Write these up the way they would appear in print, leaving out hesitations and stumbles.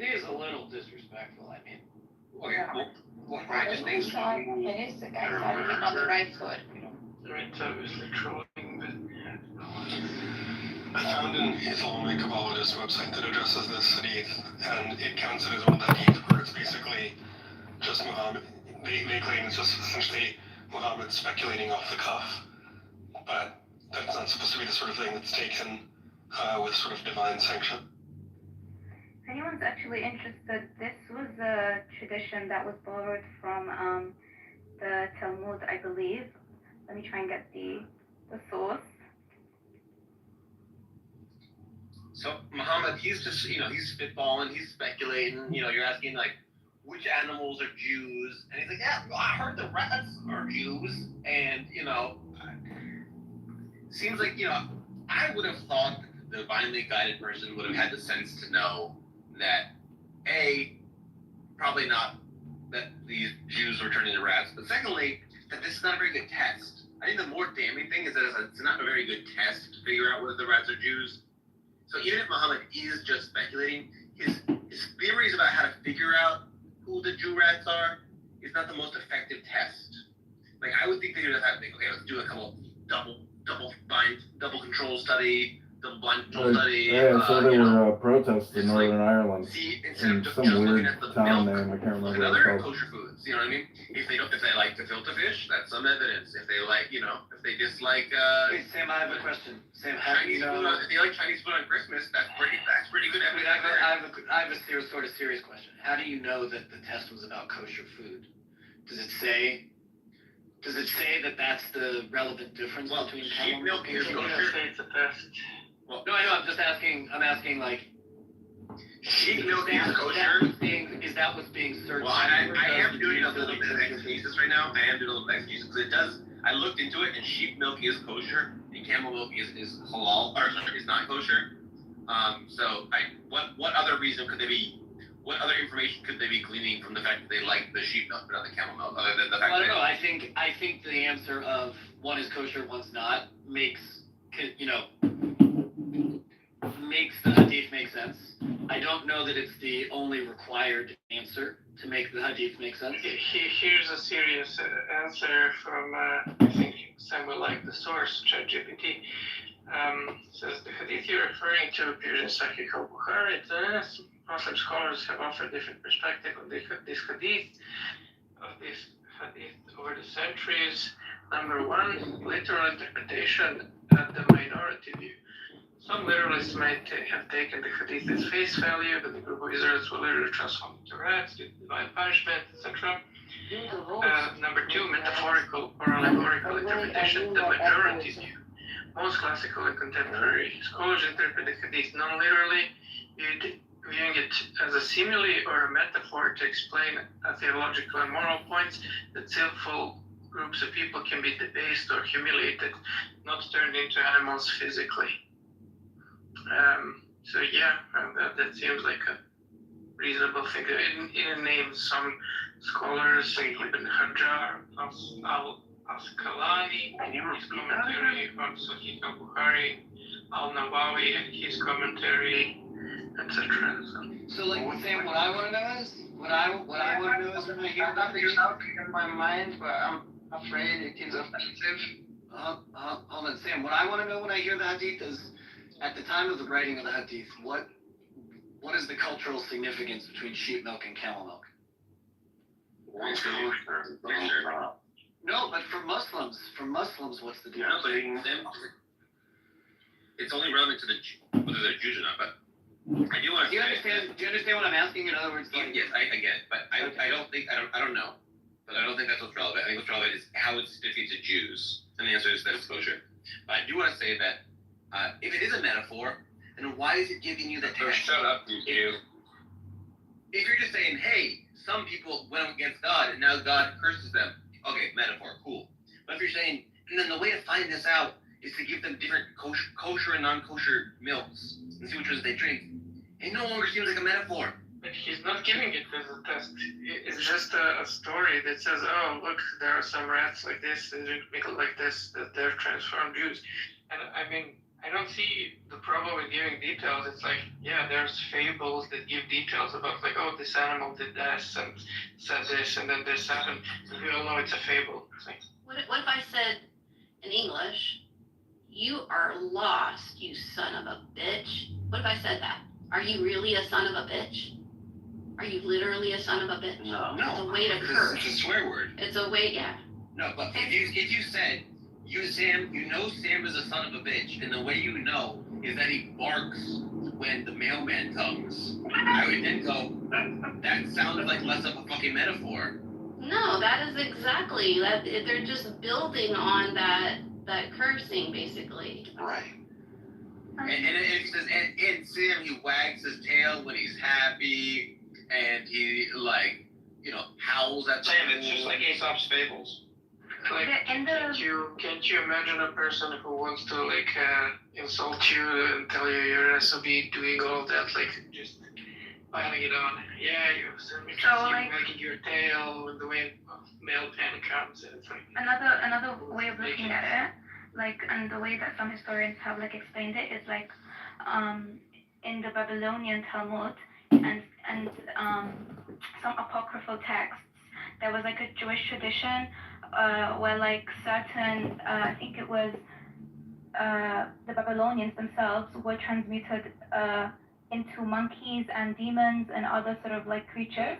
is a little disrespectful. I mean, I just think it is the guy started him on the right foot. It's obviously trolling, but I found an Islamic apologist website that addresses this hadith, and it counts it as one hadith where it's basically just Muhammad. They claim it's just essentially Muhammad speculating off the cuff, but that's not supposed to be the sort of thing that's taken with sort of divine sanction. If anyone's actually interested, this was a tradition that was borrowed from the Talmud, I believe. Let me try and get the source. So Muhammad, he's just, he's spitballing, he's speculating, you're asking like, which animals are Jews? And he's like, yeah, well, I heard the rats are Jews. And, seems like, I would have thought that the divinely guided person would have had the sense to know that, probably not that these Jews were turning into rats, but secondly, that this is not a very good test. I think the more damning thing is that it's not a very good test to figure out whether the rats are Jews. So even if Muhammad is just speculating, his theories about how to figure out who the Jew rats are is not the most effective test. Like, I would think they would have had, okay, let's do a couple double control study, double blind control study. Yeah, so they were protests in Northern Ireland. See, instead of just some looking weird at the town milk, name, I can't remember look at what other it's called. kosher foods, you know what I mean? If they like gefilte fish, that's some evidence. If they like, if they dislike, wait, Sam, I have a question. Sam, how do you Chinese know? food, if they like Chinese food on Christmas, that's pretty good evidence. I have a serious question. How do you know that the test was about kosher food? Does it say that that's the relevant difference between sheep milk is kosher? it's a test. Well, No, I know. I'm asking like. Sheep milk is kosher. Is that what's being searched? Well, I am doing a little bit of exegesis right now. Because I looked into it, and sheep milk is kosher, and camel milk is halal, is not kosher. What other reason could they be? What other information could they be gleaning from the fact that they like the sheep milk but not the camel milk? Other than the fact I don't know. I think the answer of one is kosher, one's not makes the hadith make sense. I don't know that it's the only required answer to make the hadith make sense. Here's a serious answer from, I think Sam will like the source, ChatGPT. Says the hadith you're referring to appears in Sahih al-Bukhari. Muslim scholars have offered different perspectives on this hadith over the centuries. Number one, literal interpretation and the minority view. Some literalists might have taken the hadith as face value, that the group of Israelites will literally transform into rats due to divine punishment, etc. Number two, metaphorical or allegorical interpretation, the majority view. Most classical and contemporary scholars interpret the hadith non-literally, viewing it as a simile or a metaphor to explain theological and moral points that sinful groups of people can be debased or humiliated, not turned into animals physically. That seems like a reasonable thing. It names some scholars, like Ibn Hajar, Al-Asqalani, his commentary on Sahih al-Bukhari, Al-Nawawi and his commentary, etc. So like Sam, what I want to know is when I when I hear that in my mind, but I'm afraid it is offensive. Hold on, Sam. What I want to know when I hear the hadith is, at the time of the writing of the hadith, what is the cultural significance between sheep milk and camel milk? No, but for Muslims, what's the deal? It's only relevant to whether they're Jews or not. But I do want to. Do you understand what I'm asking? In other words, like, yes, I get it, but I don't know. But I don't think that's what's relevant. I think what's relevant is how it's significant to Jews, and the answer is that it's kosher. But I do want to say that if it is a metaphor, then why is it giving you the test? Shut up, you Jew. If you're just saying, hey, some people went against God and now God curses them, okay, metaphor, cool. But if you're saying, and then the way to find this out is to give them different kosher and non-kosher milks and see which ones they drink, it no longer seems like a metaphor. But he's not giving it as a test. It's just a story that says, oh, look, there are some rats like this, they drink milk like this, that they're transformed Jews. And I mean, I don't see the problem with giving details. It's like, yeah, there's fables that give details about like, oh, this animal did this and said this, and then this happened. And we all know it's a fable. It's like, What if I said in English, "You are lost, you son of a bitch"? What if I said that? Are you really a son of a bitch? Are you literally a son of a bitch? No. It's a way to It's curse. a swear word. It's a way, yeah. No, but if you said, Sam is a son of a bitch, and the way you know is that he barks when the mailman comes, I would then go, that sounds like less of a fucking metaphor. No, that is exactly that. They're just building on that cursing, basically. Right. And it says, and Sam, he wags his tail when he's happy, and he, like, howls at the Sam, it's just like Aesop's fables. like In the can't you imagine a person who wants to like insult you and tell you you're a SOB doing all of that, like just piling it on? Yeah, you wagging your tail when the mail pen comes, and it's like another way of looking at it, like, and the way that some historians have like explained it is like, in the Babylonian Talmud and some apocryphal texts, there was like a Jewish tradition where like certain, I think it was the Babylonians themselves were transmuted into monkeys and demons and other sort of like creatures.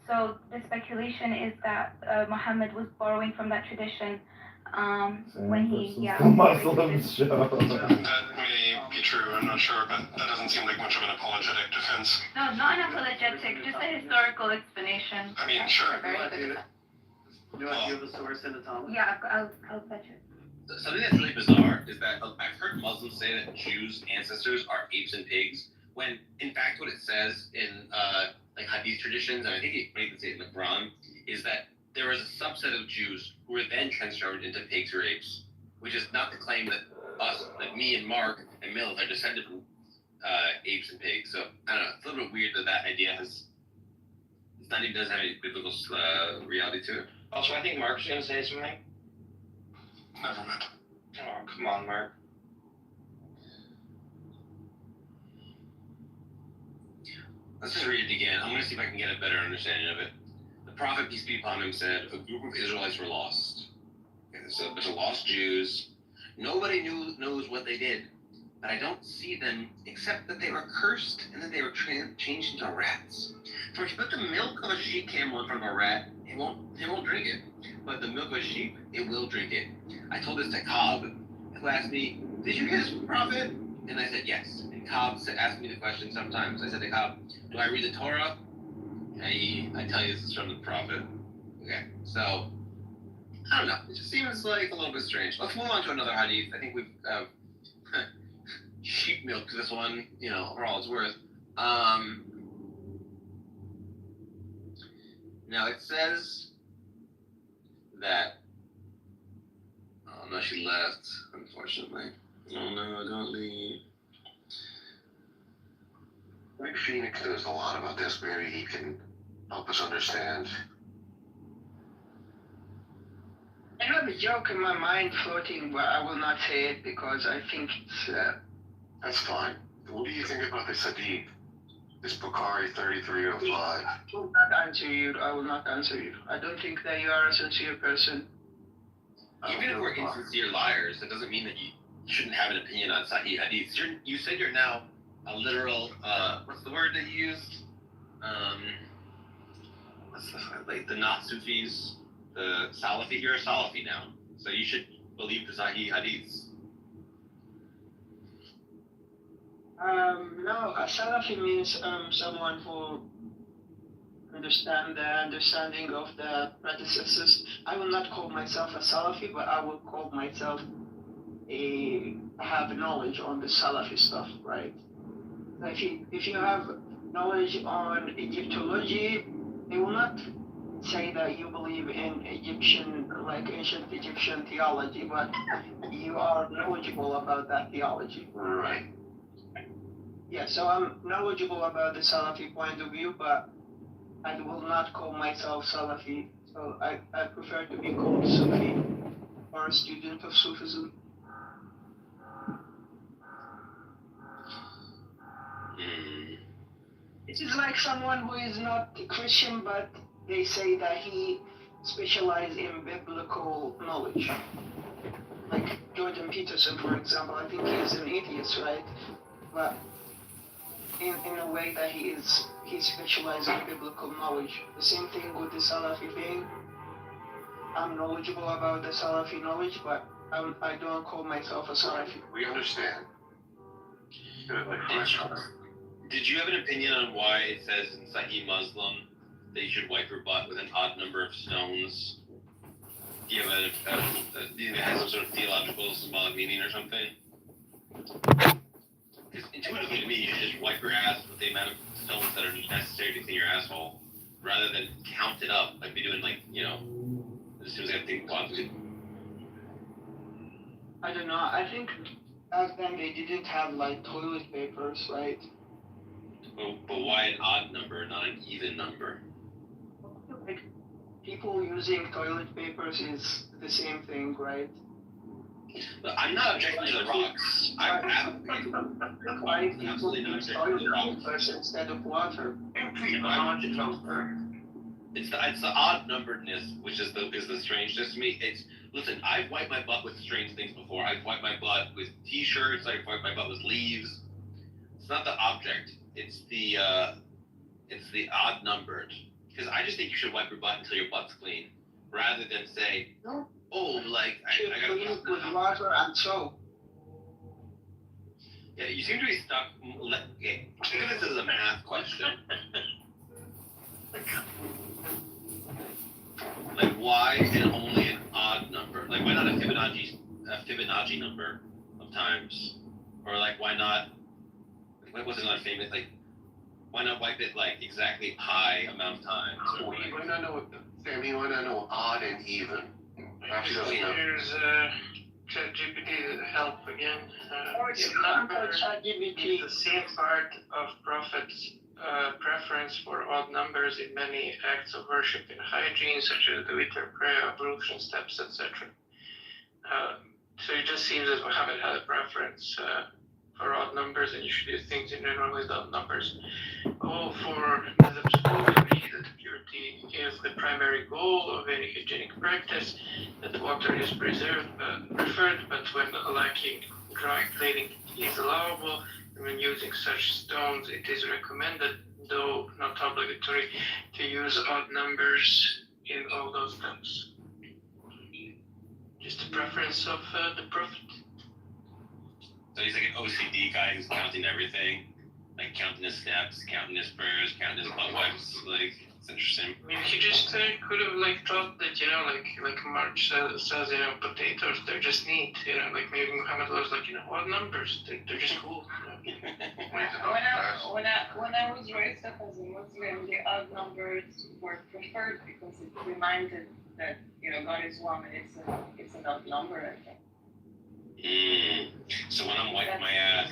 So the speculation is that Muhammad was borrowing from that tradition when he, the Muslims show. That may be true, I'm not sure, but that doesn't seem like much of an apologetic defense. No, not an apologetic, just a historical explanation. I mean, sure. You know what, do you have a source in the Talmud? Yeah, I'll bet you. Something that's really bizarre is that I've heard Muslims say that Jews' ancestors are apes and pigs, when in fact what it says in like Hadith traditions, and I think it might even say it in the Quran, is that there was a subset of Jews who were then transformed into pigs or apes, which is not to claim that us, like me and Mark and Mills, are descended from apes and pigs. So I don't know, it's a little bit weird that that idea doesn't have any biblical reality to it. Also, I think Mark's gonna say something. Never mind. Oh, come on, Mark. Let's just read it again. I'm going to see if I can get a better understanding of it. The prophet, peace be upon him, said, a group of Israelites were lost. There's a bunch of lost Jews. Nobody knows what they did, but I don't see them except that they were cursed and that they were changed into rats. For if you put the milk of a sheep camel in front of a rat, it won't drink it. But the milk of a sheep, it will drink it. I told this to Cobb, who asked me, did you hear this from the prophet? And I said, yes. And Cobb asked me the question sometimes. I said to Cobb, do I read the Torah? And I tell you this is from the prophet. Okay, so, I don't know. It just seems like a little bit strange. Let's move on to another hadith. I think we've sheep milked this one, for all it's worth. Now it says that, oh no, she left, unfortunately. Oh no, don't leave. I think Phoenix knows a lot about this. Maybe he can help us understand. I have a joke in my mind floating, but I will not say it because I think it's. That's fine. What do you think about this hadith? This Bukhari 3305. I will not answer you. I will not answer you. I don't think that you are a sincere person. Even if we're insincere liars, that doesn't mean that you shouldn't have an opinion on Sahih Hadith. You said you're now a literal, what's the word that you used? Like the not Sufis, the Salafi. You're a Salafi now, so you should believe the Sahih Hadiths. No, a Salafi means someone who understand the understanding of the predecessors. I will not call myself a Salafi, but I will call myself have knowledge on the Salafi stuff, right? If you have knowledge on Egyptology, they will not say that you believe in ancient Egyptian theology, but you are knowledgeable about that theology. Right. Yeah, so I'm knowledgeable about the Salafi point of view, but I will not call myself Salafi. So I prefer to be called Sufi or a student of Sufism. It is like someone who is not Christian, but they say that he specializes in biblical knowledge. Like Jordan Peterson, for example, I think he's an atheist, right? But in a way that he specializes in biblical knowledge. The same thing with the Salafi thing. I'm knowledgeable about the Salafi knowledge, but I don't call myself a Salafi. We understand. Did you have an opinion on why it says in Sahih Muslim that you should wipe your butt with an odd number of stones? Do you have do you have some sort of theological, symbolic meaning or something? Because intuitively to me, you should just wipe your ass with the amount of stones that are necessary to clean your asshole, rather than count it up like we do in, like, you know, as soon as I think about it. I don't know. I think back then they didn't have like toilet papers, right? But why an odd number, not an even number? Like people using toilet papers is the same thing, right? But I'm not objecting to the rocks. I'm Why people use toilet papers instead of water? It's the odd numberedness, which is the strangeness to me. Listen, I've wiped my butt with strange things before. I've wiped my butt with T-shirts. I've wiped my butt with leaves. It's not the object. It's the odd numbered. Because I just think you should wipe your butt until your butt's clean, rather than say, oh, like I gotta clean it with water and soap. Yeah, you seem to be stuck. Okay, think of this as a math question. Like, why and only an odd number? Like, why not a Fibonacci number of times? Or like, why not? What was another famous? Like, why not wipe it like exactly pi amount of times? Or like, Why not know, Sam, you want to know odd and even? Actually, doesn't know. Here's ChatGPT to help again. It's The number ChatGPT. is the same part of Prophet's preference for odd numbers in many acts of worship and hygiene, such as the witr prayer, ablution steps, etc. So it just seems that Muhammad had a preference for odd numbers, and you should do things in general with odd numbers. All for the school agree that purity is the primary goal of any hygienic practice, that water is preferred, but when lacking dry cleaning is allowable. When using such stones, it is recommended, though not obligatory, to use odd numbers in all those steps. Just a preference of the Prophet. so he's like an OCD guy who's counting everything, like counting his steps, counting his prayers, counting his butt wipes. Like, it's interesting. I mean, he just could have like thought that, you know, like March says, you know, potatoes, they're just neat, you know, like maybe Muhammad was like, you know, odd numbers, they're just cool. You know? When I was raised up as a Muslim, the odd numbers were preferred because it reminded that, you know, God is one and it's an odd number, I think. So when I'm wiping my ass,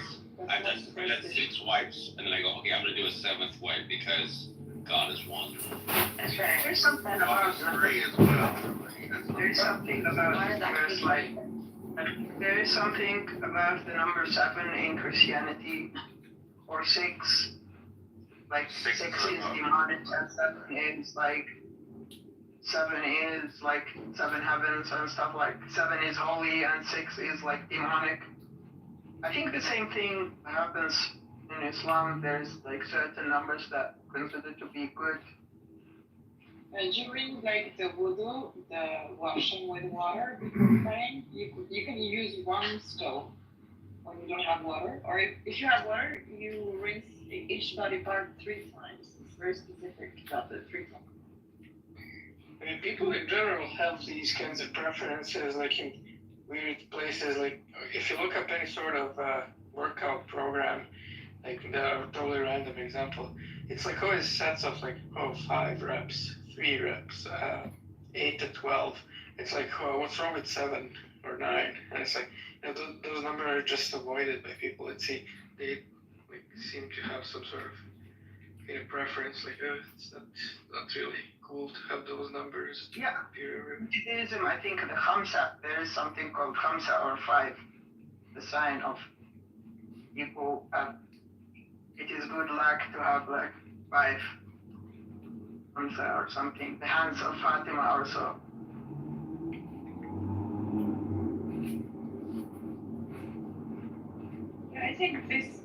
I've done 6 wipes, and then I go, okay, I'm gonna do a 7th wipe because God is one. That's right. There's something about There's something about numbers like there is something about the number 7 in Christianity, or 6. Like 6 is demonic, and 7 is like 7 heavens and stuff. Like 7 is holy and 6 is like demonic. I think the same thing happens in Islam. There's like certain numbers that considered to be good. During like the wudu, the washing with water before praying, you can use one stove when you don't have water, or if you have water, you rinse each body part 3 times. It's very specific about the 3 times. I mean, people in general have these kinds of preferences, like in weird places. Like if you look up any sort of workout program, like the totally random example, it's like always sets of like 5 reps, 3 reps, 8 to 12. It's like, what's wrong with 7 or 9? And it's like, you know, those numbers are just avoided by people. They like seem to have some sort of, you know, preference. Like, it's not really cool to have those numbers. Yeah. Judaism, I think the Khamsa, there is something called Khamsa or 5, the sign of people. It is good luck to have like wife or something. The hands of Fatima also. Yeah, I think this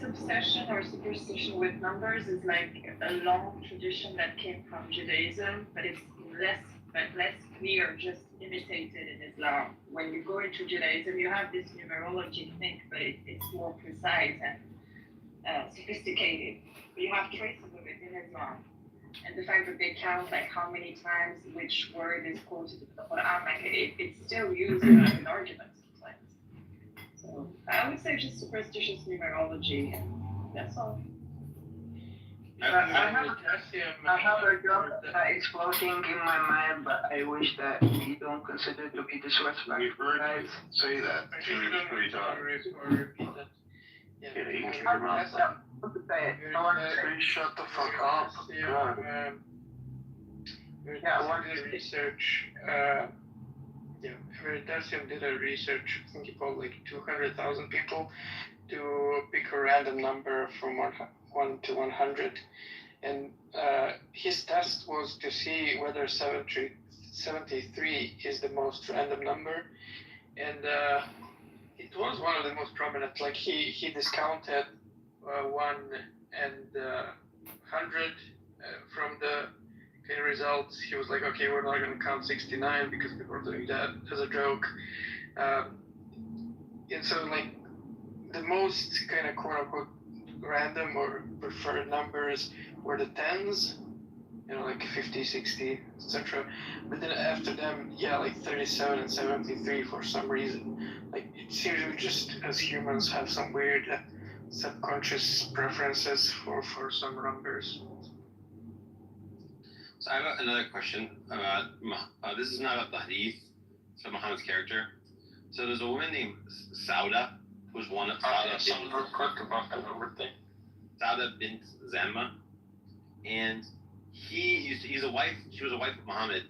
obsession or superstition with numbers is like a long tradition that came from Judaism, but it's less clear, just imitated in Islam. When you go into Judaism, you have this numerology thing, but it's more precise and sophisticated. But you have traces of it in Islam. And the fact that they count like how many times which word is quoted in the Quran, like it's still used as an argument sometimes. So I would say just superstitious numerology, and that's all. I have a joke exploding in my mind, but I wish that you don't consider to be disrespectful. We've heard Guys. you say that three times. Repeat that. Yeah, you can keep your mouth. Please shut the fuck up. God. Did research. Veritasium did a research. I think he called like 200,000 people to pick a random number from 1 to 100, and his test was to see whether 73 is the most random number, and it was one of the most prominent. Like he discounted 1 and 100 from the results. He was like, okay, we're not going to count 69 because people are doing that as a joke. And so like the most kind of quote unquote random or preferred numbers were the tens, like 50, 60, etc. But then after them, like 37 and 73 for some reason. Like it seems we just as humans have some weird subconscious preferences for some numbers. So I have another question about, this is not about the hadith, so Muhammad's character. So there's a woman named Sauda, who's one of Something real quick about the number thing. Sauda bint Zamma, and she was a wife of Muhammad,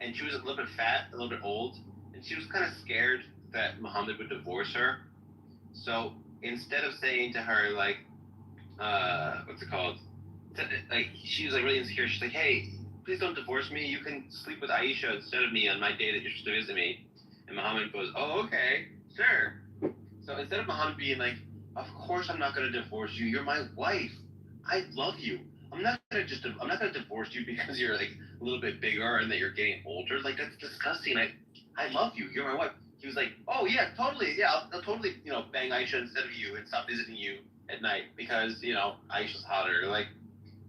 and she was a little bit fat, a little bit old, and she was kind of scared that Muhammad would divorce her. So instead of saying to her like, what's it called? Like she was like really insecure. She's like, hey, please don't divorce me. You can sleep with Aisha instead of me on my day that you're supposed to visit me. And Muhammad goes, oh, okay, sure. So instead of Muhammad being like, of course I'm not going to divorce you. You're my wife. I love you. I'm not going to divorce you because you're like a little bit bigger and that you're getting older. Like that's disgusting. I love you. You're my wife. He was like, oh yeah, totally. Yeah, I'll totally, bang Aisha instead of you and stop visiting you at night because, Aisha's hotter. Like,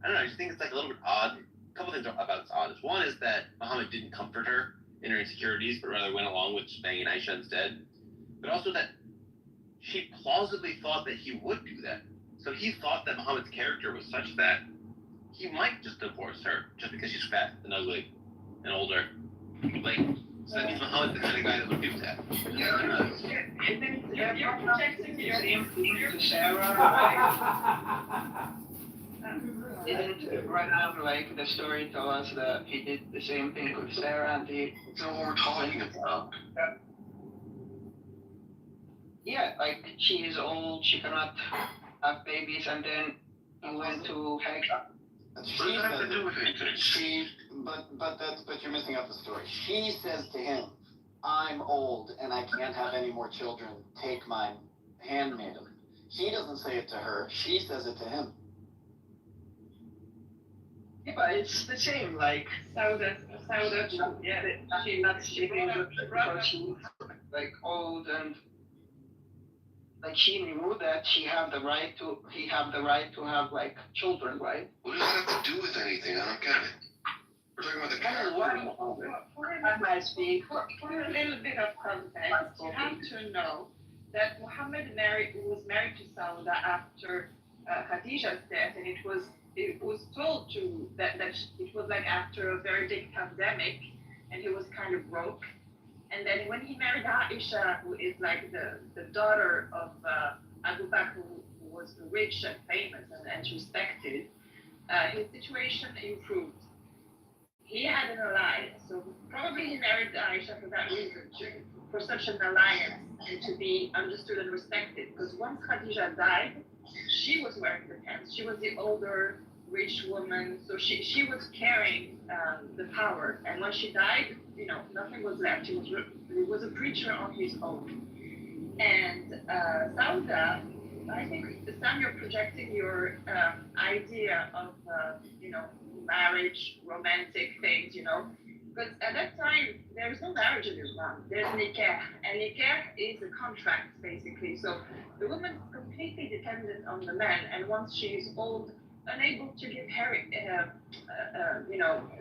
I don't know. I just think it's like a little bit odd. A couple things about it's odd. One is that Muhammad didn't comfort her in her insecurities, but rather went along with banging Aisha instead. But also that she plausibly thought that he would do that. So he thought that Muhammad's character was such that he might just divorce her just because she's fat and ugly and older. Like, so that means Muhammad's the kind of guy that would do that. You're projecting your to Sarah. Didn't right now, like the story tell us that he did the same thing with Sarah and he. That's not what we're talking about. Yeah, like she is old, she cannot have babies, and then he went to Hagar. What does that have to do with anything? But you're missing out the story. She says to him, I'm old and I can't have any more children. Take my handmaiden. He doesn't say it to her. She says it to him. Yeah, but it's the same, like Sauda, yeah, she's not sleeping with because she's like old and like she knew that he have the right to have like children, right? What does that have to do with anything? I don't get it. We're talking about the character. I might speak. For a little bit of context, you have to know that Muhammad was married to Sauda after Khadija's death, and it was told to that it was like after a very big pandemic, and he was kind of broke. And then when he married Aisha, who is like the daughter of Abu Bakr, who was rich and famous and respected, his situation improved. He had an alliance, so probably he married Aisha for that reason, for such an alliance and to be understood and respected. Because once Khadija died, she was wearing the pants. She was the older rich woman. So she was carrying the power. And when she died, nothing was left. He was a preacher on his own. And Sauda, I think, Sam, you're projecting your idea of, marriage, romantic things, But at that time, there was no marriage in Islam. There's nikah. And nikah is a contract, basically. So the woman's completely dependent on the man. And once she is old, unable to give her,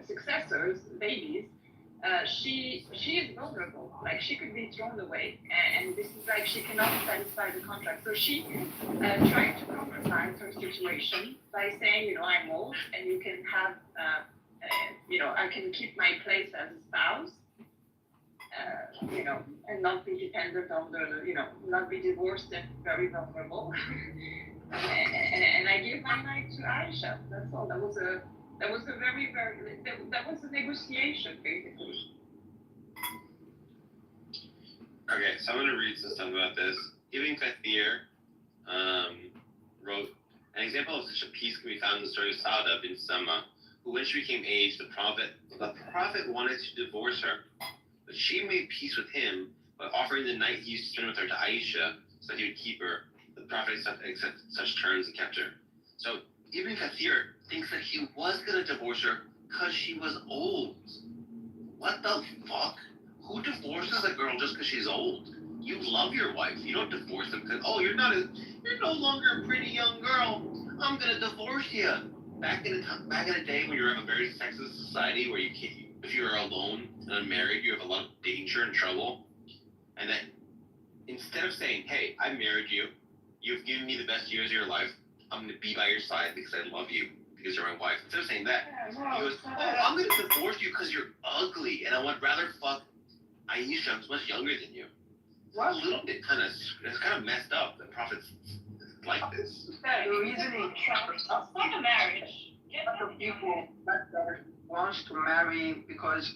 successors, babies, she is vulnerable. Like, she could be thrown away, and this is like she cannot satisfy the contract. So she tried to compromise her situation by saying, I'm old, and you can have, I can keep my place as a spouse, and not be dependent on not be divorced and very vulnerable. and I give my night to Aisha. That's all. That was a very, very, that was a negotiation, basically. Okay, so I'm going to read some stuff about this. Ibn Kathir wrote, an example of such a peace can be found in the story of Sauda bin Sama, who, when she became aged, the prophet wanted to divorce her, but she made peace with him by offering the night he used to spend with her to Aisha, so that he would keep her. The prophet accepted such terms and kept her. So Ibn Kathir thinks that he was going to divorce her because she was old. What the fuck? Who divorces a girl just because she's old? You love your wife. You don't divorce them because, you're no longer a pretty young girl. I'm going to divorce you. Back in the day when you're in a very sexist society where if you're alone and unmarried, you have a lot of danger and trouble. And then instead of saying, hey, I married you, you've given me the best years of your life, I'm going to be by your side because I love you, because you're my wife. Instead of saying that, he goes, I'm going to divorce you because you're ugly, and I would rather fuck Aisha, who's much younger than you. It's a little bit it's kind of messed up that prophets like this. The reasoning It's not a marriage. of people that wants to marry because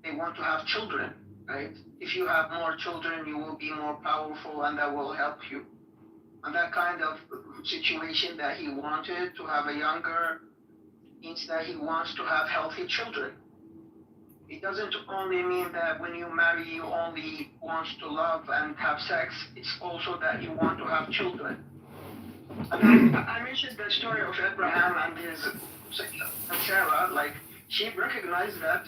they want to have children, right? If you have more children, you will be more powerful, and that will help you. And that kind of situation that he wanted to have a younger means that he wants to have healthy children. It doesn't only mean that when you marry, you only want to love and have sex. It's also that you want to have children. And I mentioned the story of Abraham and his Sarah. Like, she recognized that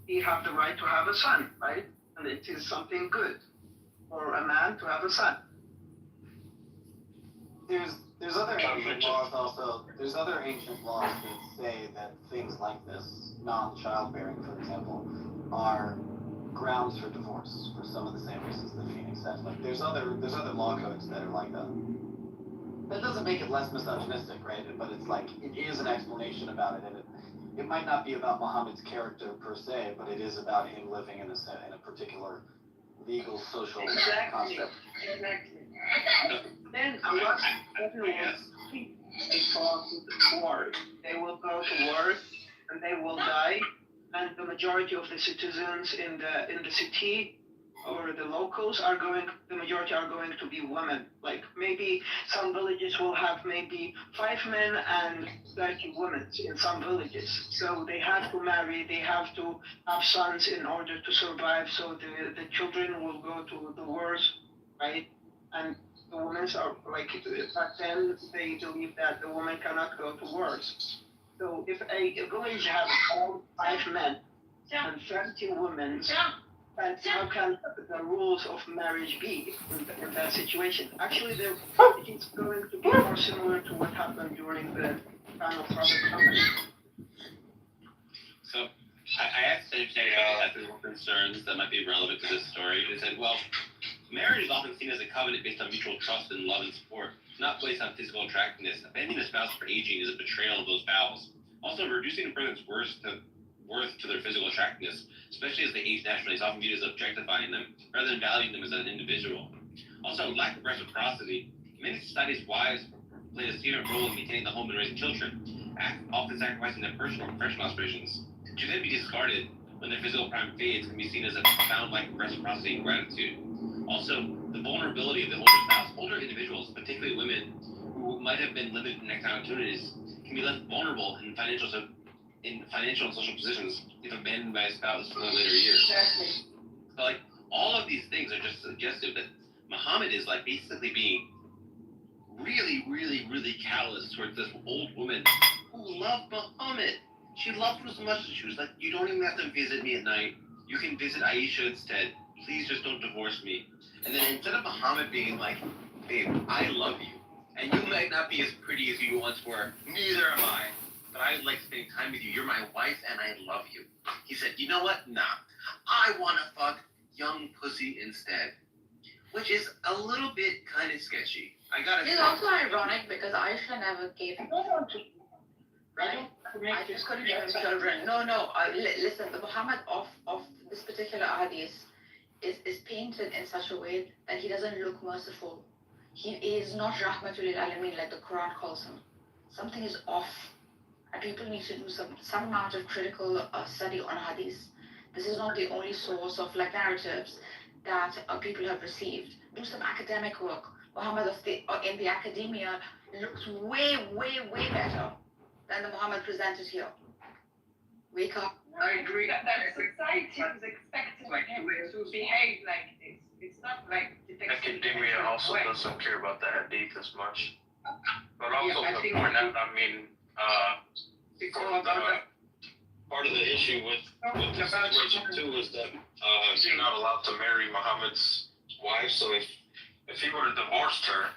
he had the right to have a son, right? And it is something good for a man to have a son. There's other ancient laws also. There's other ancient laws that say that things like this, non-childbearing, for example, are grounds for divorce for some of the same reasons that Phoenix said. Like, there's other law codes that are like that. That doesn't make it less misogynistic, right? But it's like, it is an explanation about it, and it might not be about Muhammad's character per se, but it is about him living in a particular legal, social construct. Exactly. Then what everyone's they fall to the war. They will go to war and they will die, and the majority of the citizens in the city or the locals the majority are going to be women. Like, maybe some villages will have maybe 5 men and 30 women in some villages. So they have to marry, they have to have sons in order to survive. So the children will go to the wars, right? And the women are like, back then they believe that the woman cannot go to wars. So if a village has all 5 men and 30 women, and how can the rules of marriage be in that situation? Actually, it's going to be more similar to what happened during the time of Prophet Muhammad. So I asked Sanjay ethical concerns that might be relevant to this story. They said, well, marriage is often seen as a covenant based on mutual trust and love and support, not based on physical attractiveness. Abandoning a spouse for aging is a betrayal of those vows. Also, reducing a person's worth to their physical attractiveness, especially as they age naturally, is often viewed as objectifying them rather than valuing them as an individual. Also, lack of reciprocity. In many societies, wives play a significant role in maintaining the home and raising children, often sacrificing their personal and professional aspirations. To then be discarded when their physical prime fades can be seen as a profound lack of reciprocity and gratitude. Also, the vulnerability of the older spouse. Older individuals, particularly women, who might have been limited in economic opportunities, can be left vulnerable in financial and social positions if abandoned by a spouse in the later years. Exactly. So like all of these things are just suggestive that Muhammad is like basically being really, really, really callous towards this old woman who loved Muhammad. She loved him so much that she was like, you don't even have to visit me at night. You can visit Aisha instead. Please just don't divorce me. And then instead of Muhammad being like, babe, I love you. And you might not be as pretty as you once were. Neither am I. But I like spending time with you. You're my wife and I love you. He said, you know what? Nah. I want to fuck young pussy instead. Which is a little bit kind of sketchy. I gotta say. It's also ironic because Aisha never gave I don't want to. right? I just couldn't give him children. No, listen, the Muhammad of this particular hadith is painted in such a way that he doesn't look merciful. He is not Rahmatul lil Alamin like the Quran calls him. Something is off. And people need to do some amount of critical study on hadith. This is not the only source of like narratives that people have received. Do some academic work. Muhammad in the academia looks way, way, way better than the Muhammad presented here. Wake up. I agree that society is expecting him to behave like this. It's not like depicted. Academia also doesn't care about the hadith as much. But also I the think point out, I mean, it's all about part of the issue with the situation too is that you're not allowed to marry Muhammad's wife. So if he would have divorced her,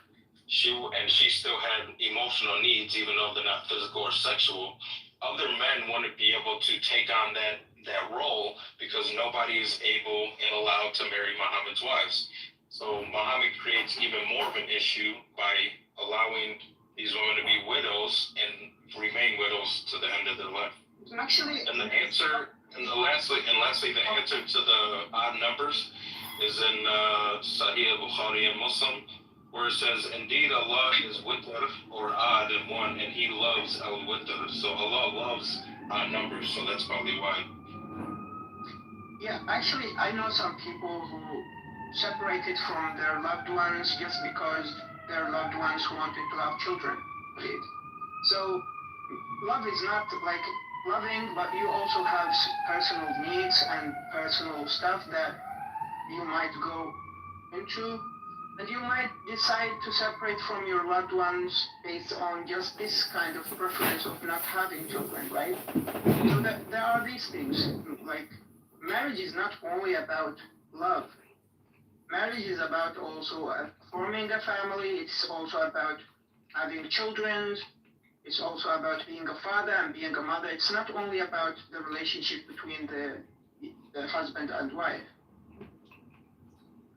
she still had emotional needs, even though they're not physical or sexual. Other men want to be able to take on that role because nobody is able and allowed to marry Muhammad's wives. So Muhammad creates even more of an issue by allowing these women to be widows and remain widows to the end of their life. Actually, And lastly, the answer to the odd numbers is in Sahih Bukhari and Muslim, where it says, indeed Allah is witr or odd in one, and He loves al-witr. So Allah loves odd numbers, so that's probably why. yeah, actually, I know some people who separated from their loved ones just because their loved ones wanted to have children, right? So, love is not like loving, but you also have personal needs and personal stuff that you might go into, and you might decide to separate from your loved ones based on just this kind of preference of not having children, right? So there are these things, like marriage is not only about love. Marriage is about also forming a family, it's also about having children, it's also about being a father and being a mother. It's not only about the relationship between the husband and wife.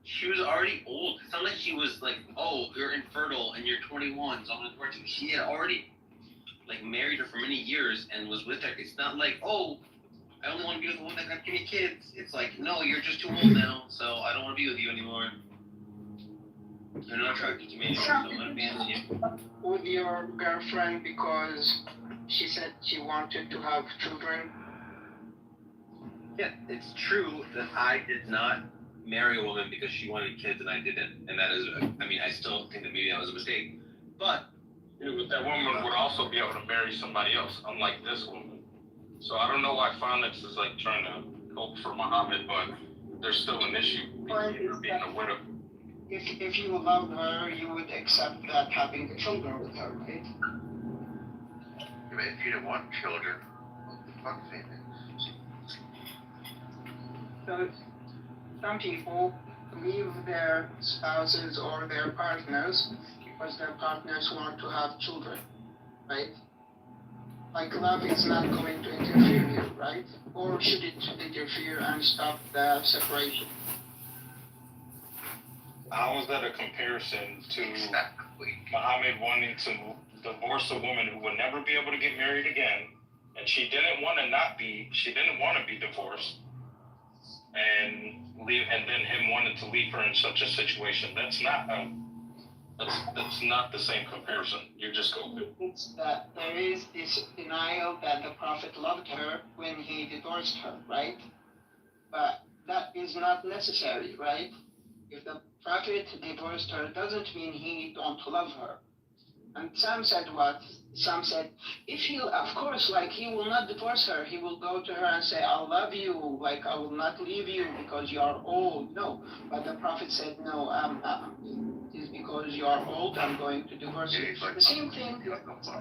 She was already old. It's not like she was like, oh, you're infertile and you're 21, so I'm gonna divorce you. She had already like married her for many years and was with her. It's not like, oh, I only want to be with the one that can give me kids. It's like, no, you're just too old now, so I don't want to be with you anymore. You're not attracted to me anymore, so I'm gonna abandon you. With your girlfriend because she said she wanted to have children. Yeah, it's true that I did not marry a woman because she wanted kids and I didn't. And that is, I mean, I still think that maybe that was a mistake. But That woman would also be able to marry somebody else, unlike this woman. So I don't know why Phonics is like trying to hope for Muhammad, but there's still an issue with being a widow. If you love her, you would accept that having children with her, right? If you didn't want children, what the fuck's in it? So some people leave their spouses or their partners because their partners want to have children, right? Like love is not going to interfere here, right? Or should it interfere and stop the separation? How is that a comparison to Muhammad wanting to divorce a woman who would never be able to get married again, and she didn't want to be divorced, and then him wanting to leave her in such a situation? That's not the same comparison. You're just going. It's that there is this denial that the Prophet loved her when he divorced her, right? But that is not necessary, right? If the Prophet divorced her, doesn't mean he don't love her. And Sam said what? Sam said, if he, of course, like he will not divorce her. He will go to her and say, I love you, like I will not leave you because you are old. No, but the Prophet said, no, it is because you are old, I'm going to divorce you. The same thing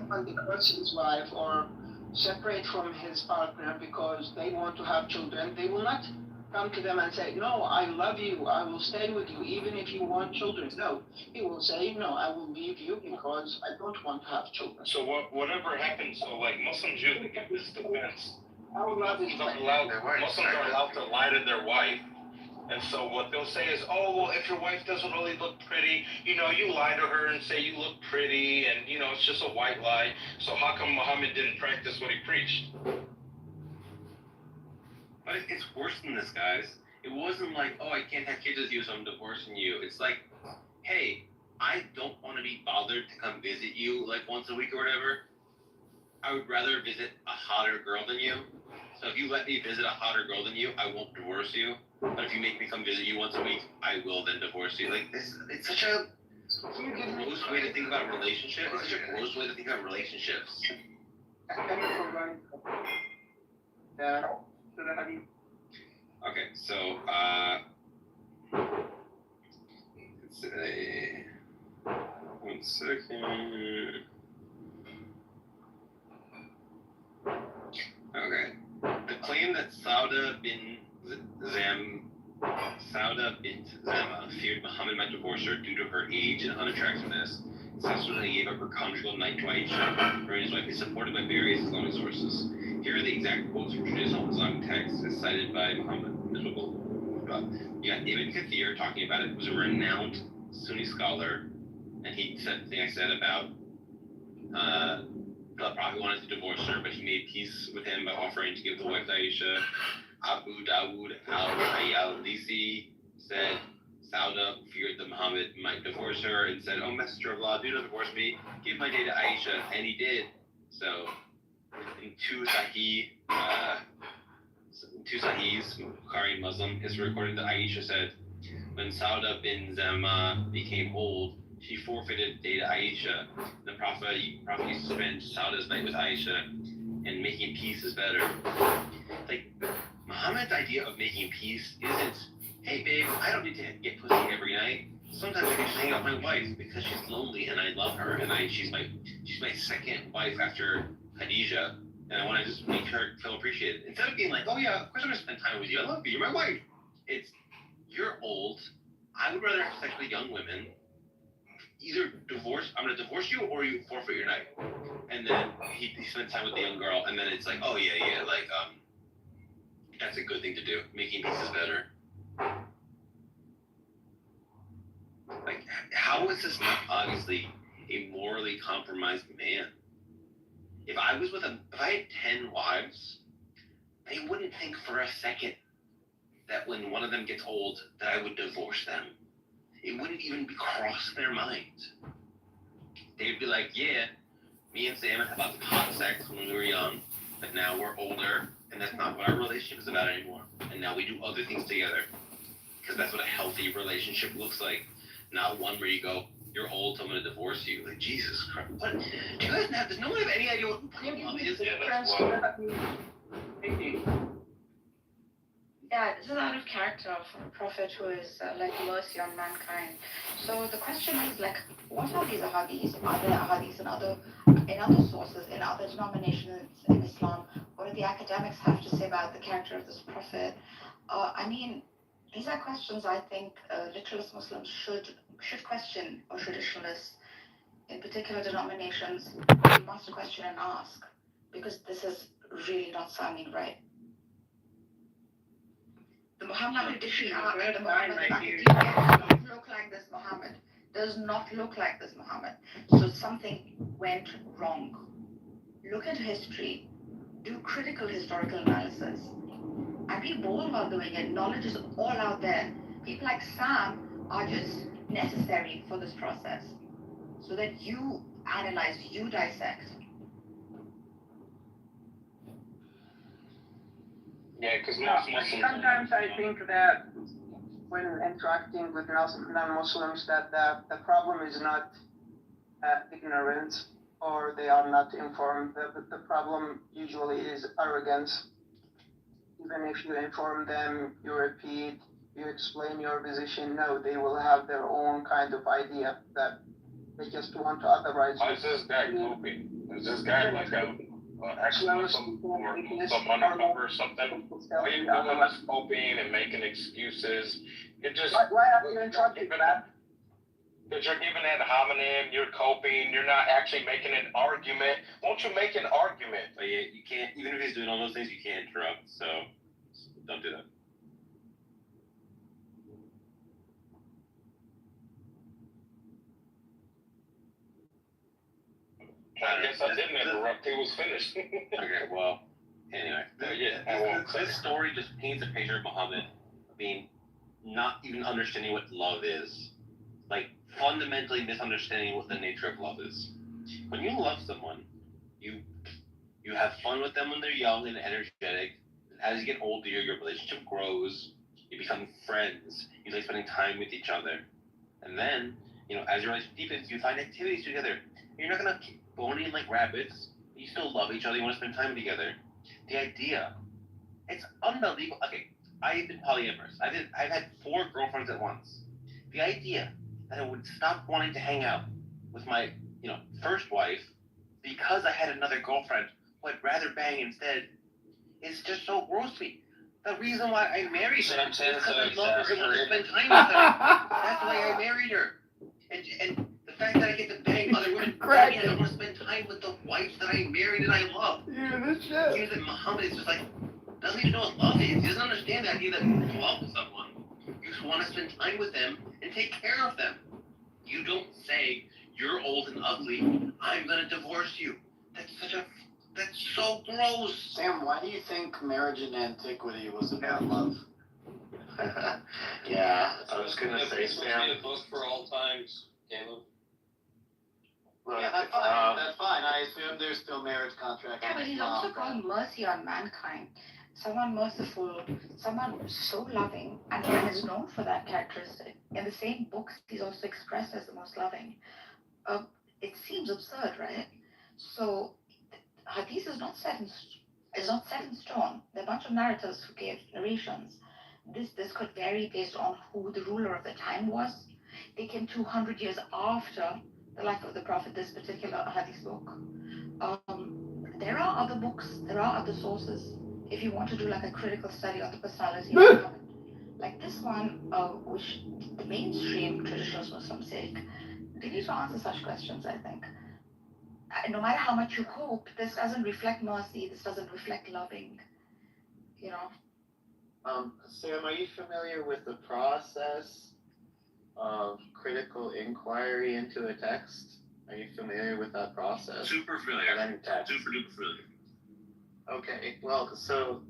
when divorce his wife or separate from his partner because they want to have children, they will not come to them and say, no, I love you, I will stay with you, even if you want children. No, he will say, no, I will leave you because I don't want to have children. So whatever happens, so like Muslims usually give this defense. Muslims are allowed to lie to their wife. And so what they'll say is, oh, well, if your wife doesn't really look pretty, you know, you lie to her and say you look pretty, and, you know, it's just a white lie. So how come Muhammad didn't practice what he preached? But it's worse than this, guys. It wasn't like, oh, I can't have kids with you, so I'm divorcing you. It's like, hey, I don't want to be bothered to come visit you like once a week or whatever. I would rather visit a hotter girl than you. So if you let me visit a hotter girl than you, I won't divorce you. But if you make me come visit you once a week, I will then divorce you. Like this, it's such a gross way to think about relationships. It's such a gross way to think about relationships. Okay, so let's say 1 second. Okay, the claim that Sauda bint Zama feared Muhammad might divorce her due to her age and unattractiveness subsequently gave up her conjugal night to Aisha, wherein his wife is supported by various Islamic sources. Here are the exact quotes from traditional Islamic texts as cited by Muhammad. This is what you got Ibn Kathir talking about it. He was a renowned Sunni scholar, and he said the thing I said about the Prophet wanted to divorce her, but he made peace with him by offering to give the wife to Aisha. Abu Dawud al-Ayalisi said Sauda feared that Muhammad might divorce her and said, oh, Messenger of Allah, do not divorce me. Give my day to Aisha. And he did. So, in two Sahihs, Bukhari Muslim, it's recorded that Aisha said, when Sauda bin Zama became old, she forfeited day to Aisha. The Prophet used to spend Sauda's night with Aisha, and making peace is better. Like, Muhammad's idea of making peace isn't, hey babe, I don't need to get pussy every night. Sometimes I can just hang out with my wife because she's lonely and I love her and she's my second wife after Khadija, and I want to just make her feel appreciated. Instead of being like, oh yeah, of course I'm gonna spend time with you. I love you. You're my wife. It's, you're old. I would rather have sex with young women. Either I'm gonna divorce you or you forfeit your night. And then he spends time with the young girl, and then it's like, oh yeah, like that's a good thing to do. Making peace is better. Like, how is this not obviously a morally compromised man? If I had 10 wives, I wouldn't think for a second that when one of them gets old, that I would divorce them. It wouldn't even cross their mind. They'd be like, yeah, me and Sam had lots of hot sex when we were young, but now we're older, and that's not what our relationship is about anymore. And now we do other things together. Because that's what a healthy relationship looks like. Not one where you go, you're old, so I'm going to divorce you. Like, Jesus Christ. What? Do you guys have, does no one have any idea what problem is? Yeah, this is out of character for a prophet who is like mercy on mankind. So the question is like, what are these ahadiths? Are there ahadiths in other sources, in other denominations in Islam? What do the academics have to say about the character of this prophet? I mean, these are questions I think literalist Muslims should question, or traditionalists in particular denominations must question and ask, because this is really not sounding right. The Muhammad and the Muhammad doesn't look like this Muhammad. Does not look like this Muhammad. So something went wrong. Look at history. Do critical historical analysis. And be bold while doing it. Knowledge is all out there. People like Sam are just necessary for this process. So that you analyze, you dissect. Yeah, because sometimes I think that when interacting with non-Muslims, that the problem is not ignorant or they are not informed. The problem usually is arrogance. Even if you inform them, you repeat, you explain your position, no, they will have their own kind of idea that they just want to authorize. Why is this guy pooping? Is this guy like actually some undercover or something? Why are you doing this pooping and making excuses? It just why are you interrupting that? Because you're giving ad hominem, you're coping, you're not actually making an argument. Won't you make an argument? But yeah, you can't, even if he's doing all those things, you can't interrupt, so don't do that. I guess I didn't interrupt, he was finished. Okay, well, anyway. This story just paints a picture of Muhammad being not even understanding what love is. Like, fundamentally misunderstanding what the nature of love is. When you love someone, you have fun with them when they're young and energetic. As you get older, your relationship grows. You become friends. You like spending time with each other. And then, as your relationship deepens, you find activities together. You're not gonna keep boning like rabbits. You still love each other. You want to spend time together. The idea, it's unbelievable. Okay, I've been polyamorous. I've had 4 girlfriends at once. The idea that I would stop wanting to hang out with my, first wife because I had another girlfriend who I'd rather bang instead is just so gross to me. The reason why I married her is because I love her and want to spend time with her. That's why I married her. And the fact that I get to bang other women, I mean, I don't want to spend time with the wife that I married and I love. It seems that Muhammad is just like, doesn't even know what love is. He doesn't understand the idea that you love someone. You just want to spend time with them and take care of them. You don't say, you're old and ugly, I'm gonna divorce you. That's so gross. Sam, why do you think marriage in antiquity was about love? Yeah, I was gonna say, Sam. A book for all times, Caleb. Yeah, that's fine. That's fine. I assume there's still marriage contracts. Yeah, but he's also called mercy on mankind. Someone merciful, someone so loving, and is known for that characteristic. In the same books, he's also expressed as the most loving. It seems absurd, right? So, Hadith is not set in stone. There are a bunch of narrators who gave narrations. This could vary based on who the ruler of the time was. They came 200 years after the life of the Prophet, this particular Hadith book. There are other books, there are other sources. If you want to do like a critical study on the personality of Muhammad, like this one, which the mainstream traditional Muslims take, they need to answer such questions, I think. No matter how much you hope, this doesn't reflect mercy, this doesn't reflect loving, Sam, are you familiar with the process of critical inquiry into a text? Are you familiar with that process? Super familiar. Super duper familiar. Okay, well, so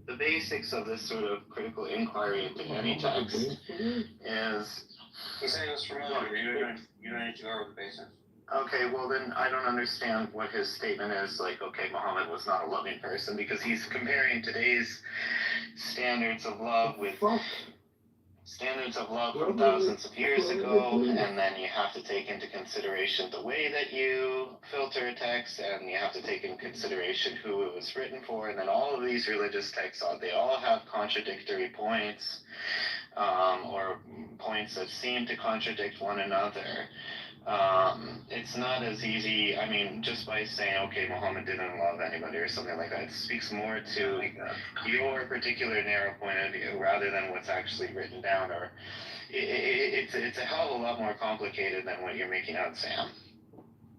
the basics of this sort of critical inquiry into any text is... He's saying it's familiar. You don't need to go over the basics. Okay, well then I don't understand what his statement is, like, okay, Muhammad was not a loving person, because he's comparing today's standards of love with standards of love from thousands of years ago, and then you have to take into consideration the way that you filter a text, and you have to take into consideration who it was written for, and then all of these religious texts, they all have contradictory points, or points that seem to contradict one another. It's not as easy, I mean, just by saying, okay, Muhammad didn't love anybody or something like that, it speaks more to your particular narrow point of view rather than what's actually written down, or it's a hell of a lot more complicated than what you're making out, Sam.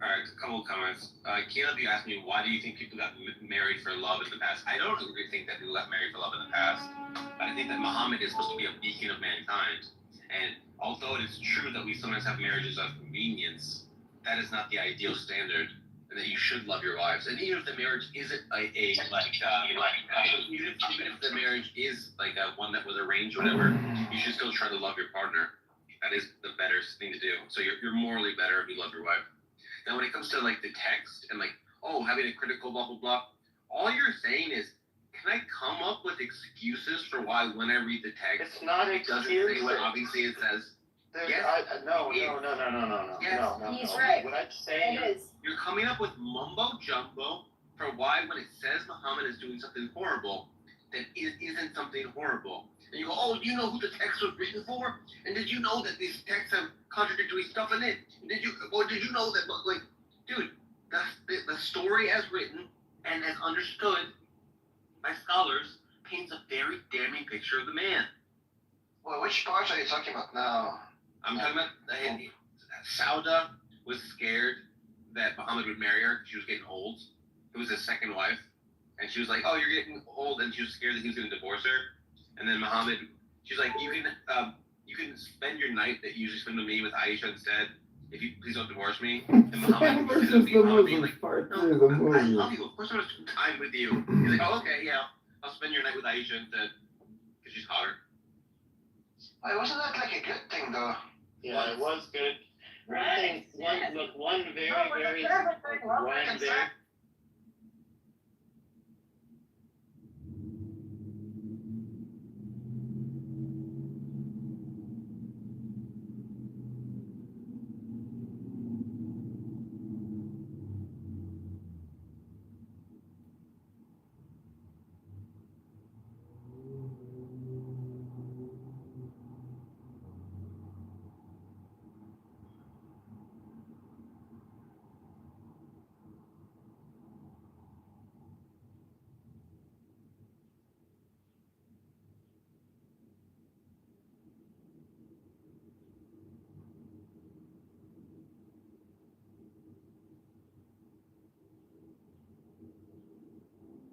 Alright, a couple of comments. Caleb, you asked me, why do you think people got married for love in the past? I don't really think that people got married for love in the past, but I think that Muhammad is supposed to be a beacon of mankind, and although it is true that we sometimes have marriages of convenience, that is not the ideal standard, and that you should love your wives. And even if the marriage isn't even if the marriage is like one that was arranged or whatever, you should still try to love your partner. That is the better thing to do. So you're morally better if you love your wife. Now when it comes to like the text and like, oh, having a critical blah blah blah, all you're saying is, can I come up with excuses for why when I read the text, it's not it doesn't say what obviously it says? No. Yes. He's right. What I'm saying It is. You're coming up with mumbo jumbo for why, when it says Muhammad is doing something horrible, that it isn't something horrible. And you go, oh, you know who the text was written for? And did you know that these texts have contradictory stuff in it? Did you know that, like, dude, the story as written and as understood by scholars paints a very damning picture of the man. Well, which parts are you talking about now? I'm talking about Sauda was scared that Muhammad would marry her. She was getting old. It was his second wife. And she was like, oh, you're getting old. And she was scared that he was going to divorce her. And then Muhammad, she's like, you can spend your night that you usually spend with me with Aisha instead. If you please don't divorce me. And Muhammad This is the Muslim part no, of the I movie. love you. Of course I want to spend time with you. He's like, oh, okay, yeah. I'll spend your night with Aisha instead. Because she's hotter. Wait, wasn't that like a good thing though? Yeah, it was good. One very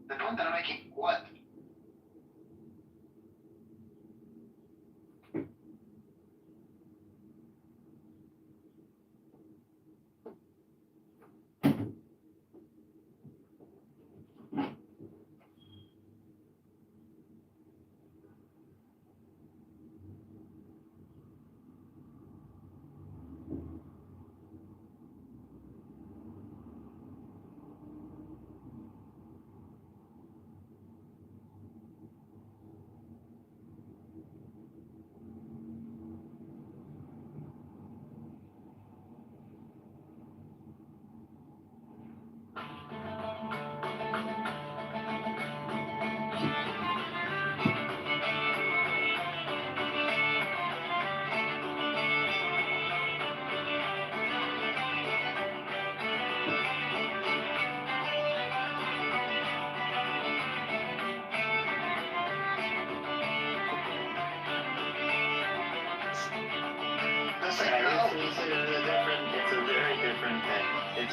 The point that I'm making, what? It's a very different thing.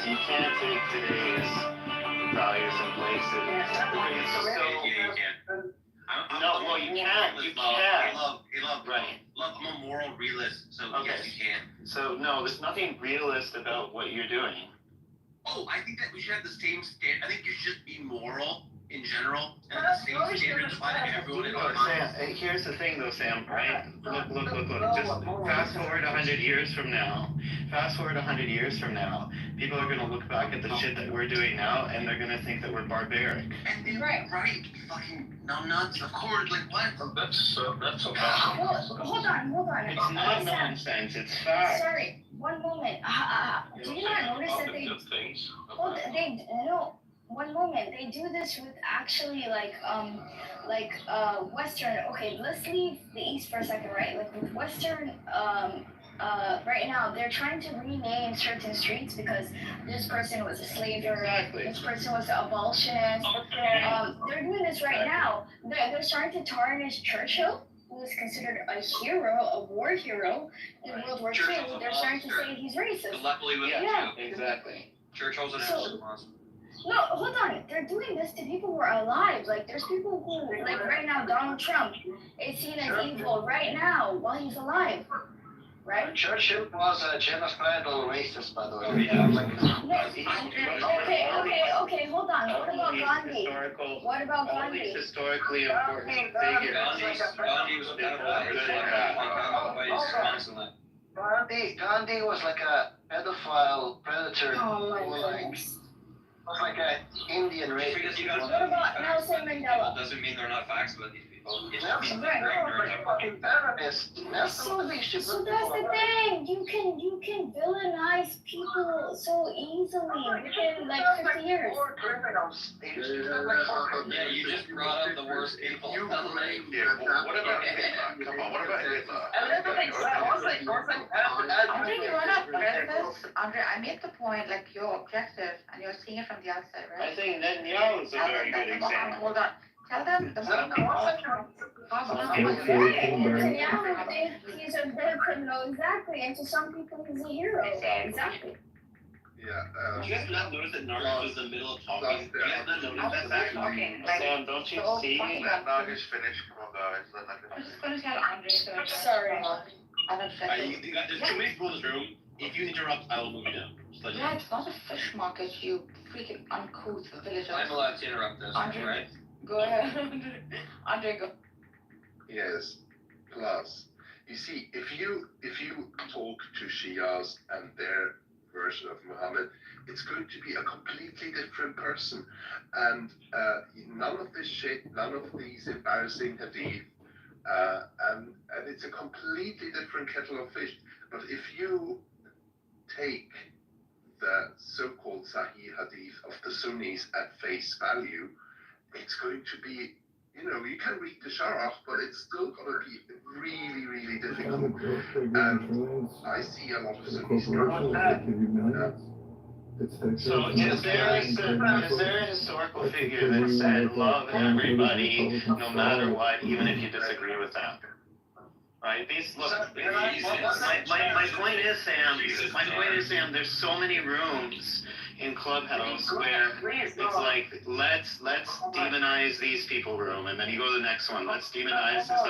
You can't take today's values and place it. Yeah, you can. No, you can't. You can't. Right. Love, I'm a moral realist, so Okay. yes, you can. So no, there's nothing realist about what you're doing. Oh, I think that we should have the same standard. I think you should be moral in general, and the same standards apply to everyone in our minds. Sam, here's the thing though, Sam, right? Look. Just fast forward 100 years from now. People are gonna look back at the shit that we're doing now, and they're gonna think that we're barbaric. And they're right, you fucking numbnuts. Of course, like what? That's a Hold on. It's not nonsense. It's fact. Sorry, one moment. Do you not notice that they? Well, one moment. They do this with actually Western. Okay, let's leave the East for a second, right? Like with Western, right now they're trying to rename certain streets because this person was a slaver. Exactly. This person was an abolitionist. They're doing this right now. They're starting to tarnish Churchill, who is considered a hero, a war hero in World War II. They're starting to say he's racist. Yeah, exactly. Churchill's an absolute monster. No, hold on. They're doing this to people who are alive. Like, there's people who, like right now, Donald Trump is seen as evil right now while he's alive. Right? Churchill was a genocidal racist, by the way. Yeah. Okay, hold on. What about Gandhi? What about All Gandhi? these historically important figures. Gandhi was a Gandhi was like a pedophile predator. Oh my who, like, goodness. It's like an Indian race. Because you What guys about Nelson Mandela? doesn't mean they're not facts about these people. It just Nelson means they're Mandela ignorant. was a fucking terrorist. So that's the thing. You can villainize people so easily within like 50 years. Yeah, you just brought up the worst people. Yeah, what about Hitler? Come on, what about Hitler? Andre, you wanna address this? Andre, I made the point like you're objective and you're seeing it from the outside, I right? think Netanyahu is a Tell very them good that the Mohammed, example. hold on. Tell them the Netanyahu thinks he's a good criminal, exactly, and to some people he's a hero. Exactly. Yeah. Do you guys not notice that Narcos was in the middle of talking? Do you guys not notice that? talking. Like, Sam, don't you so see? fucking Let Nagish finish. Come on, guys. Let Nagish I'm finish. just gonna tell Andre to address Sorry. I don't fit it. There's too many people in this room. If you interrupt, I will move you down. Just let you know. Yeah, it's not a fish market, you freaking uncouth villager. I'm allowed to interrupt this, Andre, right? go ahead. Andre, go. Yes. Plus, you see, if you talk to Shias and their version of Muhammad, it's going to be a completely different person, and none of this shit, none of these embarrassing hadith, and it's a completely different kettle of fish. But if you take the so-called Sahih hadith of the Sunnis at face value, it's going to be, you can read the Sharaf, but it's still going to be really, really difficult. And I see a lot of Sunnis So is there a historical figure that said love everybody no matter what, even if you disagree with them? Right? My point is, Sam, there's so many rooms in Clubhouse where it's like, let's demonize these people room, and then you go to the next one, let's demonize this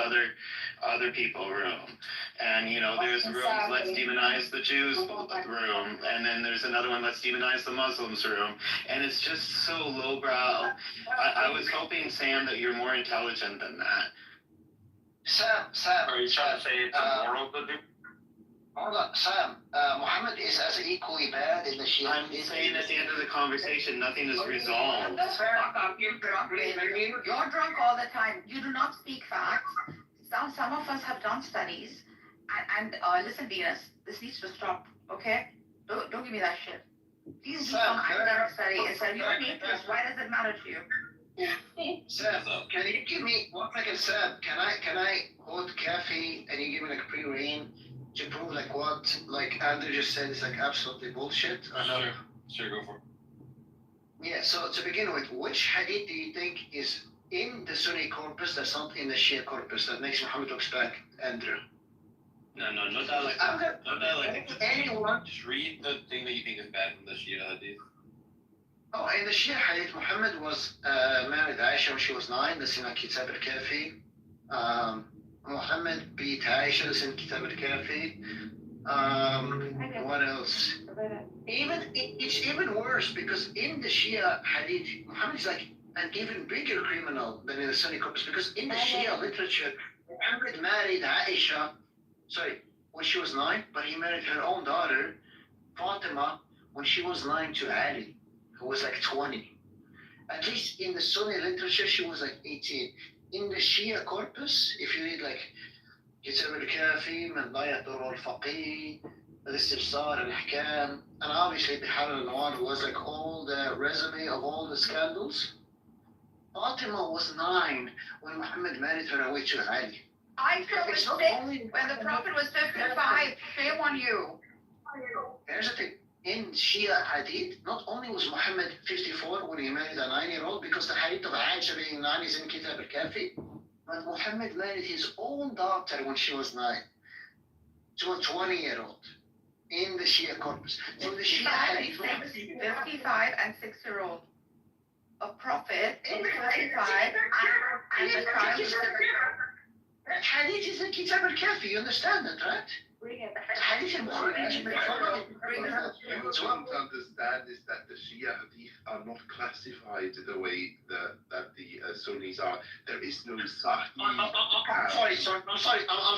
other people room. And there's rooms, let's demonize the Jews room, and then there's another one, let's demonize the Muslims room. And it's just so lowbrow. I was hoping, Sam, that you're more intelligent than that. Sam, Are you trying to say it's immoral to do? hold on, Sam, Muhammad is as equally bad in the Shia. I'm saying at the end of the conversation, nothing is resolved. Fuck up, you're drunk, baby. You're drunk all the time. You do not speak facts. Some of us have done studies. And listen, Venus, this needs to stop, okay? Don't give me that shit. Please do some academic study instead of your atheist. Why does it matter to you? Sam, can you give me 1 second, Sam? Can I quote Kafi and you give me like pre-read to prove like what Andrew just said is like absolutely bullshit? Sure, go for it. Yeah, so to begin with, which hadith do you think is in the Sunni corpus that's not in the Shia corpus that makes Muhammad look bad, Andrew? No dialect. No dialect. Anyone? Just read the thing that you think is bad from the Shia hadith. Oh, in the Shia hadith, Muhammad was married Aisha when she was 9. That's in Kitab al-Kafi. Muhammad beat Aisha. That's in Kitab al-Kafi. What else? It's even worse because in the Shia hadith, Muhammad is like an even bigger criminal than in the Sunni corpus because in the Shia literature, Muhammad married Aisha. When she was 9, but he married her own daughter, Fatima, when she was 9 to Ali, who was like 20. At least in the Sunni literature, she was like 18. In the Shia corpus, if you read like Kitab al-Kafi, Man La Yadur al-Faqih, Al-Istibsar al-Ahkam, and obviously Bihar al-Nawar was like all the resume of all the scandals. Fatima was 9 when Muhammad married her away to Ali. I was 6 when the Prophet was 55. Shame on you. Here's the thing. In Shia hadith, not only was Muhammad 54 when he married a 9-year-old, because the hadith of Aisha being 9 is in Kitab al-Kafi, but Muhammad married hhis own daughter when she was 9 to a 20-year-old in the Shia corpus. So the Shia hadith, 55 and 6-year-old. A prophet is 55 and the child is that hadith is in Kitab al-Kafi, you understand that, right? What you want to understand is that the Shia hadith are not classified the way that the Sunnis are. There is no Sahih. I'm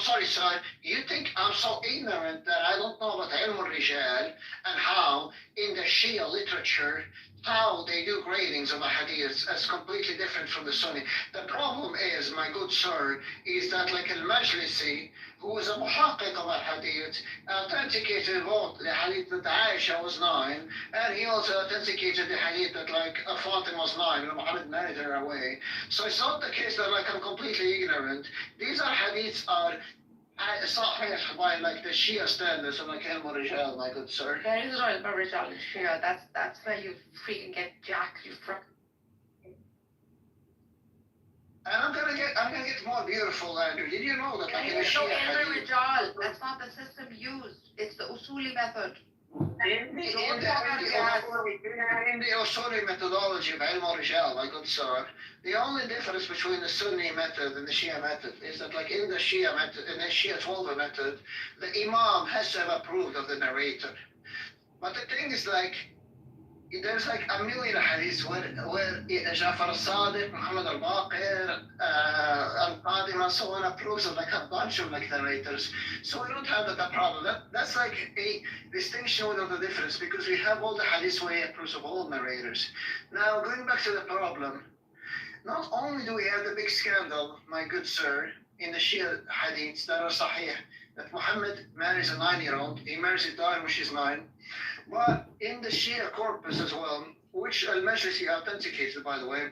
sorry, sir. You think I'm so ignorant that I don't know about Ilm al-Rijal and how in the Shia literature how they do gradings of a hadith as completely different from the Sunni. The problem is, my good sir, is that like al-Majlisi, who is a muhaqqiq of al-hadith, authenticated both the hadith that Aisha was 9, and he also authenticated the hadith that like Fatima was 9, and Muhammad married her away. So it's not the case that like I'm completely ignorant. These are hadiths are sahih by like the Shia standards of like ilm rijal, my good sir. There is no ilm rijal in Shia. That's where you freaking get jacked. You And I'm gonna get more beautiful, Andrew. Did you know that like in the no Shia ilm hadith, rijal. That's not the system used. It's the usuli method. in the Usuli methodology of ilm rijal, my good sir, the only difference between the Sunni method and the Shia method is that like in the Shia method, in the Shia 12 method, the Imam has to have approved of the narrator. But the thing is like, there's like a million hadiths where Jafar al-Sadiq, Muhammad al-Baqir, al-Qadim and so on approves of like a bunch of like narrators. So we don't have that problem. That's like a distinction without a difference, because we have all the hadiths where he approves of all narrators. Now going back to the problem, not only do we have the big scandal, my good sir, in the Shia hadiths that are sahih, that Muhammad marries a 9-year-old, he marries his daughter when she's 9, but in the Shia corpus as well, which al-Majlisi authenticated, by the way,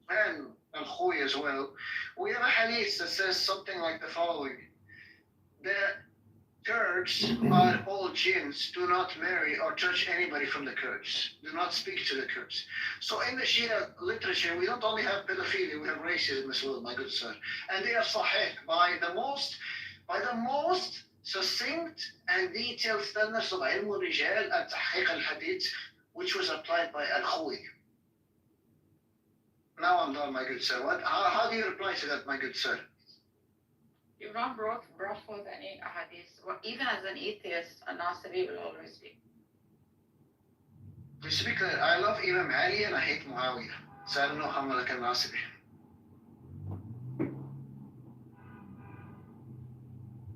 and al-Khoui as well, we have a hadith that says something like the following: the Kurds are all jinns, do not marry or touch anybody from the Kurds, do not speak to the Kurds. So in the Shia literature, we don't only have pedophilia, we have racism as well, my good sir. And they are sahih by the most succinct and detailed standards of ilm al-rijal and tahqiq al-hadith, which was applied by al-Khoui. Now I'm done, my good sir. How do you reply to that, my good sir? You've not brought forth any hadith. Even as an atheist, a Nasiri will always be. To speak clear, I love Imam Ali and I hate Muawiyah. So I don't know how I'm like a Nasiri.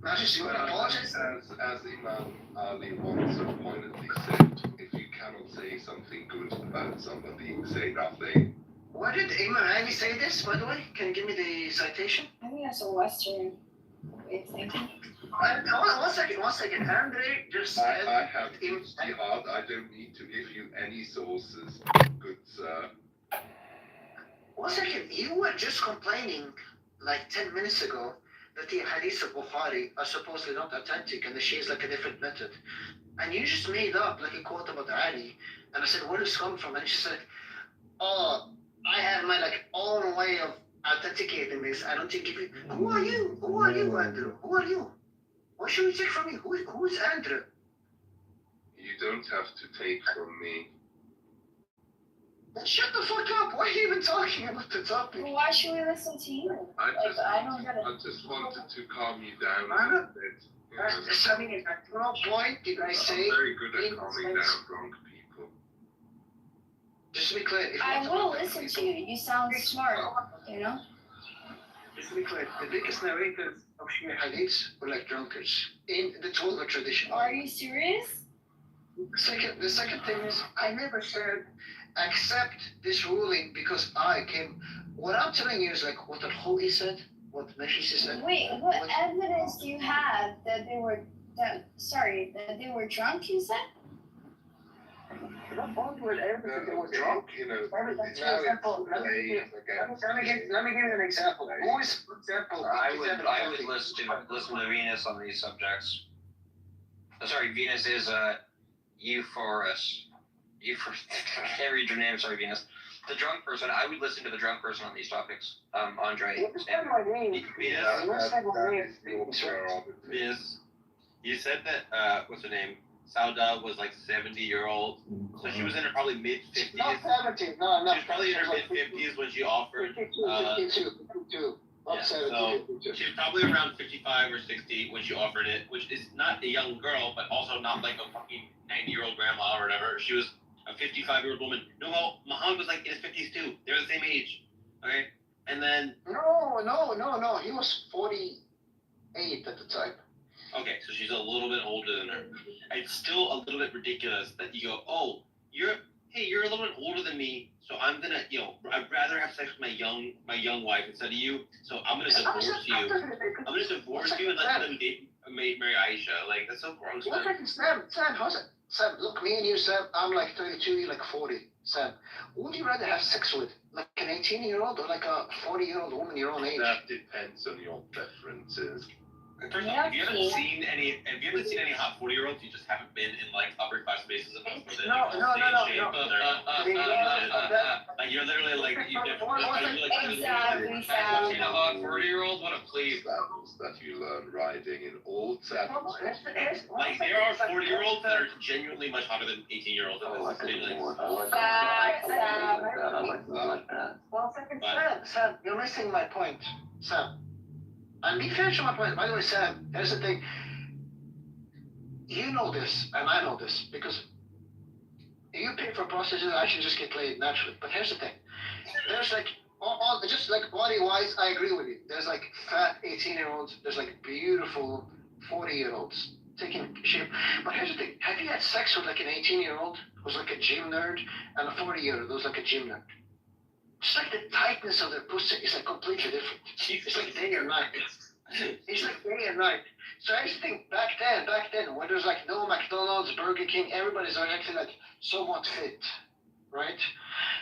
Majlis, you want to apologize? As Imam Ali once pointedly said, if you cannot say something good about somebody, say nothing. Why did Imam Ali say this, by the way? Can you give me the citation? I think that's a Western way of thinking. One second. Andre just said... I have jihad. I don't need to give you any sources, good sir. 1 second. You were just complaining like 10 minutes ago that the hadith of Bukhari are supposedly not authentic and the Shia is like a different method. And you just made up like a quote about Ali. And I said, where does this come from? And she said, oh, I have my like own way of authenticating this. I don't think if you... Who are you? Who are you, Andrew? Who are you? What should we take from you? Who is Andrew? You don't have to take from me. Then shut the fuck up. Why are you even talking about the topic? Well, why should we listen to you? I I just wanted to calm you down I'm a not- bit. I mean, at no point did I say... I'm very good at calming down drunk people. Just to be clear, if I will listen to you. You sound smart, you know? Just to be clear, the biggest narrators of Shia hadiths were like drunkards in the Torah tradition. Are you serious? The second thing is, I never said accept this ruling because I came. What I'm telling you is like what Al-Khoui said, what Majlisi said. Wait, what evidence do you have that they were drunk, you said? Not only were they were drunk. You know, Let me give you an example. Who is, for example, I would listen to Venus on these subjects. Sorry, Venus is Euphorus. I can't read your name. Sorry, Venus. The drunk person. I would listen to the drunk person on these topics. Andre. Venus. You said that what's her name? Sauda was like 70-year-old, so she was in her probably mid-50s. Not 70, no. She was probably in her mid-50s when she offered. 52. Yeah, so she was probably around 55 or 60 when she offered it, which is not a young girl, but also not like a fucking 90-year-old grandma or whatever. She was a 55-year-old woman. No, well, Muhammad was like in his 50s too. They were the same age. Okay? And then... No. He was 48 at the time. Okay, so she's a little bit older than her. It's still a little bit ridiculous that you go, oh, hey, you're a little bit older than me, so I'm gonna, I'd rather have sex with my young wife instead of you, so I'm gonna divorce you. I'm gonna divorce you and let them marry Aisha. Like, that's so gross, man. Sam, how's it? Sam, look, me and you, Sam, I'm like 32, you're like 40. Sam, who would you rather have sex with? Like an 18-year-old or like a 40-year-old woman your own age? That depends on your preferences. First off, if you haven't seen any hot 40-year-olds, you just haven't been in like upper class spaces enough where they No. Like you're literally like Exactly, Sam. watching a hot 40-year-old. What a plebe. That you learn riding in old saddles. Like there are 40-year-olds that are genuinely much hotter than 18-year-olds. Sam, you're missing my point. Sam. And be fair to my point. By the way, Sam, here's the thing. You know this, and I know this, because you pay for prostitutes, I should just get laid naturally. But here's the thing. There's like, just like body-wise, I agree with you. There's like fat 18-year-olds. There's like beautiful 40-year-olds taking shape. But here's the thing. Have you had sex with like an 18-year-old who's like a gym nerd and a 40-year-old who's like a gym nerd? Just like the tightness of their pussy is like completely different. It's like day or night. It's like day and night. So I just think back then, when there's like no McDonald's, Burger King, everybody's actually like somewhat fit, right?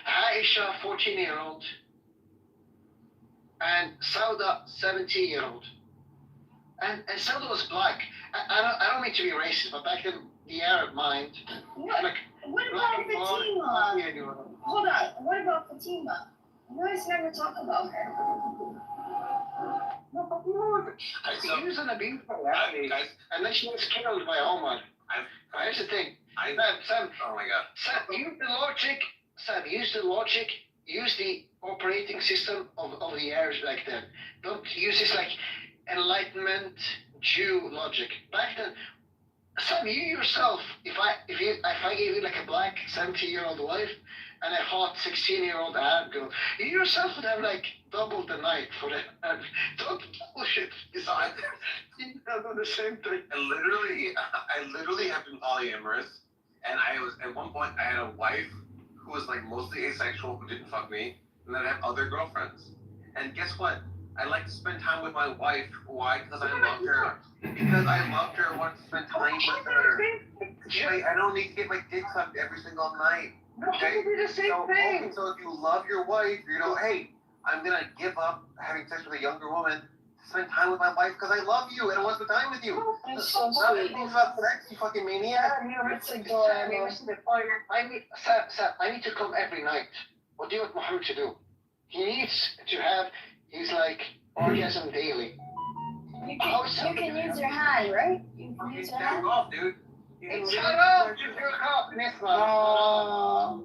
Aisha, 14-year-old, and Sauda, 17-year-old. And Sauda was black. I don't mean to be racist, but back then, the Arab mind. What about Fatima? Hold on. What about Fatima? You guys never talk about her. She was in a beautiful alley, and then she was killed by Omar. Here's the thing. Sam, oh my god. Sam, use the logic, use the operating system of the Arabs back then. Don't use this like Enlightenment Jew logic. Back then, Sam, you yourself, if I gave you like a black 70-year-old wife and a hot 16-year-old Arab girl, you yourself would have like doubled the night for it. Don't bullshit. You know the same thing. I literally have been polyamorous, and at one point I had a wife who was like mostly asexual who didn't fuck me, and then I have other girlfriends. And guess what? I like to spend time with my wife. Why? Because I loved her. Because I loved her. I want to spend time with her. I don't need to get my dick sucked every single night. Okay? The same thing. So if you love your wife, hey, I'm gonna give up having sex with a younger woman to spend time with my wife because I love you and I want to spend time with you. That's so sweet. Things about sex, you fucking maniac. That's adorable. I need to come every night. What do you want Muhammad to do? He needs to have his like orgasm daily. You can use your hand, right? You can use your hand. Jerk off, dude. Shut up! You jerk off, Nisma.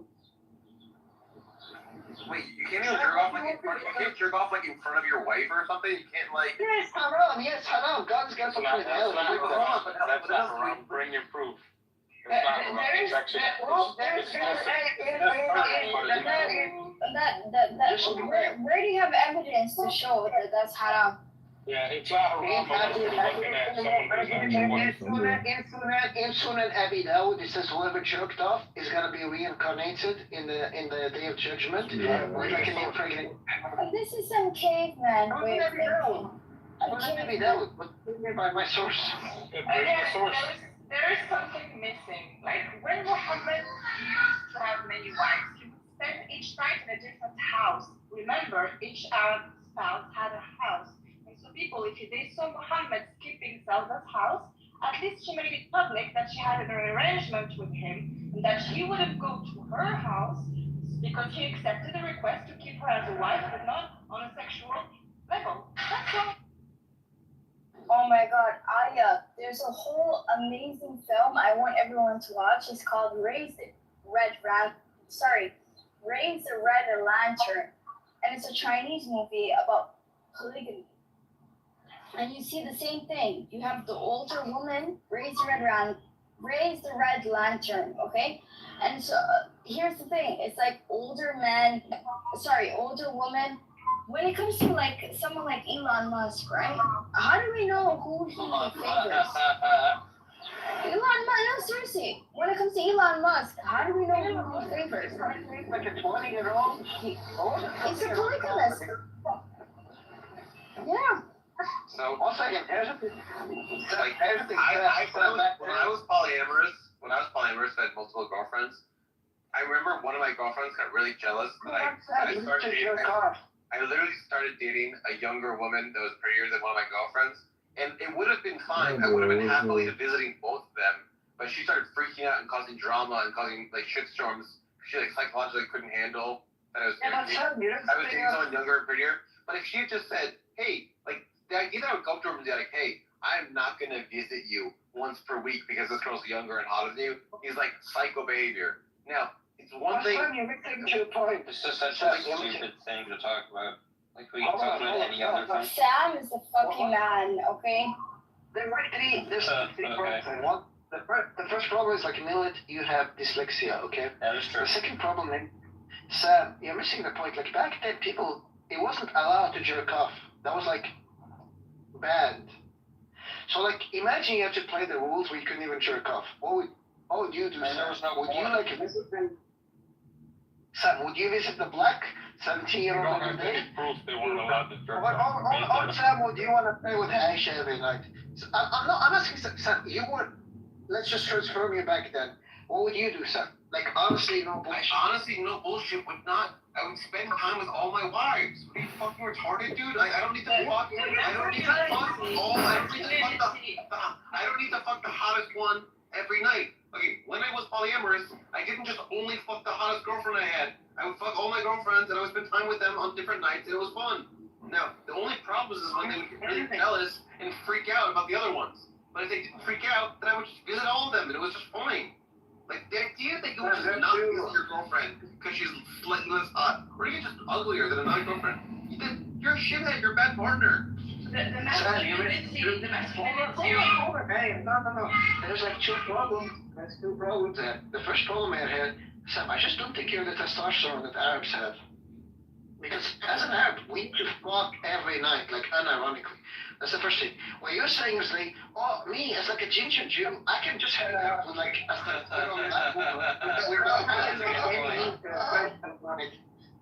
Wait, you can't even jerk off like in front of your wife or something? You can't like. Yes, haram. God's got some kind of hell. That's not haram. Bring your proof. It's not haram. It's actually. Where do you have evidence to show that that's haram? Yeah, it's not haram, but you're looking at someone who's actually. In Sunan Abi Dawud, it says whoever jerked off is gonna be reincarnated in the day of judgment. Like an impregnate. This is some caveman way of thinking. Abi Dawud, but by my source. There is something missing. Like when Muhammad used to have many wives, he would spend each night in a different house. Remember, each Arab spouse had a house. And so people, if they saw Muhammad skipping Sauda's house, at least she made it public that she had an arrangement with him and that he wouldn't go to her house because he accepted the request to keep her as a wife, but not on a sexual level. That's all. Oh my god, Aya, there's a whole amazing film I want everyone to watch. It's called Raise the Red Lantern. And it's a Chinese movie about polygamy. And you see the same thing. You have the older woman raise the red lantern, okay? And so here's the thing. It's like older woman. When it comes to like someone like Elon Musk, right? How do we know who he favors? Elon Musk, no, seriously. When it comes to Elon Musk, how do we know who he favors? Like a 20-year-old. He's a polygamist. Yeah. So, One second. like, when I was polyamorous, I had multiple girlfriends. I remember one of my girlfriends got really jealous that I started dating. I literally started dating a younger woman that was prettier than one of my girlfriends, and it would have been fine. I would have been happily visiting both of them, but she started freaking out and causing drama and causing like shitstorms. She like psychologically couldn't handle that I was dating someone younger and prettier. But if she had just said, "Hey," like the idea that I would go up to her and be like, "Hey, I'm not gonna visit you once per week because this girl's younger and hotter than you," is like psycho behavior. Now, it's one thing. It's just such a stupid thing to talk about. Like we talk about any other thing. Sam is the fucking man, okay? There's three problems. One, the first problem is like Millet, you have dyslexia, okay? That is true. The second problem is, Sam, you're missing the point. Like back then, people, it wasn't allowed to jerk off. That was like bad. So like, imagine you had to play the rules where you couldn't even jerk off. What would you do? There was no would you like visit them? Sam, would you visit the black 17-year-old every day? Proof they weren't allowed to jerk Or off. Sam, would you want to play with Aisha every night? So, I'm asking Sam, you would, let's just transform you back then. What would you do, Sam? Like, honestly, no bullshit. No bullshit would not. I would spend time with all my wives. Are you fucking retarded, dude? I don't need to fuck. I don't need to fuck the hottest one every night. Okay, when I was polyamorous, I didn't just only fuck the hottest girlfriend I had. I would fuck all my girlfriends and I would spend time with them on different nights and it was fun. Now, the only problem is when they would get really jealous and freak out about the other ones. But if they didn't freak out, then I would just visit all of them and it was just fine. Like, the idea that you would just not visit your girlfriend because she's slightly less hot, or you're just uglier than another girlfriend, you're a shithead, you're a bad partner. The masculinity. Hey, no. There's like two problems. There's two problems there. The first problem I had, Sam, I just don't think you're the testosterone that Arabs have. Because as an Arab, we need to fuck every night, like unironically. That's the first thing. What you're saying is like, oh, me as like a ginger Jew, I can just hang out with like,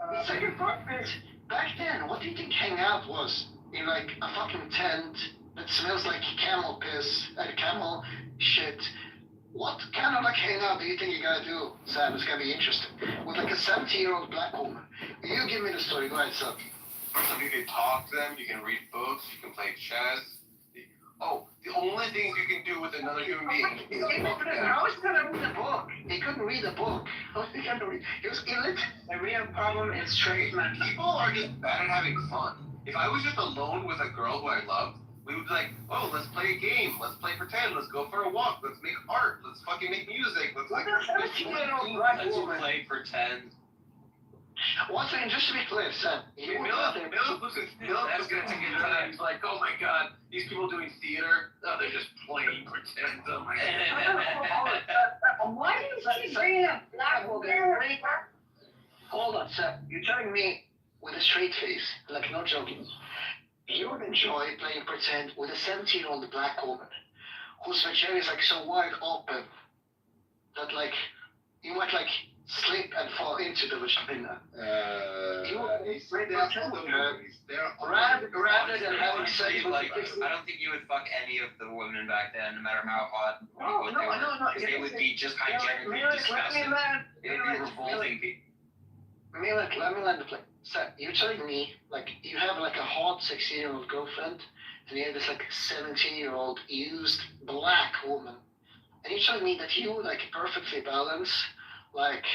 The second problem is, back then, what do you think hang out was? In like a fucking tent that smells like camel piss and camel shit. What kind of like hangout do you think you're gonna do, Sam? It's gonna be interesting. With like a 17-year-old black woman. You give me the story, go ahead, Sam. First off, you can talk to them, you can read books, you can play chess. The only things you can do with another human being is fuck them. How is he gonna read a book? He couldn't read a book. How is he gonna read? He was illiterate. The real problem is straight man. People are just bad at having fun. If I was just alone with a girl who I loved, we would be like, oh, let's play a game, let's play pretend, let's go for a walk, let's make art, let's fucking make music, let's like... Let's play pretend. One thing, just to be clear, Sam. Miller's gonna take it time. He's like, oh my god, these people doing theater, they're just playing pretend. Oh my god. Why do you keep bringing up black women? Hold on, Sam. You're telling me with a straight face, like no joking, you would enjoy playing pretend with a 17-year-old black woman whose vagina is like so wide open that like you might like slip and fall into the vagina. Rather than having sex with like, I don't think you would fuck any of the women back then, no matter how hot. No. They would be just hygienically disgusting. It would be revolting people. Let me land the plane. So you're telling me, like, you have like a hot 16-year-old girlfriend, and you have this like 17-year-old used black woman, and you're telling me that you would like perfectly balance, like,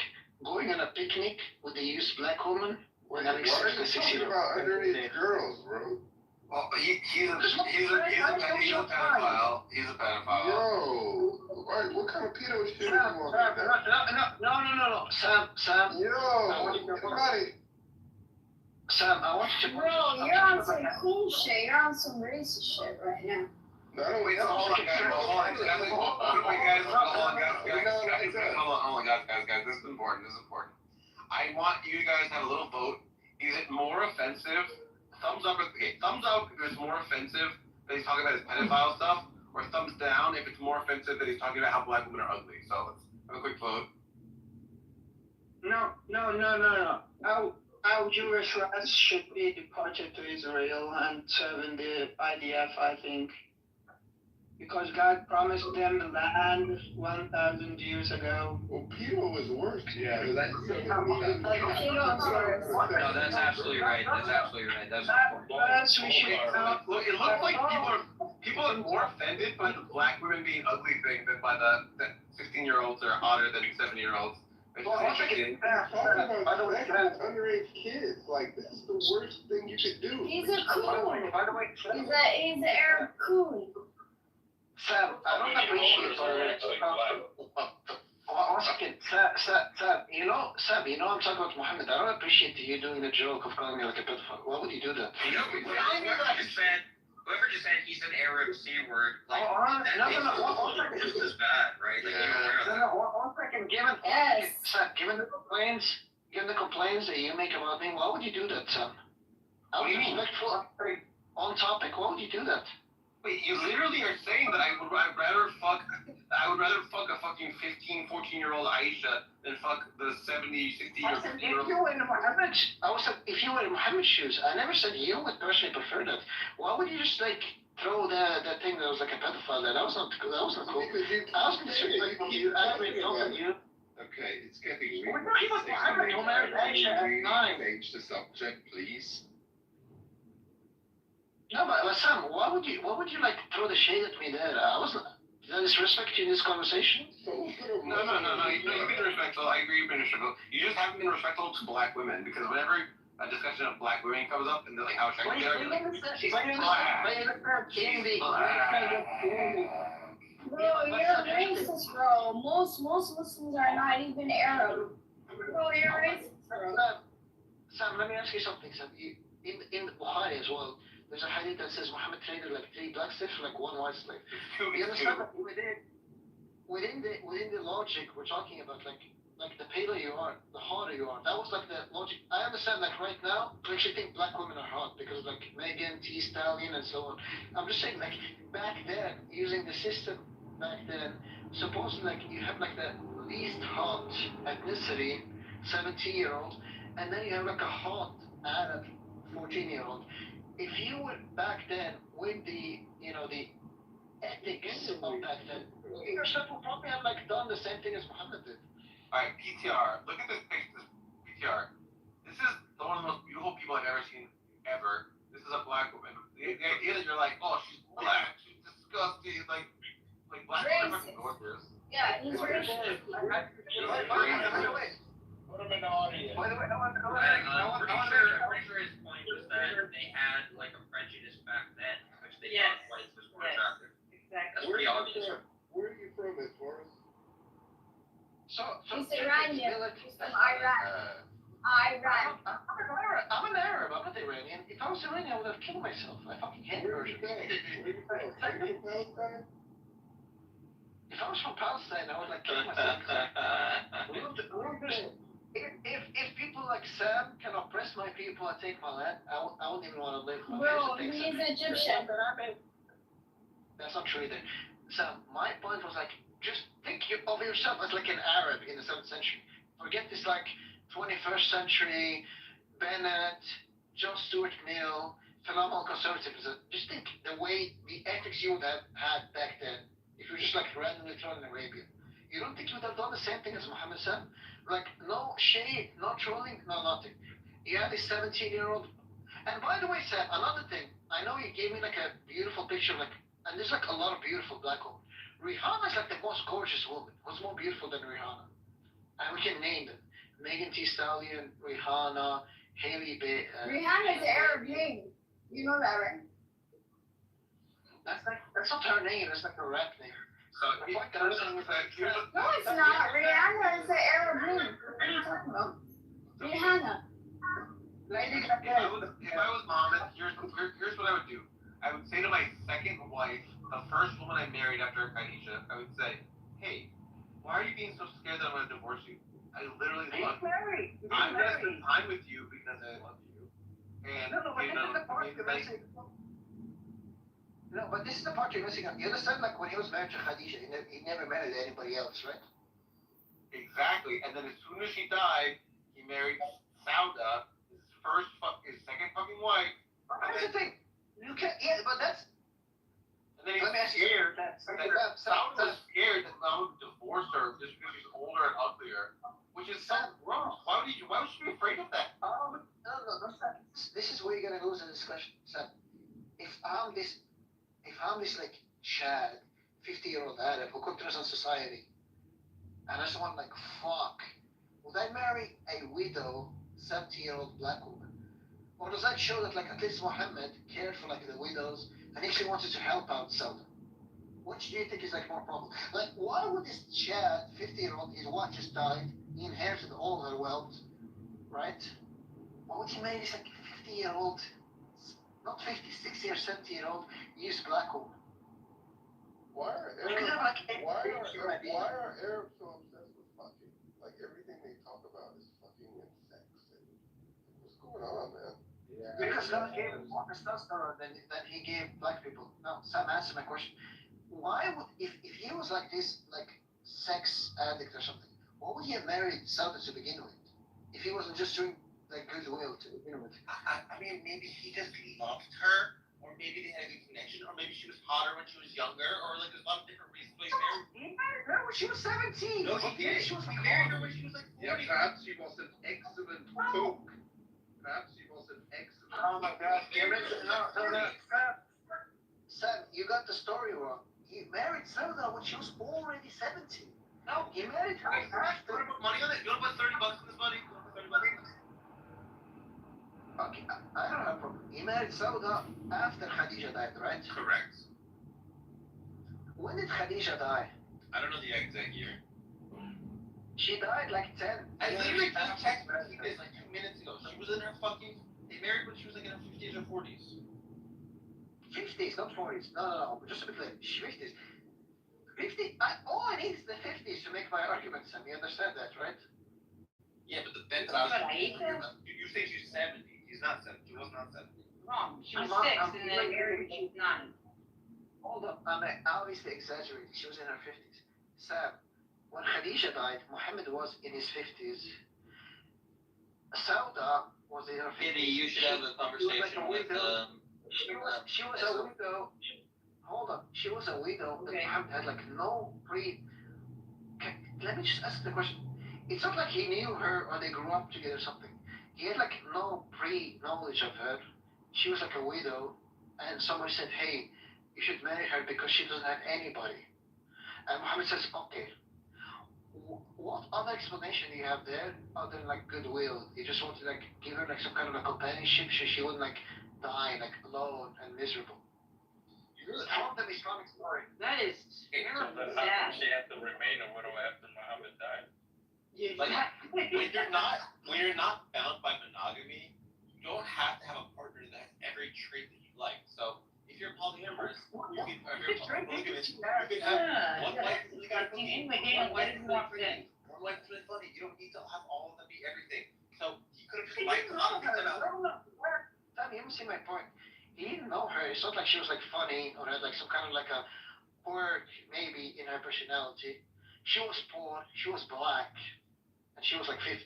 going on a picnic with the used black woman, or having sex with a 16-year-old? About underage girls, bro. Well, he's a pedophile. He's a pedophile. Yo, what kind of pedo shit is you want? No. Sam. Yo, everybody. Sam, I want you to... Bro, you're on some cool shit. You're on some racist shit right now. Wait, hold on, guys. This is important. I want you guys to have a little vote. Is it more offensive? Thumbs up if it's more offensive that he's talking about his pedophile stuff, or thumbs down if it's more offensive that he's talking about how black women are ugly. So let's have a quick vote. No. Our Jewish rats should be deported to Israel and serve in the IDF, I think. Because God promised them land 1,000 years ago. Well, Peter was worse. Yeah, that's No, that's absolutely right. That's absolutely right. That's Yes, we should Look, it looks like people are more offended by the black women being ugly thing than by the 16-year-olds are hotter than 7-year-olds. It's Well, just interesting. Underage kids, like this is the worst thing you could do. He's a coon. By the way, He's an Arab coon. Sam, I don't appreciate one second, Sam, you know, I'm talking about Muhammad. I don't appreciate you doing the joke of calling me like a pedophile. Why would you do that? You know, whoever just said he's an Arab C word, like, one just as bad, right? Like, you're aware of that. One second, given the complaints that you make about me, why would you do that, Sam? I was respectful, on topic, why would you do that? Wait, you literally are saying that I would rather fuck a fucking 15, 14-year-old Aisha than fuck the 70, 60 or 50-year-old. If you were in Muhammad's shoes, I never said you would personally prefer that. Why would you just like throw that thing that was like a pedophile there? That was not cool. I was disrespectful. You actually told you. Okay, it's getting We're talking about Muhammad who married Aisha at 9. Change the subject, please. No, but Sam, why would you like throw the shade at me there? I wasn't. Did I disrespect you in this conversation? No. You've been respectful. I agree, you've been respectful. You just haven't been respectful to black women because whenever a discussion of black women comes up and they're like how attractive they are, you're like, Bro, you're racist, bro. Most Muslims are not even Arab. Bro, you're racist, bro. Sam, let me ask you something, Sam. In Bukhari as well, there's a hadith that says Muhammad traded like 3 black slaves for like 1 white slave. You understand that within the logic we're talking about, like the paler you are, the harder you are. That was like the logic. I understand like right now, I actually think black women are hot because like Megan, T Stallion, and so on. I'm just saying like back then, using the system back then, supposedly like you have like the least hot ethnicity, 17-year-old, and then you have like a hot Arab 14-year-old. If you were back then with the ethics of back then, you yourself would probably have like done the same thing as Muhammad did. Alright, PTR. Look at this picture. PTR. This is one of the most beautiful people I've ever seen ever. This is a black woman. The idea that you're like, oh, she's black, she's disgusting, like black women are fucking gorgeous. Yeah, he's racist. Put him in the audience. I'm pretty sure his point was that they had like a prejudice back then, which they thought whites was more attractive. Exactly. That's pretty obvious. Where are you from, Miss Forrest? He's Iranian. He's from Iran. Iran. I'm an Arab. I'm not Iranian. If I was Iranian, I would have killed myself. I fucking hate Persians. If I was from Palestine, I would like kill myself. If people like Sam can oppress my people and take my land, I wouldn't even want to live. Bro, he's Egyptian. That's not true either. Sam, my point was like, just think of yourself as like an Arab in the 7th century. Forget this like 21st century Bennett, John Stuart Mill, phenomenal conservatism. Just think the way the ethics you would have had back then. If you're just like randomly thrown in Arabia, you don't think you would have done the same thing as Muhammad Sam? Like no shade, no trolling, no nothing. You have this 17-year-old. And by the way, Sam, another thing. I know you gave me like a beautiful picture, like, and there's like a lot of beautiful black women. Rihanna is like the most gorgeous woman. Who's more beautiful than Rihanna? And we can name them: Megan Thee Stallion, Rihanna, Hailey Bay. Rihanna's Arab name. You know that, right? That's not her name. That's like a rap name. So No, it's not. Rihanna is an Arab name. What are you talking about? Rihanna. If I was Muhammad, here's what I would do. I would say to my second wife, the first woman I married after Khadijah, I would say, hey, why are you being so scared that I'm going to divorce you? I literally love you. I'm going to spend time with you because I love you. And, No, but this is the part you're missing out. You understand, like when he was married to Khadija, he never married anybody else, right? Exactly. And then as soon as she died, he married Sauda, his second fucking wife. But that's the thing. You can't. Yeah, but that's. And then he Let was me ask you scared. Sauda was Sam, scared that Muhammad would divorce her just because she's older and uglier, which is so wrong. Why would she be afraid of that? No, Sam. This is where you're gonna lose the discussion, Sam. If I'm this like Chad, 50-year-old Arab who controls society, and I just want like fuck, would I marry a widow, 70-year-old black woman? Or does that show that like at least Muhammad cared for like the widows and actually wanted to help out Sauda? Which do you think is like more problem? Like why would this Chad, 50-year-old, his wife just died, he inherited all her wealth, right? Why would he marry this like 50-year-old, not 50, 60 or 70-year-old used black woman? Why are Arabs so obsessed with fucking? Like everything they talk about is fucking and sex. And what's going on, man? Yeah. Because God gave him more testosterone than he gave black people. No, Sam, answer my question. Why would if he was like this like sex addict or something, why would he have married Sauda to begin with? If he wasn't just doing like goodwill to begin with. I mean, maybe he just loved her, or maybe they had a good connection, or maybe she was hotter when she was younger, or like there's a lot of different reasons why he married her when she was 17. No, he did. He married her when she was like 40. Yeah, perhaps she was an excellent cook. Perhaps she was an excellent. Oh my God! Sam, you got the story wrong. He married Sauda when she was already 70. No, he married her after. You want to put money on it? You want to put $30 on this money? Okay, I don't have a problem. He married Sauda after Khadija died, right? Correct. When did Khadija die? I don't know the exact year. She died like 10. I literally just texted this like 2 minutes ago. She was in her fucking. They married when she was like in her 50s or 40s. 50s, not 40s. No. Just to be clear, 50s. 50. All I need is the 50s to make my argument, Sam. You understand that, right? Yeah, but the then you say she's 70. He's not 70. He was not 70. Wrong. She was 6 and then married when she was 9. Hold up. I'm obviously exaggerating. She was in her 50s. Sam, when Khadija died, Muhammad was in his 50s. Sauda was in her 50s. You should have a conversation with She was a widow. Hold on. She was a widow that Muhammad had like no let me just ask the question. It's not like he knew her or they grew up together or something. He had like no pre-knowledge of her. She was like a widow, and somebody said, hey, you should marry her because she doesn't have anybody. And Muhammad says, okay. What other explanation do you have there other than like goodwill? You just want to like give her like some kind of a companionship so she wouldn't like die like alone and miserable. You really want them Islamic story. That is terribly sad. She had to remain a widow after Muhammad died. Like, when you're not bound by monogamy, you don't have to have a partner that has every trait that you like. So if you're polyamorous, you can have one wife that's really good at cooking, one wife that's really pretty, one wife that's really funny. You don't need to have all of them be everything. So he could have just liked monogamy. Tommy, you see my point. He didn't know her. It's not like she was like funny or had like some kind of like a quirk maybe in her personality. She was poor, she was black, and she was like 50.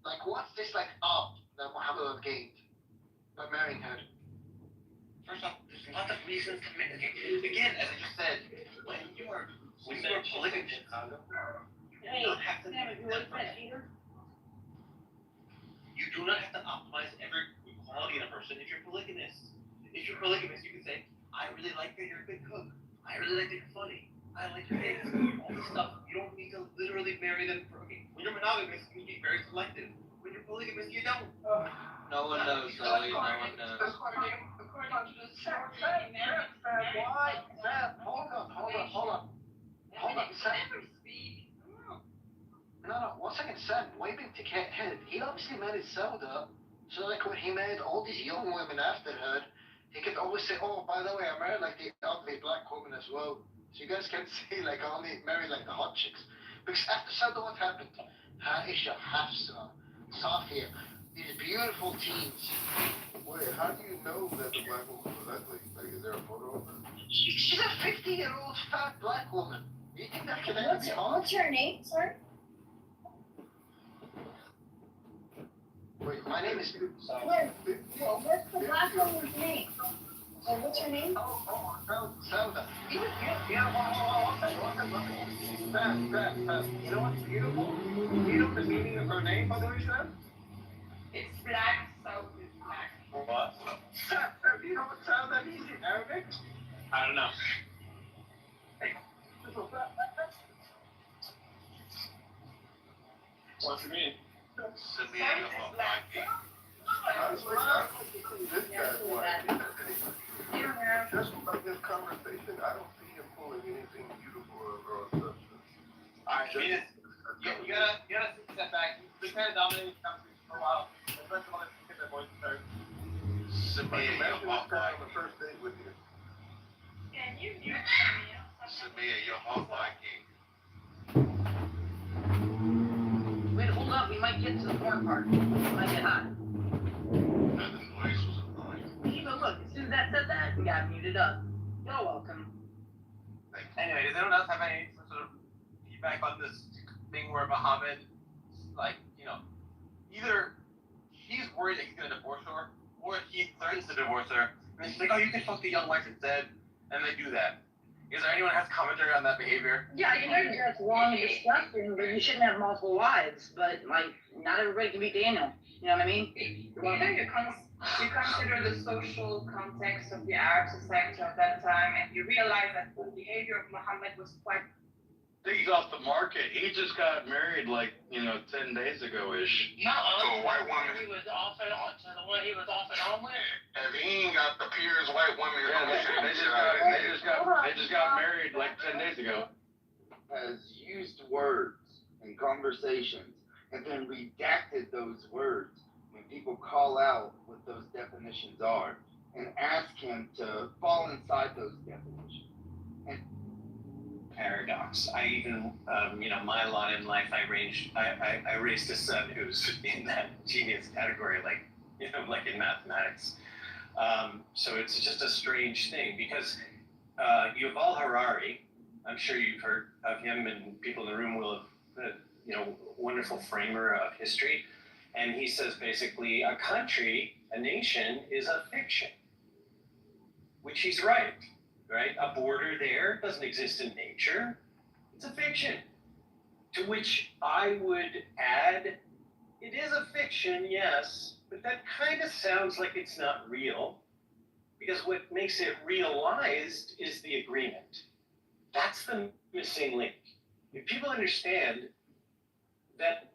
Like what's this like up that Muhammad gained by marrying her? First off, there's lots of reasons to marry. Again, as I just said, when you are polygamous, you don't have to you do not have to optimize every quality in a person if you're polygamous. If you're polygamous, you can say, I really like that you're a good cook. I really like that you're funny. I like your eggs. All this stuff. You don't need to literally marry them for cooking. When you're monogamous, you can be very selective. When you're polygamous, you don't. No one knows, Zoe. No one knows. According to the Sam, hold on. Sam. No, 1 second, Sam. Waving to cat head. He obviously married Sauda, so like when he married all these young women after her, he could always say, oh, by the way, I married like the ugly black woman as well. So you guys can say like I only married like the hot chicks. Because after Sauda, what happened? Aisha, Hafsa, Safia, these beautiful teens. Wait, how do you know that the black woman was ugly? Like, is there a photo of her? She's a 50-year-old fat black woman. You think that can ever be hard? What's her name, sir? Wait, my name is... What's the black woman's name? What's her name? Zelda. You know what's beautiful? You know the meaning of her name, by the way, Sam? It's black, so it's black. What? Sam, do you know what Zelda means in Arabic? I don't know. What do you mean? Send me a black game. This guy's white. Just from this conversation, I don't see him pulling anything beautiful or substance. Alright, Venus, you gotta step back. You've kind of dominated the country for a while. Let's get their voice start. Send me a hot mic. On the first date with you. Can you mute me? Send me a hot mic game. Wait, hold up, we might get to the porn part. It might get hot. And the noise was annoying. Even look, as soon as that said that, we got muted up. You're welcome. Anyway, does anyone else have any sort of feedback on this thing where Muhammad, like, you know, either he's worried that he's gonna divorce her, or he threatens to divorce her, and she's like, oh, you can fuck the young wife instead, and they do that. Is there anyone who has commentary on that behavior? Yeah, you know that's wrong and disgusting, but you shouldn't have multiple wives. But, like, not everybody can be Daniel. You know what I mean? Either you consider the social context of the Arab society of that time, and you realize that the behavior of Muhammad was quite... He's off the market. He just got married 10 days ago-ish. To a white woman. He was off and on to the one he was off and on with. If he ain't got the peers white women, They just got married 10 days ago. Has used words in conversations and then redacted those words when people call out what those definitions are and ask him to fall inside those definitions. And paradox. I even, my lot in life, I raised a son who's in that genius category, like in mathematics. So it's just a strange thing because Yuval Harari, I'm sure you've heard of him, and people in the room will have, wonderful framer of history. And he says basically a country, a nation is a fiction, which he's right? A border there doesn't exist in nature. It's a fiction. To which I would add, it is a fiction, yes, but that kind of sounds like it's not real, because what makes it realized is the agreement. That's the missing link. If people understand that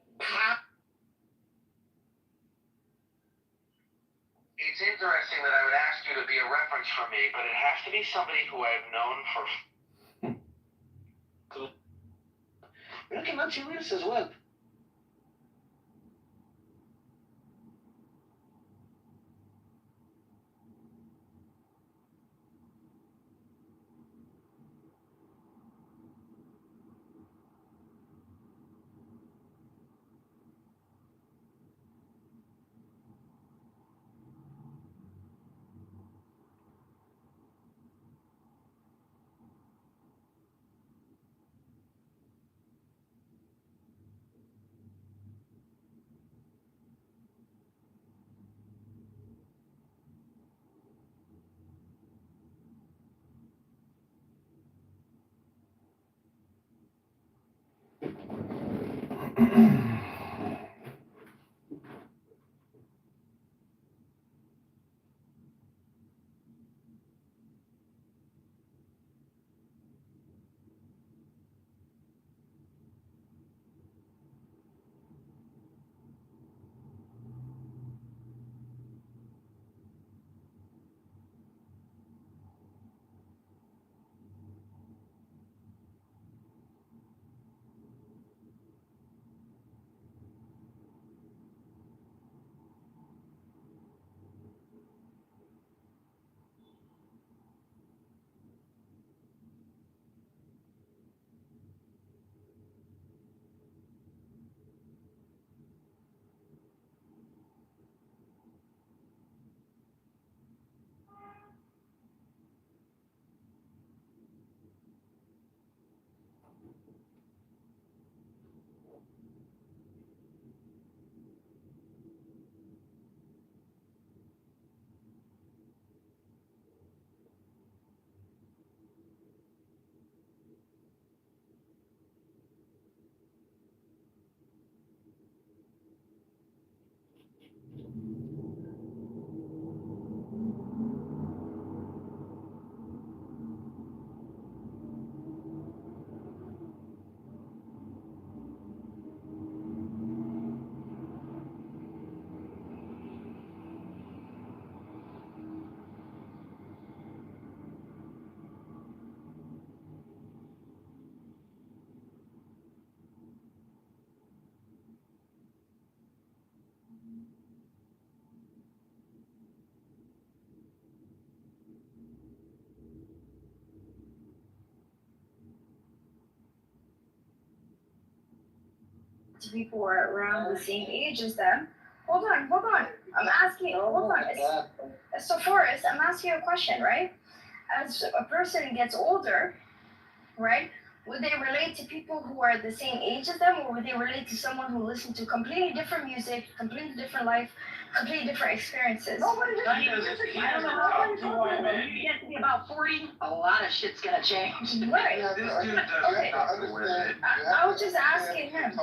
It's interesting that I would ask you to be a reference for me, but it has to be somebody who I've known for... Look at Nancy Lewis as well. to people who are around the same age as them. Hold on. I'm asking, hold on. So Forrest, I'm asking you a question, right? As a person gets older, right? Would they relate to people who are the same age as them, or would they relate to someone who listens to completely different music, completely different life, completely different experiences? I don't know how when you get to be about 40, a lot of shit's gonna change. Right. Okay. I was just asking him.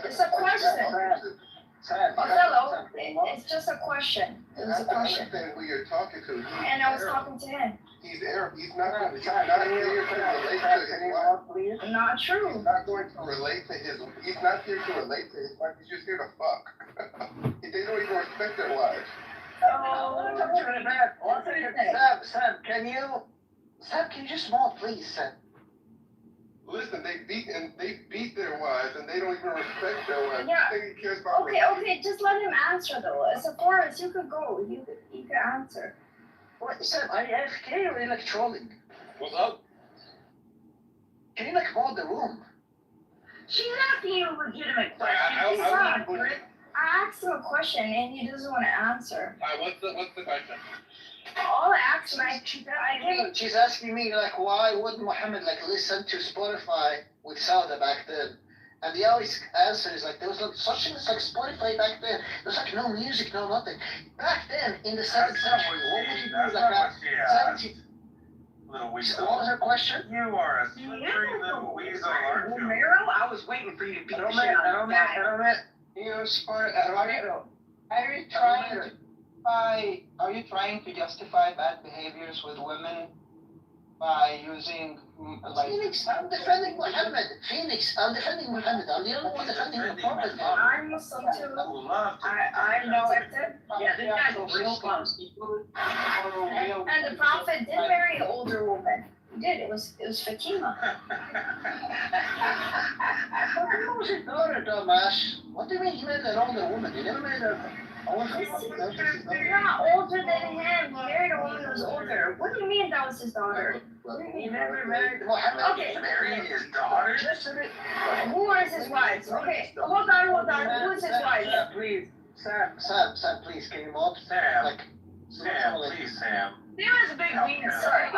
It's a question. Othello, it's just a question. It was a question. Understand who you're talking to. And I was talking to him. He's Arab. He's not here to relate to his wife. Not true. He's not going to relate to his. He's not here to relate to his wife. He's just here to fuck. They don't even respect their wives. Sam, can you just small, please, Sam? Listen, they beat their wives, and they don't even respect their wives. Yeah. They cares about Okay, just let him answer though. As a Forrest, you could go. You could answer. What, Sam, are you AFK or are you like trolling? What's up? Can you like hold the room? She's asking you a legitimate question. I asked him a question and he doesn't want to answer. What's the question? All I asked him, She's asking me like, why would Muhammad like listen to Spotify with Sauda back then? And the only answer is like, there was no such thing as like Spotify back then. There was like no music, no nothing. Back then in the 7th century, what would you do with like that? 17th. Little weasel. What was her question? You are a slippery little weasel, aren't you? Romero, I was waiting for you to beat the shit out of that. Are you trying to justify bad behaviors with women by using like? Phoenix, I'm defending Muhammad. I'm the only one defending the Prophet. I'm Muslim too. I know it. Yeah, this guy's a real bum. And the Prophet did marry an older woman. He did. It was Fatima. Fatima was his daughter, dumbass. What do you mean he married an older woman? He never married a. You're not older than him. He married a woman who was older. What do you mean that was his daughter? He never married Muhammad. Okay. Married his daughter? Who are his wives? Okay, hold on. Who is his wife? Please, Sam, please, can you mop? Sam, please, Sam. There was a big weakness. Sorry.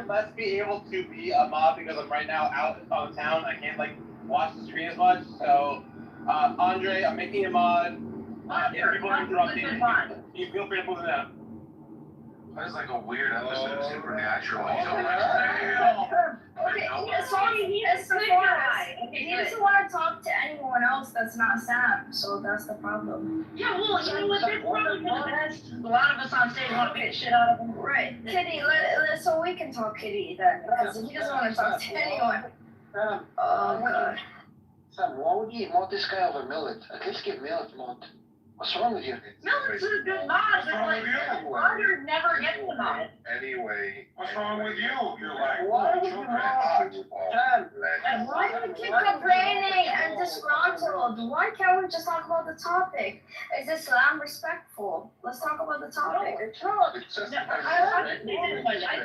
Let's be able to be a mob because I'm right now out of town. I can't like watch the screen as much. So, Andre, I'm making a mod. If people are interrupting, you feel free to move it out. That's like a weird episode of Supernatural. You don't Okay, it's he doesn't want to talk to anyone else that's not Sam, so that's the problem. Yeah, well, you know what? This problem is a lot of us on stage want to beat the shit out of him. Right, Kitty, so we can talk Kitty then, because he doesn't want to talk to anyone. Oh God. Sam, why would you mod this guy over Millet? At least give Millet mod. What's wrong with you? Millet's a good mod, but like, Roger never gets the mod. Anyway. What's wrong with you? You're like, why would you mod? And why do we keep complaining and disgruntled? Why can't we just talk about the topic? Is Islam respectful? Let's talk about the topic. It's not. It's just I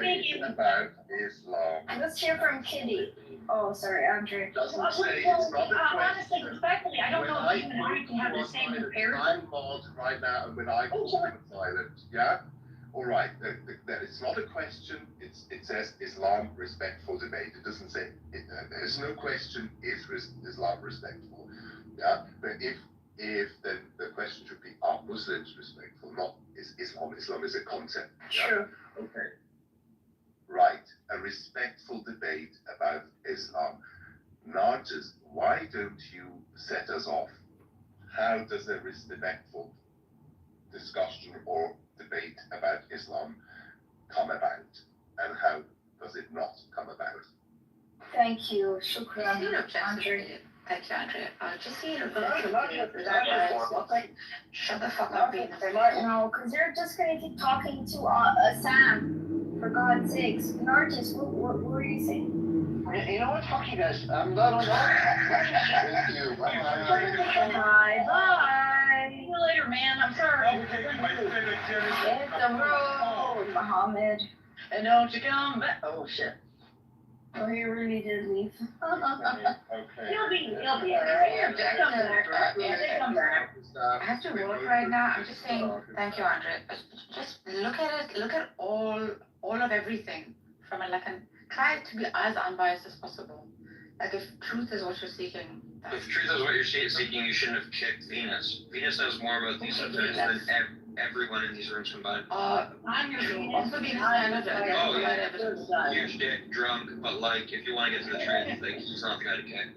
think it was about Islam. Let's hear from Kitty. Oh, sorry, Andre. Doesn't say it's not a honestly, respectfully, I don't know if you and I can have the same comparison. I'm mod right now, and when I go silent, yeah? All right, that it's not a question. It says Islam respectful debate. It doesn't say there's no question. Is Islam respectful? Yeah, but if then the question should be, are Muslims respectful? Not is Islam. Islam is a concept. Yeah? True. Okay. Right, a respectful debate about Islam. Narges, why don't you set us off? How does a respectful discussion or debate about Islam come about? And how does it not come about? Thank you, shukran, Andre. Thank you, Andre. Just so you know, shut the fuck up. No, because you're just going to keep talking to Sam. For God's sakes. Narcis, what were you saying? You know what? Fuck you guys. I'm not on Thank you. Bye. See you later, man. I'm sorry. Hit the road, Muhammad. And don't you come back. Oh, shit. Oh, he really did leave. Okay. He'll be alright. Come back. I have to work right now. I'm just saying, thank you, Andre. Just look at it. Look at all of everything from a try to be as unbiased as possible. Like if truth is what you're seeking. If truth is what you're seeking, you shouldn't have kicked Venus. Venus knows more about these subjects than everyone in these rooms combined. I'm usually also being kind of Oh, yeah. Huge dick, drunk, but like, if you want to get to the truth, like, he's not the guy to kick.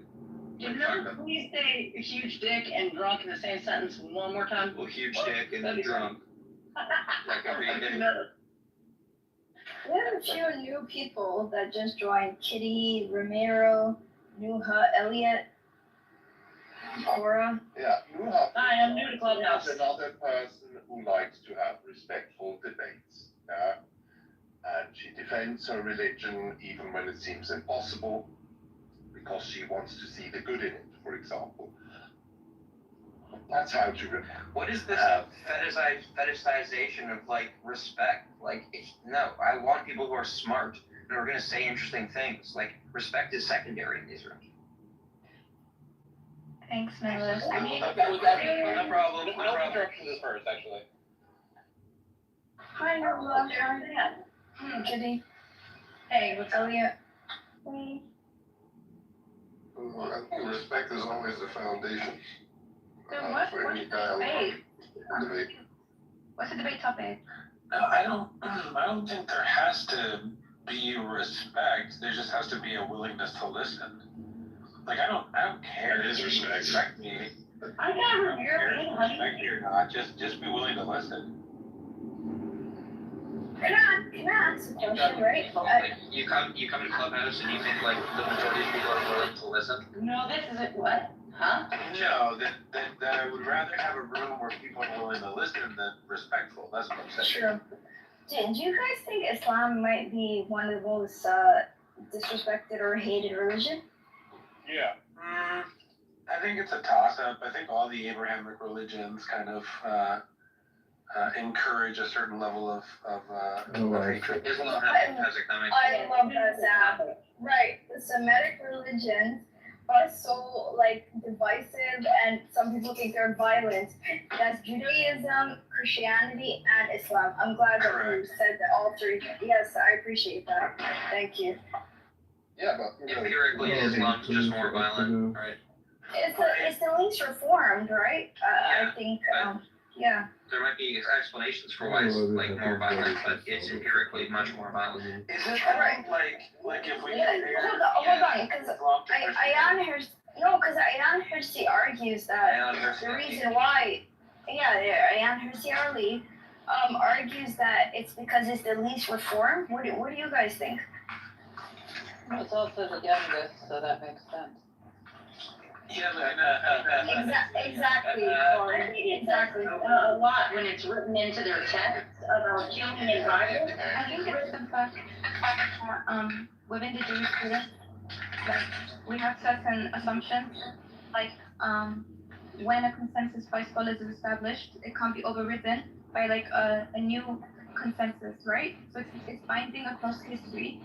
Can you please say huge dick and drunk in the same sentence one more time? Well, huge dick and drunk. Like every day. We have a few new people that just joined. Kitty, Romero, Nuha, Elliot, Cora. Yeah, Nuha. Hi, I'm new to Clubhouse. Is another person who likes to have respectful debates. Yeah, and she defends her religion even when it seems impossible, because she wants to see the good in it. For example, that's how to. What is this fetishization of like respect? Like, no, I want people who are smart and are going to say interesting things. Like, respect is secondary in these rooms. Thanks, Nicholas. No problem. No problem. This first, actually. Hi, Nola. Kitty. Hey, what's Elliot? I think respect is always the foundation. What's the debate? What's the debate topic? I don't think there has to be respect. There just has to be a willingness to listen. Like I don't care. It is respect. Respect me. I got Respect you or not. Just be willing to listen. Can I ask a question, right? Like, you come to Clubhouse and you think like the majority of people are willing to listen. No, this isn't what? Huh? No, that I would rather have a room where people are willing to listen than respectful. That's what I'm saying. True. Do you guys think Islam might be one of the most disrespected or hated religion? Yeah. I think it's a toss-up. I think all the Abrahamic religions kind of encourage a certain level of hatred. Islam has economic. I love that. Right. The Semitic religions are so divisive, and some people think they're violent. That's Judaism, Christianity, and Islam. I'm glad that you said that all three. Yes, I appreciate that. Thank you. Yeah, but empirically, Islam's just more violent, right? It's the least reformed, right? I think. Yeah. There might be explanations for why it's more violent, but it's empirically much more violent. Is it right? Like if we hold on, because Ayan Hirsi argues that the reason why, Ayan Hirsi argues that it's because it's the least reformed. What do you guys think? It's also the youngest, so that makes sense. Yeah, exactly. Exactly. A lot when it's written into their text about killing and violence. I think it's the fact that within the jurisprudence, we have certain assumptions, when a consensus by scholars is established, it can't be overridden by a new consensus, right? So it's binding across history.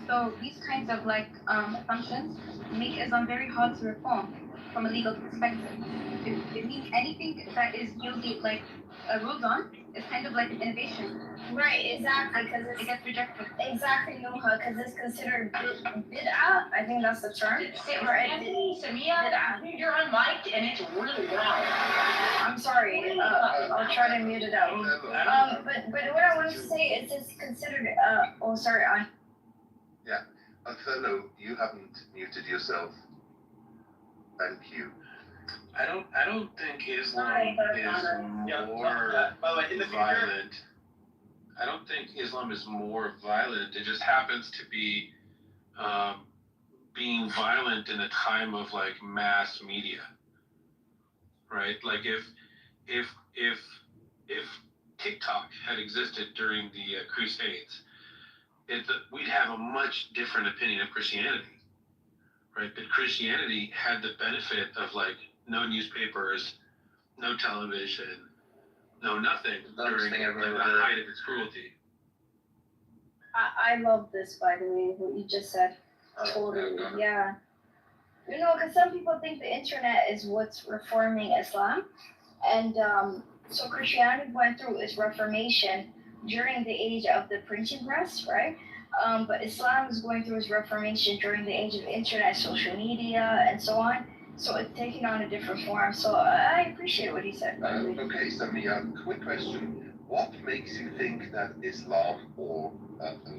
So these kinds of assumptions make Islam very hard to reform from a legal perspective. It means anything that is newly ruled on is kind of like an innovation. Right, exactly, because it gets rejected. Exactly, Nuha, because it's considered bid'ah. I think that's the term. Samia, you're unmiked and it's really loud. I'm sorry. I'll try to mute it out. But what I want to say is it's considered. Oh, sorry. Yeah, Othello, you haven't muted yourself. Thank you. I don't think Islam is more violent. I don't think Islam is more violent. It just happens to be being violent in a time of mass media, right? Like if TikTok had existed during the Crusades, we'd have a much different opinion of Christianity, right? But Christianity had the benefit of no newspapers, no television, no nothing during the height of its cruelty. I love this, by the way, what you just said. Totally, yeah. You know, because some people think the internet is what's reforming Islam, and so Christianity went through its reformation during the age of the printing press, right? But Islam is going through its reformation during the age of internet, social media, and so on. So it's taking on a different form. So I appreciate what he said. Okay, Samia, quick question. What makes you think that Islam, or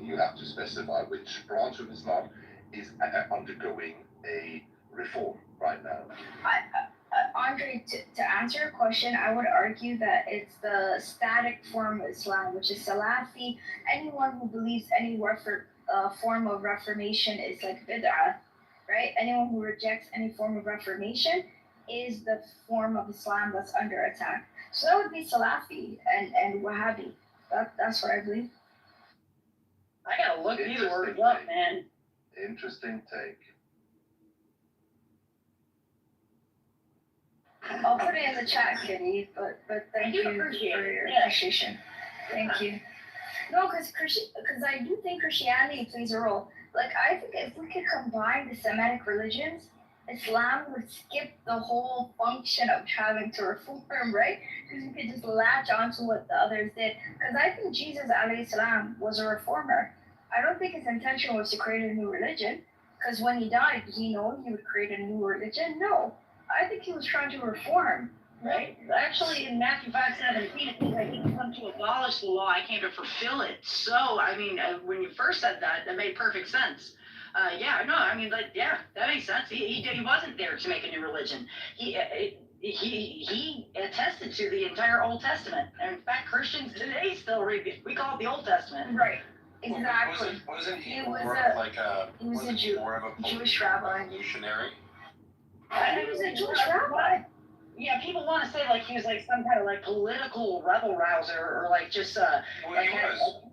you have to specify which branch of Islam, is undergoing a reform right now? Andre, to answer your question, I would argue that it's the static form of Islam, which is Salafi. Anyone who believes any form of reformation is like bid'ah, right? Anyone who rejects any form of reformation is the form of Islam that's under attack. So that would be Salafi and Wahhabi. That's what I believe. I gotta look these words up, man. Interesting take. I'll put it in the chat, Kitty, but thank you for your appreciation. Thank you. No, because I do think Christianity plays a role. Like, I think if we could combine the Semitic religions, Islam would skip the whole function of having to reform, right? Because we could just latch onto what the others did. Because I think Jesus, alayhi salam, was a reformer. I don't think his intention was to create a new religion. Because when he died, did he know he would create a new religion? No. I think he was trying to reform. Right. Actually, in Matthew 5:17, it says, I didn't come to abolish the law, I came to fulfill it. So, I mean, when you first said that, that made perfect sense. Yeah, no, I mean, like, yeah, that makes sense. He wasn't there to make a new religion. He attested to the entire Old Testament. And in fact, Christians today still read it. We call it the Old Testament. Right. Exactly. Wasn't he was more a of like a more of a Jewish rabbi. Revolutionary? He was a Jewish rabbi. Yeah, people want to say like he was like some kind of like political rebel rouser or like just Well, like he was.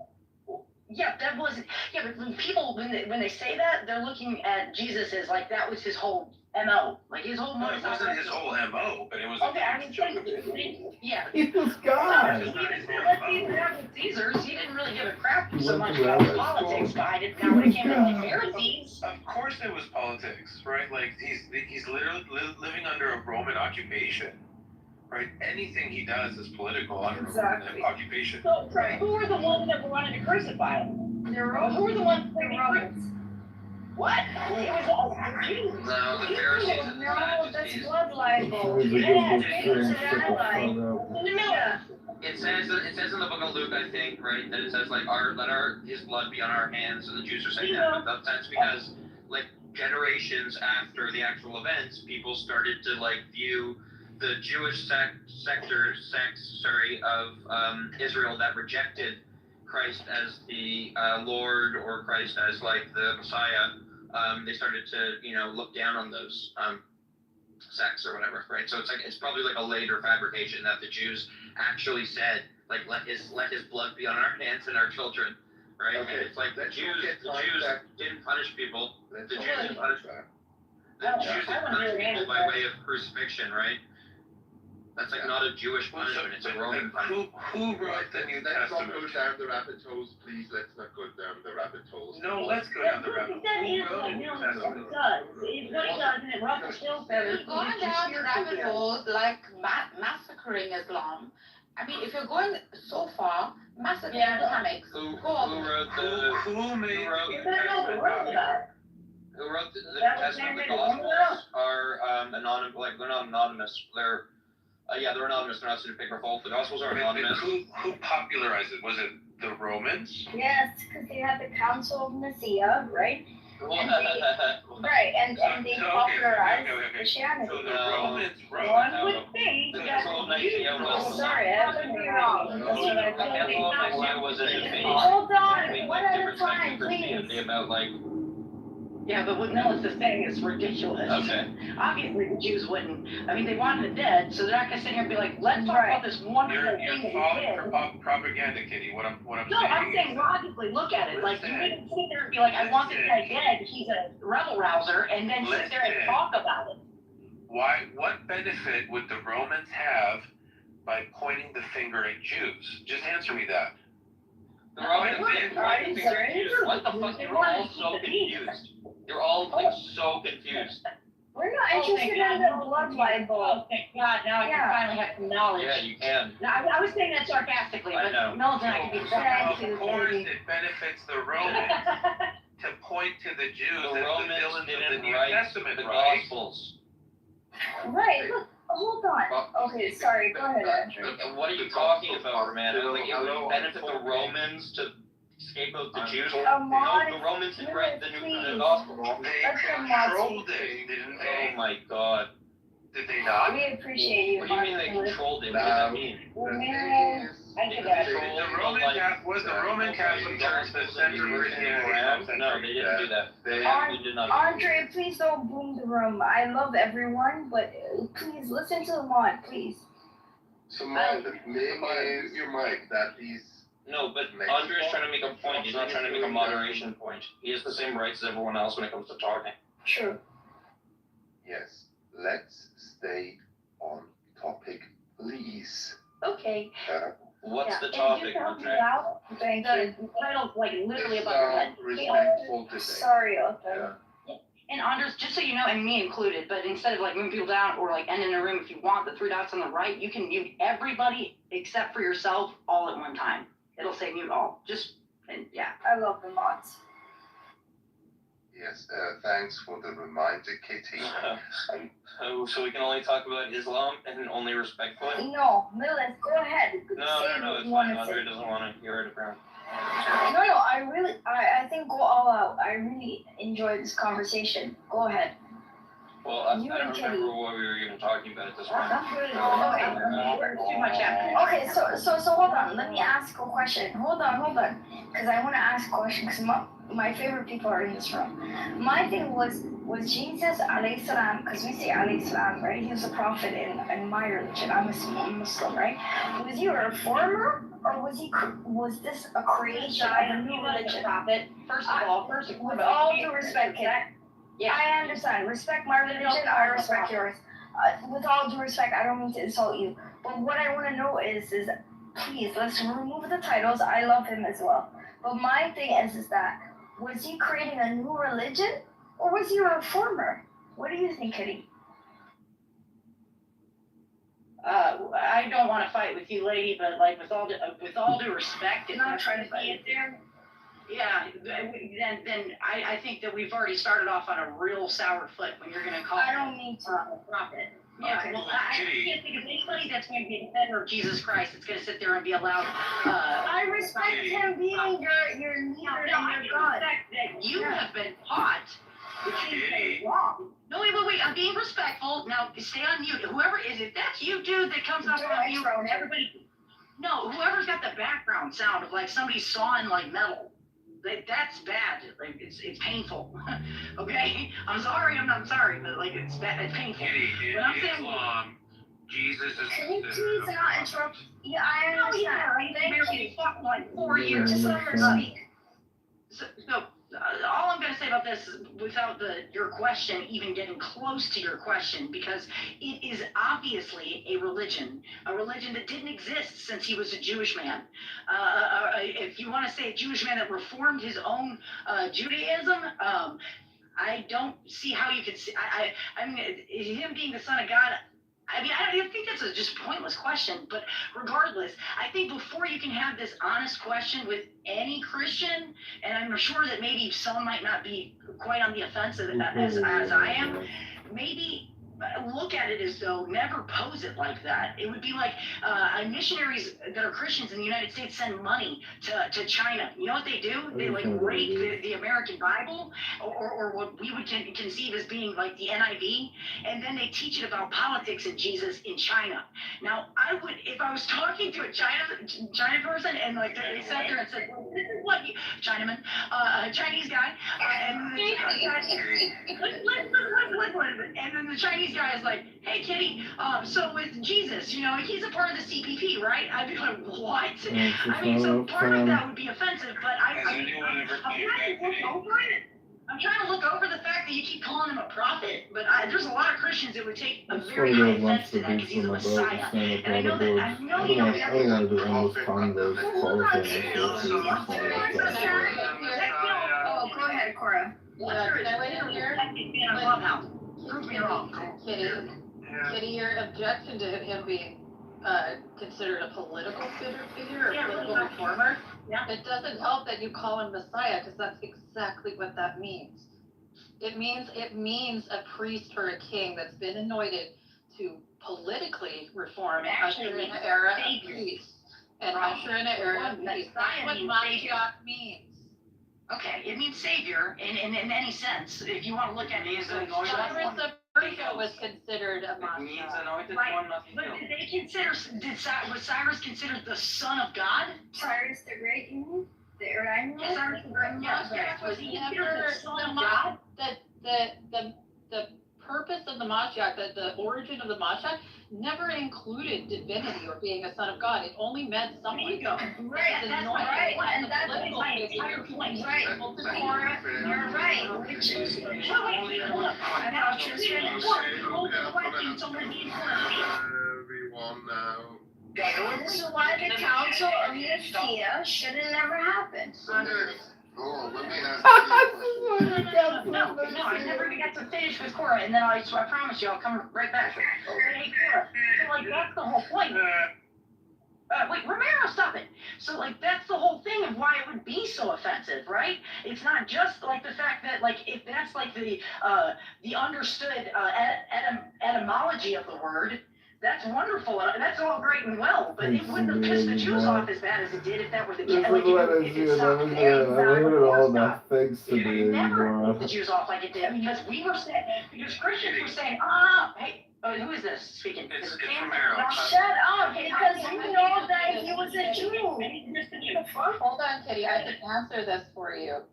yeah, that wasn't. Yeah, but when people when they say that, they're looking at Jesus as like that was his whole MO, like his whole. No, it wasn't his whole MO, but it was. Okay, I mean, yeah. He was God. Caesars, he didn't really give a crap so much about the politics behind it. Now when it came to like Pharisees. Of course, there was politics, right? Like he's literally living under a Roman occupation, right? Anything he does is political under a Roman occupation. So, who were the ones that wanted to crucify him? Who were the ones that Romans? What? It was all Jews. No, the Pharisees and the No, that's Sadducees. blood libel. Yeah. It says in the book of Luke, I think, right, that it says like his blood be on our hands, and the Jews are saying that, but that's because like generations after the actual events, people started to like view the Jewish sector of Israel that rejected Christ as the Lord or Christ as like the Messiah. They started to look down on those sects or whatever, right? So it's probably like a later fabrication that the Jews actually said, like, let his blood be on our hands and our children, right? Okay. And it's like the Jews didn't punish people. The Jews didn't punish people by way of crucifixion, right? That's like not a Jewish punishment, it's a Roman punishment. Who wrote the New Testament? Let's not go down the rabbit holes, please. Let's not go down the rabbit holes. No, let's go down the rabbit hole. Who wrote the New Testament? It's what he does, and it ruffles still feathers. Going down the rabbit holes like massacring Islam. I mean, if you're going so far, massacring Islamics. Who wrote the New Testament? The Gospels are anonymous. Like they're not anonymous. They're they're anonymous. They're not pseudepigraphal. The Gospels are anonymous. Who popularized it? Was it the Romans? Yes, because they had the Council of Nicaea, right? And they popularized Christianity. So the Romans wrote. One would think that sorry, I could be wrong. Hold on, one at a time, please. About like. Yeah, but what Melissa's saying is ridiculous. Okay. Obviously, the Jews wouldn't. I mean, they wanted it dead, so they're not gonna sit here and be like, "Let's talk about this wonderful thing that he did." You're falling for propaganda, Kitty. What I'm no, saying. I'm saying logically, look at it. Like, you wouldn't sit there and be like, "I want this guy dead. He's a rebel rouser," and then sit there and talk about it. What benefit would the Romans have by pointing the finger at Jews? Just answer me that. The Romans didn't. What the fuck? They were all so confused. You're all like so confused. We're not interested in the blood libel. Oh, thank God, now I can finally have some knowledge. Yeah, you can. No, I was saying that sarcastically, I but know. Milton, I can be sarcastic. Of course, it benefits the Romans to point to the Jews The as Romans the villains of the didn't New write Testament, the right? Gospels. Right, look, hold on. Okay, sorry, go ahead, Andrew. What are you talking about, man? Like, it would benefit the Romans to scapegoat the Jews? No, the Romans didn't write the Gospel. They controlled it, didn't they? Oh my God. Did they not? We appreciate you. What do you mean they controlled it? What does that mean? I get that. Was the Roman Catholic Church the center of Christianity? No, they didn't do that. They did not. Andre, please don't boom the room. I love everyone, but please listen to the mod, please. So, Mod, maybe your mic, that is. No, but Andre's trying to make a point. He's not trying to make a moderation point. He has the same rights as everyone else when it comes to talking. True. Yes, let's stay on topic, please. Okay. What's the topic, Andre? Thank the title, like, literally about your head. Respectful today. Sorry, Otto. And Andres, just so you know, and me included, but instead of like moving people down or like ending a room, if you want the 3 dots on the right, you can mute everybody except for yourself all at one time. It'll say mute all. Just, and yeah. I love the mods. Yes, thanks for the reminder, Kitty. So we can only talk about Islam and only respectfully? No, Millis, go ahead. No, it's fine. Andre doesn't want to hear it apparently. No, I think go all out. I really enjoyed this conversation. Go ahead. Well, I don't remember what we were even talking about at this point. Okay. Too much happening. Okay, so hold on. Let me ask a question. Hold on. Because I want to ask a question because my favorite people are in this room. My thing was Jesus alayhi salam, because we say alayhi salam, right? He was a prophet in my religion. I'm a Muslim, right? Was he a reformer or was this a creation of a new religion? Prophet. First of all, with all due respect, yeah, I understand. Respect my religion. I respect yours. With all due respect, I don't mean to insult you. But what I want to know is please, let's remove the titles. I love him as well. But my thing is that, was he creating a new religion? Or was he a reformer? What do you think, Kitty? I don't want to fight with you, lady, but like with all due respect, if not trying to fight it there, yeah, then I think that we've already started off on a real sour foot when you're going to call. I don't mean to. A prophet. Yeah, okay. well, I can't think of anybody that's going to be a defender of Jesus Christ that's going to sit there and be allowed. I respect him being your leader and your God. That you have been taught that things are wrong. No, wait, I'm being respectful. Now, stay on mute. Whoever is it, that's you, dude, that comes up on mute. Everybody. No, whoever's got the background sound of like somebody sawing like metal. That's bad. Like it's painful. Okay, I'm sorry, but like it's bad. It's painful. But I'm saying Islam, Jesus is. Can you please not interrupt? Yeah, I understand. Thank you. Fuck like 4 years. Just let her speak. So all I'm going to say about this is without your question even getting close to your question, because it is obviously a religion that didn't exist since he was a Jewish man. If you want to say a Jewish man that reformed his own Judaism, I don't see how you could see. I mean, him being the son of God. I mean, I think that's just a pointless question, but regardless, I think before you can have this honest question with any Christian, and I'm sure that maybe some might not be quite on the offensive as I am, maybe look at it as though never pose it like that. It would be like missionaries that are Christians in the United States send money to China. You know what they do? They like rape the American Bible or what we would conceive as being like the NIV, and then they teach it about politics and Jesus in China. Now, I would, if I was talking to a China person and like they sat there and said, well, this is what you, Chinaman, Chinese guy, and then the Chinese guy is like, hey, Kitty, so with Jesus, you know, he's a part of the CPP, right? I'd be like, what? I mean, so part of that would be offensive, but I'm trying to look over the fact that you keep calling him a prophet, but there's a lot of Christians that would take a very high offense to that because he's a Messiah. And I know you know I don't want to do endless convos Oh, go ahead, Cora. Yeah, can I weigh in here? Prove me wrong. Kitty, your objection to him being considered a political figure or political reformer, it doesn't help that you call him Messiah, because that's exactly what that means. It means a priest or a king that's been anointed to politically reform and usher in an era of peace. And usher in an era of peace. That's what Mashiach means. Okay, it means savior in any sense. If you want to look at it as a Cyrus of Persia was considered a It means Mashiach. anointed Right. one, nothing But else. did they consider, was Cyrus considered the son of God? Cyrus the Great, you mean? The Iranian? Yes, Cyrus the Great. Yes, was he considered the son of God? The purpose of the Mashiach, the origin of the Mashiach, never included divinity or being a son of God. It only meant someone. There you go. Right, That's right, right. and that's my entire point. Right, Cora, you're right, which is, I'm not just Everyone now. this is why the Council of Nicaea should have never happened. Oh, let me ask you a question. No, I never even got to finish with Cora, and then I promise you, I'll come right back. Hey, Cora, so, like, that's the whole point. Wait, Romero, stop it. So, like, that's the whole thing of why it would be so offensive, right? It's not just, like, the fact that, like, if that's, like, the understood etymology of the word, that's wonderful. That's all great and well, but it wouldn't have pissed the Jews off as bad as it did if that were the case. Like, if it stopped there, Thanks to it would never the pissed the Jews off like it did, because we were saying, because Christians were saying, hey, who is this speaking? It's it Romero. Now shut up, because you know that he was a Jew. Hold on, Kitty, I can answer this for you.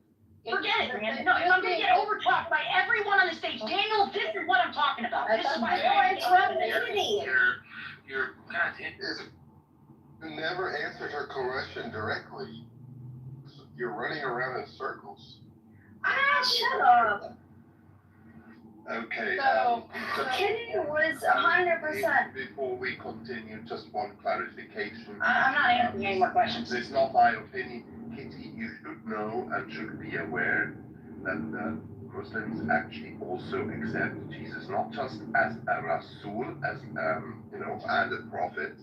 Forget it, man. No, I'm gonna get overtalked by everyone on the stage. Daniel, this is what I'm talking about. This is why I interrupted Kitty. You're God, You never answered her question directly. You're running around in circles. Shut up. Okay. Kitty was 100%. Before we continue, just one clarification. I'm not answering any more questions. It's not my opinion. Kitty, you should know and should be aware that Muslims actually also accept Jesus not just as a Rasul, as and a prophet.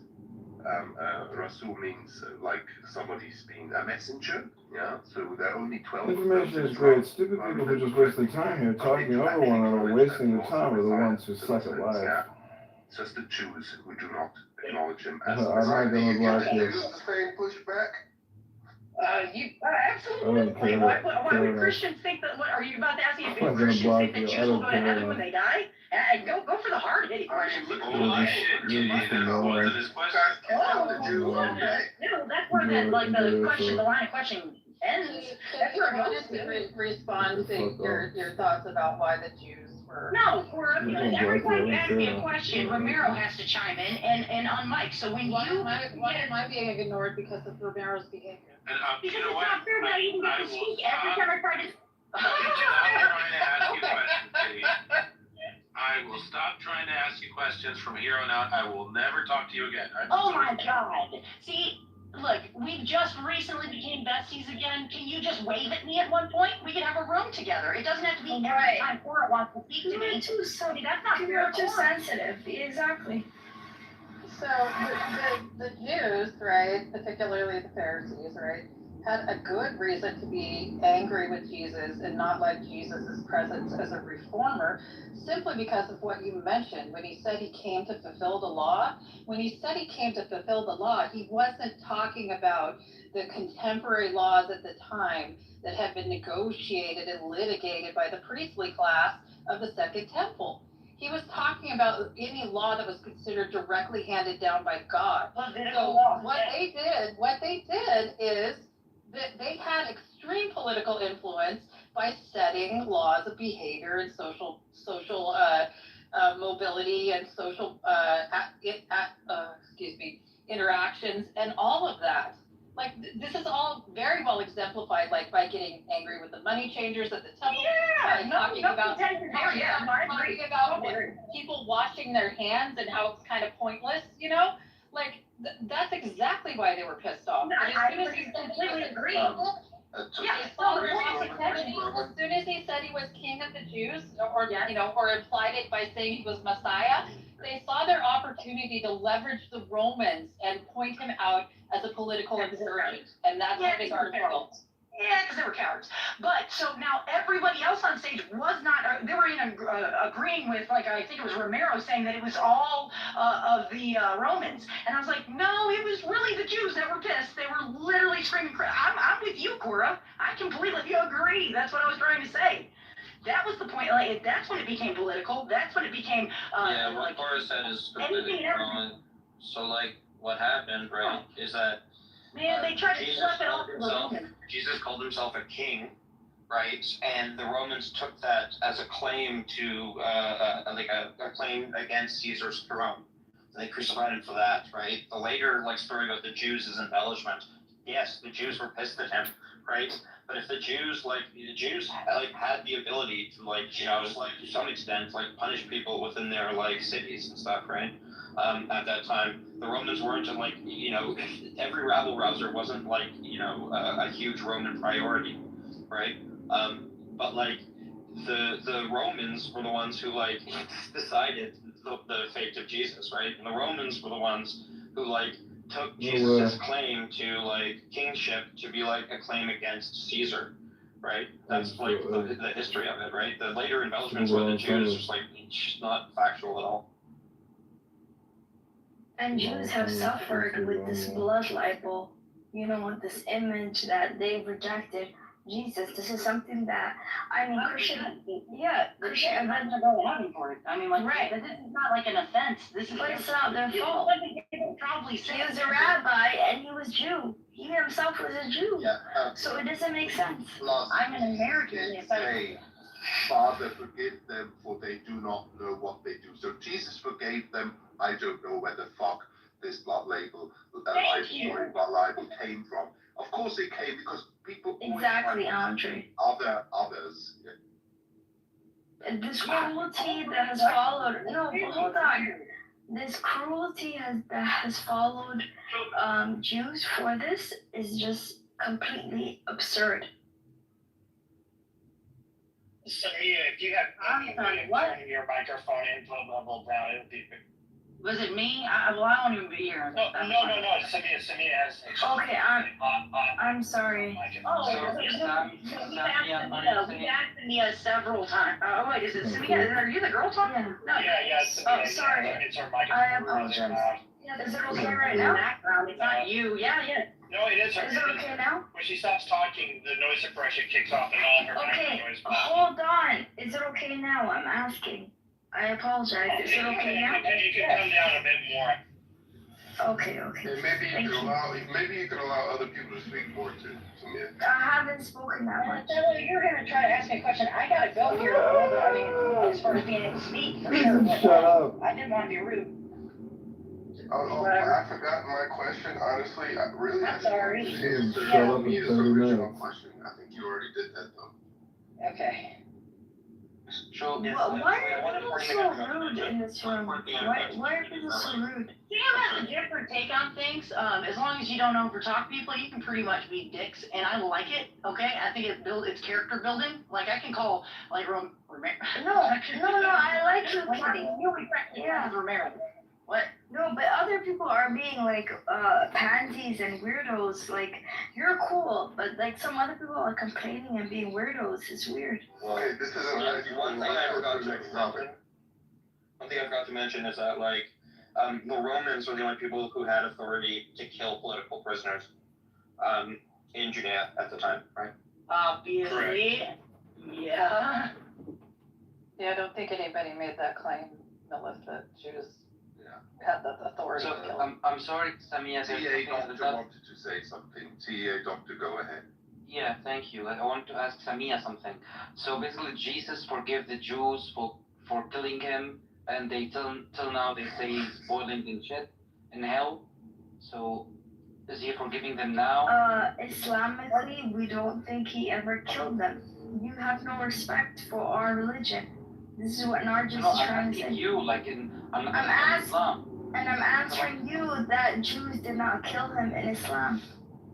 Rasul means like somebody's being a messenger. Yeah. So there are only 12. Information is great. Stupid people who just waste their time here talking over one another, wasting their time, are the ones who suck at life. Yeah. It's just the Jews who do not acknowledge him as I'm not gonna block you. the same pushback. Absolutely. Why would Christians think that? What are you about to ask me? If Christians think that Jews will go to heaven when they die? Go for the hard-hitting questions. You're just annoying. No, that's where the line of questioning ends. That's where it goes. Respond to your thoughts about why the Jews were. No, every time you ask me a question, Romero has to chime in and on mic. So when why am I being ignored because of Romero's behavior? And because you know it's what? not fair that I even get to speak every time I try to. I will stop trying to ask you questions from here on out. I will never talk to you again. Oh my God. See, look, we just recently became besties again. Can you just wave at me at one point? We can have a room together. It doesn't have to be every time Cora wants to speak to me. You're too sensitive. That's not fair. You're too sensitive. Exactly. So the Jews, right, particularly the Pharisees, right, had a good reason to be angry with Jesus and not like Jesus' presence as a reformer, simply because of what you mentioned. When he said he came to fulfill the law, he wasn't talking about the contemporary laws at the time that had been negotiated and litigated by the priestly class of the Second Temple. He was talking about any law that was considered directly handed down by God. So what they did is that they had extreme political influence by setting laws of behavior and social mobility and social interactions and all of that. Like this is all very well exemplified, like by getting angry with the money changers at the temple, talking about people washing their hands and how it's kind of pointless, like that's exactly why they were pissed off. I completely agree. As soon as he said he was king of the Jews, or or implied it by saying he was Messiah, they saw their opportunity to leverage the Romans and point him out as a political insurgent, and that's what they got killed. Yeah, because they were cowards. But so now everybody else on stage was not, they were agreeing with, like, I think it was Romero saying that it was all of the Romans. And I was like, no, it was really the Jews that were pissed. They were literally screaming, I'm with you, Cora. I completely agree. That's what I was trying to say. That was the point. Like, that's when it became political. That's when it became. Yeah, what Cora said is completely wrong. So, like, what happened, right, is that. Man, they tried to slap it off the Romans. Jesus called himself a king, right? And the Romans took that as a claim to, a claim against Caesar's throne. They crucified him for that, right? The later, story about the Jews is embellishment. Yes, the Jews were pissed at him, right? But if the Jews, had the ability to, to some extent, punish people within their, cities and stuff, right? At that time, the Romans weren't, every rabble-rouser wasn't, a huge Roman priority, right? But, the Romans were the ones who, decided the fate of Jesus, right? And the Romans were the ones who, took Jesus' claim to, kingship to be, a claim against Caesar, right? That's, the history of it, right? The later embellishments by the Jews was, just not factual at all. And Jews have suffered with this blood libel, this image that they rejected Jesus. This is something that, Christianity, Christian events are going on for it. right. This is not an offense. This is. But it's not their fault. Probably he was a rabbi and he was Jew. He himself was a Jew. Yeah, so it doesn't make sense. I'm an American. Say, Father, forgive them, for they do not know what they do. So Jesus forgave them. I don't know where the fuck this blood libel came from. Of course it came because people exactly, Andre. Others. Yeah. This cruelty that has followed. No, hold on. This cruelty that has followed Jews for this is just completely absurd. Samia, if you have turning your microphone in to a level down, it would be. Was it me? I won't even be here. No. Samia has. Okay, I'm sorry. We've asked Samia several times. Oh wait, is it Samia? Are you the girl talking? Yeah. No. Yeah. Oh, sorry. I apologize. Yeah, is it okay right now? It's not you. Yeah. No, it is her. Is it okay now? When she stops talking, the noise suppression kicks off and all her okay, noise. Hold on. Is it okay now? I'm asking. I apologize. Is it okay now? You can come down a bit more. Okay. And maybe you can allow other people to speak more too. I haven't spoken that much. You're gonna try to ask me a question. I gotta go here. As far as being able to speak, for sure. Shut up. I didn't want to be rude. I forgot my question. Honestly, I'm sorry. Original question. I think you already did that though. Okay. Why are people so rude in this room? Why are people so rude? Sam has a different take on things. As long as you don't overtalk people, you can pretty much be dicks, and I like it. Okay, I think it's character building. I can call Romero. No, I like you, Kitty. Yeah, Romero. What? No, but other people are being pansies and weirdos. You're cool, but some other people are complaining and being weirdos. It's weird. Well, hey, this isn't one thing I forgot to mention is that the Romans were the only people who had authority to kill political prisoners in Judea at the time, right? Obviously. Correct. Yeah. Yeah, I don't think anybody made that claim, Millis, that Jews had the authority to kill. I'm sorry, Samia. TA Doctor wanted to say something. TA Doctor, go ahead. Yeah, thank you. I want to ask Samia something. So basically, Jesus forgave the Jews for killing him, and they till now they say he's boiling in shit in hell. So is he forgiving them now? Islamically, we don't think he ever killed them. You have no respect for our religion. This is what Nargis is trying to say. I'm asking Islam. And I'm answering you that Jews did not kill him in Islam.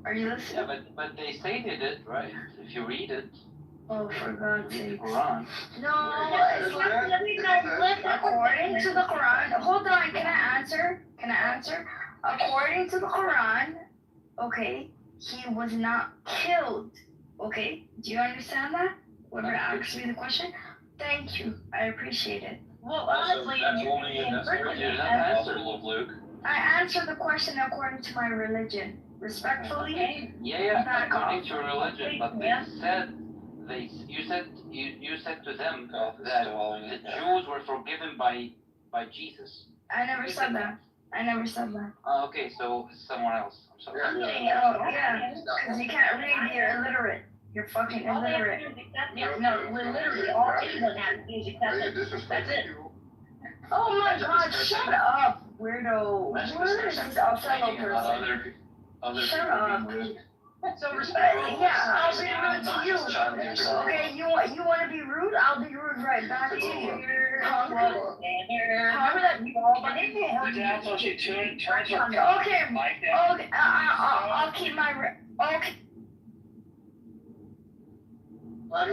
Are you listening? Yeah, but they say they did, right? If you read it. Oh, for God's sake. Quran. No, according to the Quran, hold on, can I answer? According to the Quran, okay, he was not killed, okay? Do you understand that? Whoever asked me the question? Thank you, I appreciate it. Well, honestly, I answered the question according to my religion. Respectfully. Yeah, according to religion, but you said to them that the Jews were forgiven by Jesus. I never said that. Okay, so someone else. I'm sorry. Yeah, because you can't read, you're illiterate. You're fucking illiterate. No, literally, all anyone has to do is accept it. That's it. Oh my God, shut up, weirdo. Where is this fellow person? Shut up. So respectfully. Yeah, I'll be rude to you. Okay, you want to be rude? I'll be rude right back to you. Remember that you all Okay, I'll keep my okay. What are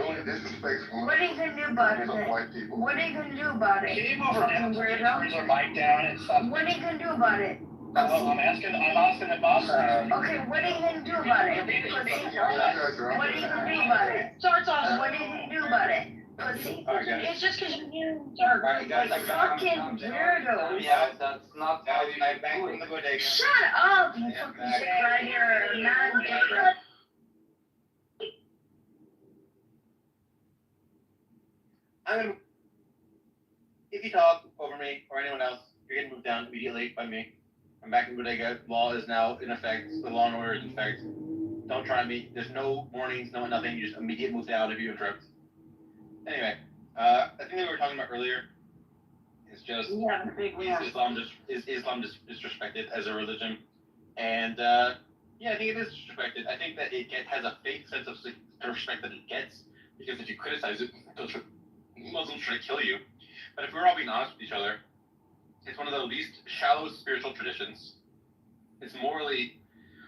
you gonna do about it? What are you gonna do about it? Can you move her down so she turns her mic down and stuff? What are you gonna do about it? I'm asking the boss. Okay, what are you gonna do about it? Pussy. What are you gonna do about it? Starts off. What are you gonna do about it? Pussy. It's just because you are fucking weirdos. Yeah, that's not how you do it. Shut up, you fucking right here, man. If you talk over me or anyone else, you're getting moved down immediately by me. I'm back in Bodega. Law is now in effect. The law and order is in effect. Don't try me. There's no warnings, no nothing. You just immediate move down if you interrupt. Anyway, I think that we were talking about earlier is just Islam disrespected as a religion, and yeah, I think it is disrespected. I think that it has a fake sense of respect that it gets because if you criticize it, Muslims try to kill you. But if we're all being honest with each other, it's one of the least shallow spiritual traditions. It's morally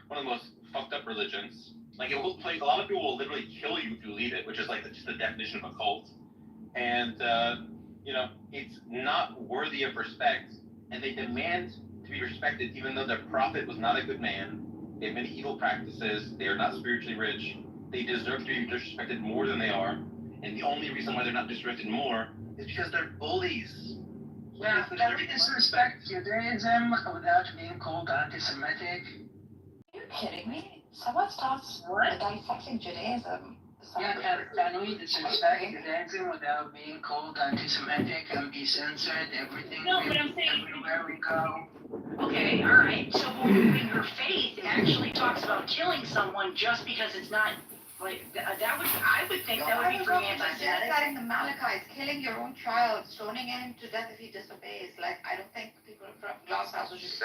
one of the most fucked up religions. Like it will a lot of people will literally kill you if you leave it, which is like just the definition of a cult. And it's not worthy of respect, and they demand to be respected even though their prophet was not a good man. They have many evil practices, they are not spiritually rich, they deserve to be disrespected more than they are, and the only reason why they're not disrespected more is because they're bullies. Yeah, can we disrespect Judaism without being called anti-Semitic? Are you kidding me? Someone starts dissecting Judaism. Yeah, can we disrespect Judaism without being called anti-Semitic and be censored everything everywhere we go? Okay, all right. So when your faith actually talks about killing someone just because it's not like I would think that would be pretty anti-Semitic. That in the Malachites, killing your own child, stoning him to death if he disobeys. Like I don't think people from Glass House would just.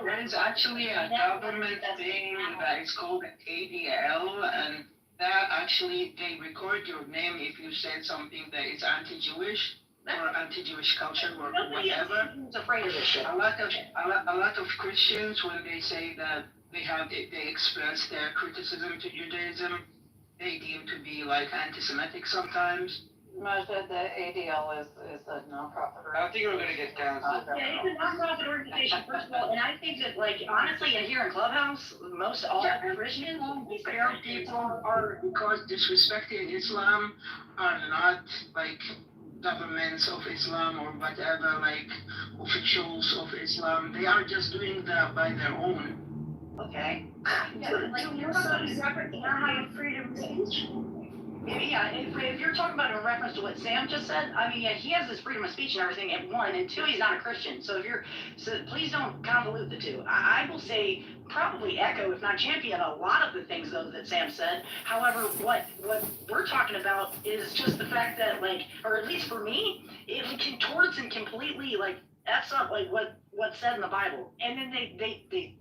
There's actually a government thing that is called ADL, and that actually they record your name if you said something that is anti-Jewish or anti-Jewish culture or whatever. Afraid of this shit. A lot of Christians, when they say that they express their criticism to Judaism, they deem to be like anti-Semitic sometimes. Majda, the ADL is a nonprofit organization. I think we're gonna get canceled. Yeah, it's a nonprofit organization, first of all, and I think that, like, honestly, and here in Clubhouse, most all Christians, There are people are because disrespecting Islam are not like governments of Islam or whatever, like officials of Islam. They are just doing that by their own. Okay. You're have freedom of speech. Yeah, if you're talking about in reference to what Sam just said, I mean, yeah, he has his freedom of speech and everything at one, and two, he's not a Christian. So please don't convolute the two. I will say probably echo, if not champion, a lot of the things though that Sam said. However, what we're talking about is just the fact that, like, or at least for me, it contorts and completely like F's up like what's said in the Bible, and then they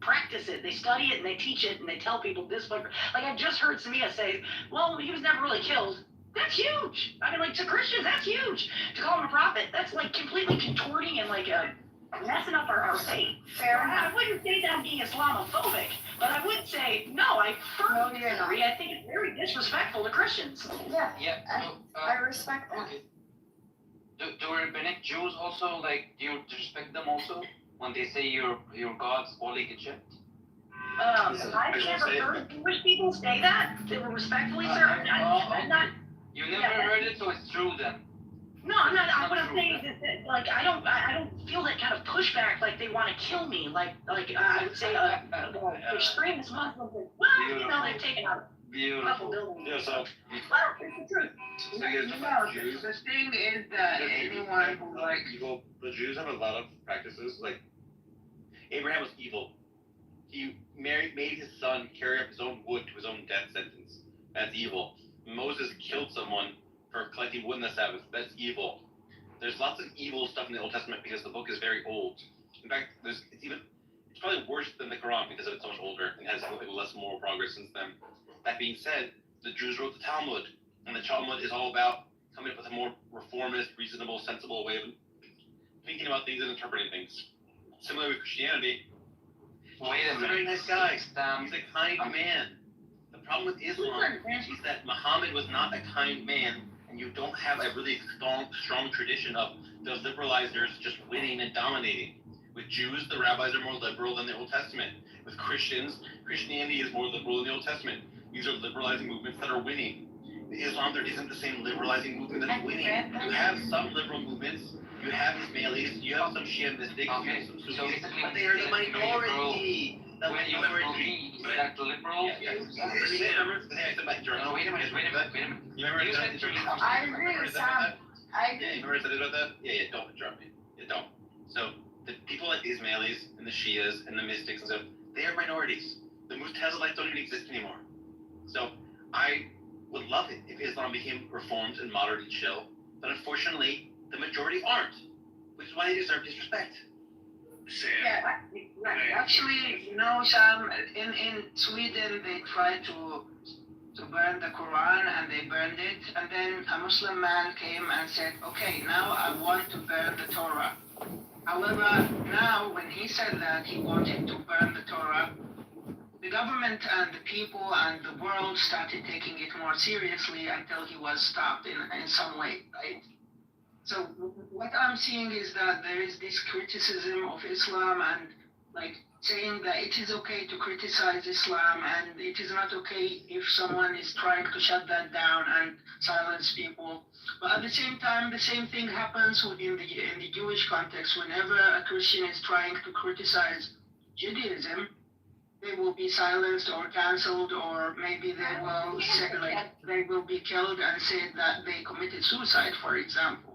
practice it, they study it, and they teach it, and they tell people this. Like I just heard Samia say, well, he was never really killed. That's huge. I mean, like, to Christians, that's huge. To call him a prophet, that's like completely contorting and like messing up our faith. Fair I enough. wouldn't say that I'm being Islamophobic, but I would say, no, I firmly No, you're not. disagree. I think it's very disrespectful to Christians. Yeah, Yeah. and So, I respect that. okay. Do rabbinic Jews also, like, do you respect them also when they say your God's holy Egypt? I've never heard Jewish people say that. They were respectfully, sir. I'm not. You never heard it, so it's true then. No, I'm not. What I'm saying is that, like, I don't feel that kind of pushback. Like they want to kill me. Like I would say, extremist Muslims. Well, you know, they've taken out a couple buildings. Yeah, so. Well, it's the truth. The thing is that anyone who like Evil, the Jews have a lot of practices. Like Abraham was evil. He made his son carry up his own wood to his own death sentence. That's evil. Moses killed someone for collecting wood in the Sabbath. That's evil. There's lots of evil stuff in the Old Testament because the book is very old. In fact, it's probably worse than the Quran because it's so much older and has less moral progress since then. That being said, the Jews wrote the Talmud, and the Talmud is all about coming up with a more reformist, reasonable, sensible way of thinking about things and interpreting things. Similar with Christianity. Wait a minute. He's a very nice guy. He's a kind man. The problem with Islam is that Muhammad was not a kind man, and you don't have a really strong tradition of the liberalizers just winning and dominating. With Jews, the rabbis are more liberal than the Old Testament. With Christians, Christianity is more liberal than the Old Testament. These are liberalizing movements that are winning. In Islam, there isn't the same liberalizing movement that's winning. You have some liberal movements. You have Ismailis, you have some Shia mystics, you have some Sufis, but they are the minority. When you agree, is that liberal? No, wait a minute. You remember I agree with Sam. I agree. You remember something about that? Yeah, don't interrupt me. You don't. So, the people like the Ismailis and the Shias and the mystics and stuff, they are minorities. The Mutazilites don't even exist anymore. So, I would love it if Islam became reformed and moderate and chill, but unfortunately, the majority aren't, which is why they deserve disrespect. Yeah, actually, Sam, in Sweden they tried to burn the Quran and they burned it, and then a Muslim man came and said, okay, now I want to burn the Torah. However, now when he said that he wanted to burn the Torah, the government and the people and the world started taking it more seriously until he was stopped in some way, right? So what I'm seeing is that there is this criticism of Islam and like saying that it is okay to criticize Islam and it is not okay if someone is trying to shut that down and silence people. But at the same time, the same thing happens in the Jewish context. Whenever a Christian is trying to criticize Judaism, they will be silenced or cancelled, or maybe they will be killed and said that they committed suicide, for example.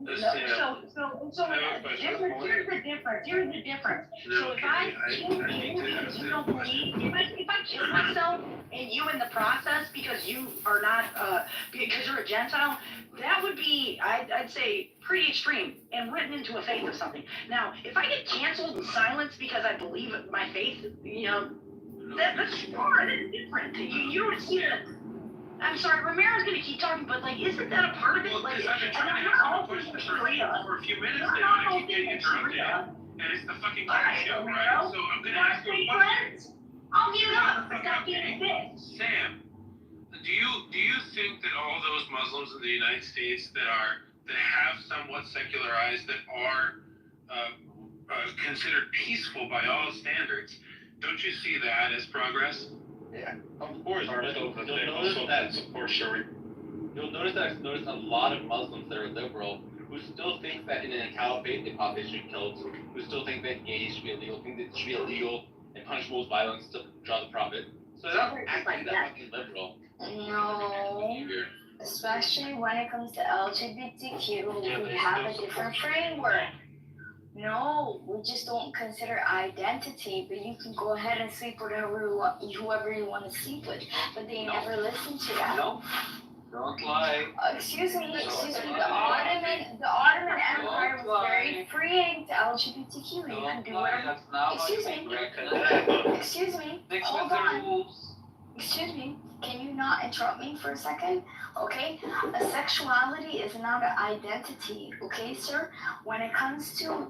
Here's the difference. So if I kill you because you don't believe, if I kill myself and you in the process because you are not, because you're a Gentile, that would be, I'd say, pretty extreme and written into a faith of something. Now, if I get canceled and silenced because I believe my faith, that's far, that's different. You don't see that. I'm sorry, Romero's gonna keep talking, but like, isn't that a part of it? Like, I've been trying to have a question for a few minutes now, and I keep getting interrupted. And it's the fucking show, right? So I'm gonna ask you a question. I'll mute up. Stop being a bitch. Sam, do you think that all those Muslims in the United States that have somewhat secularized, that are considered peaceful by all standards, don't you see that as progress? Yeah, of course. You'll notice that there's a lot of Muslims that are liberal who still think that in a caliphate the prophet should be killed, who still think that gays should be illegal, think that it should be illegal and punishable with violence to draw the prophet. So they're not actually that fucking liberal. No, especially when it comes to LGBTQ, we have a different framework. No, we just don't consider identity, but you can go ahead and sleep with whoever you want to sleep with, but they never listen to that. No, don't lie. Excuse me, the Ottoman Empire was very freeing to LGBTQ. You can do whatever. Excuse me, hold on. Excuse me, can you not interrupt me for a second? Okay? A sexuality is not an identity, okay, sir? When it comes to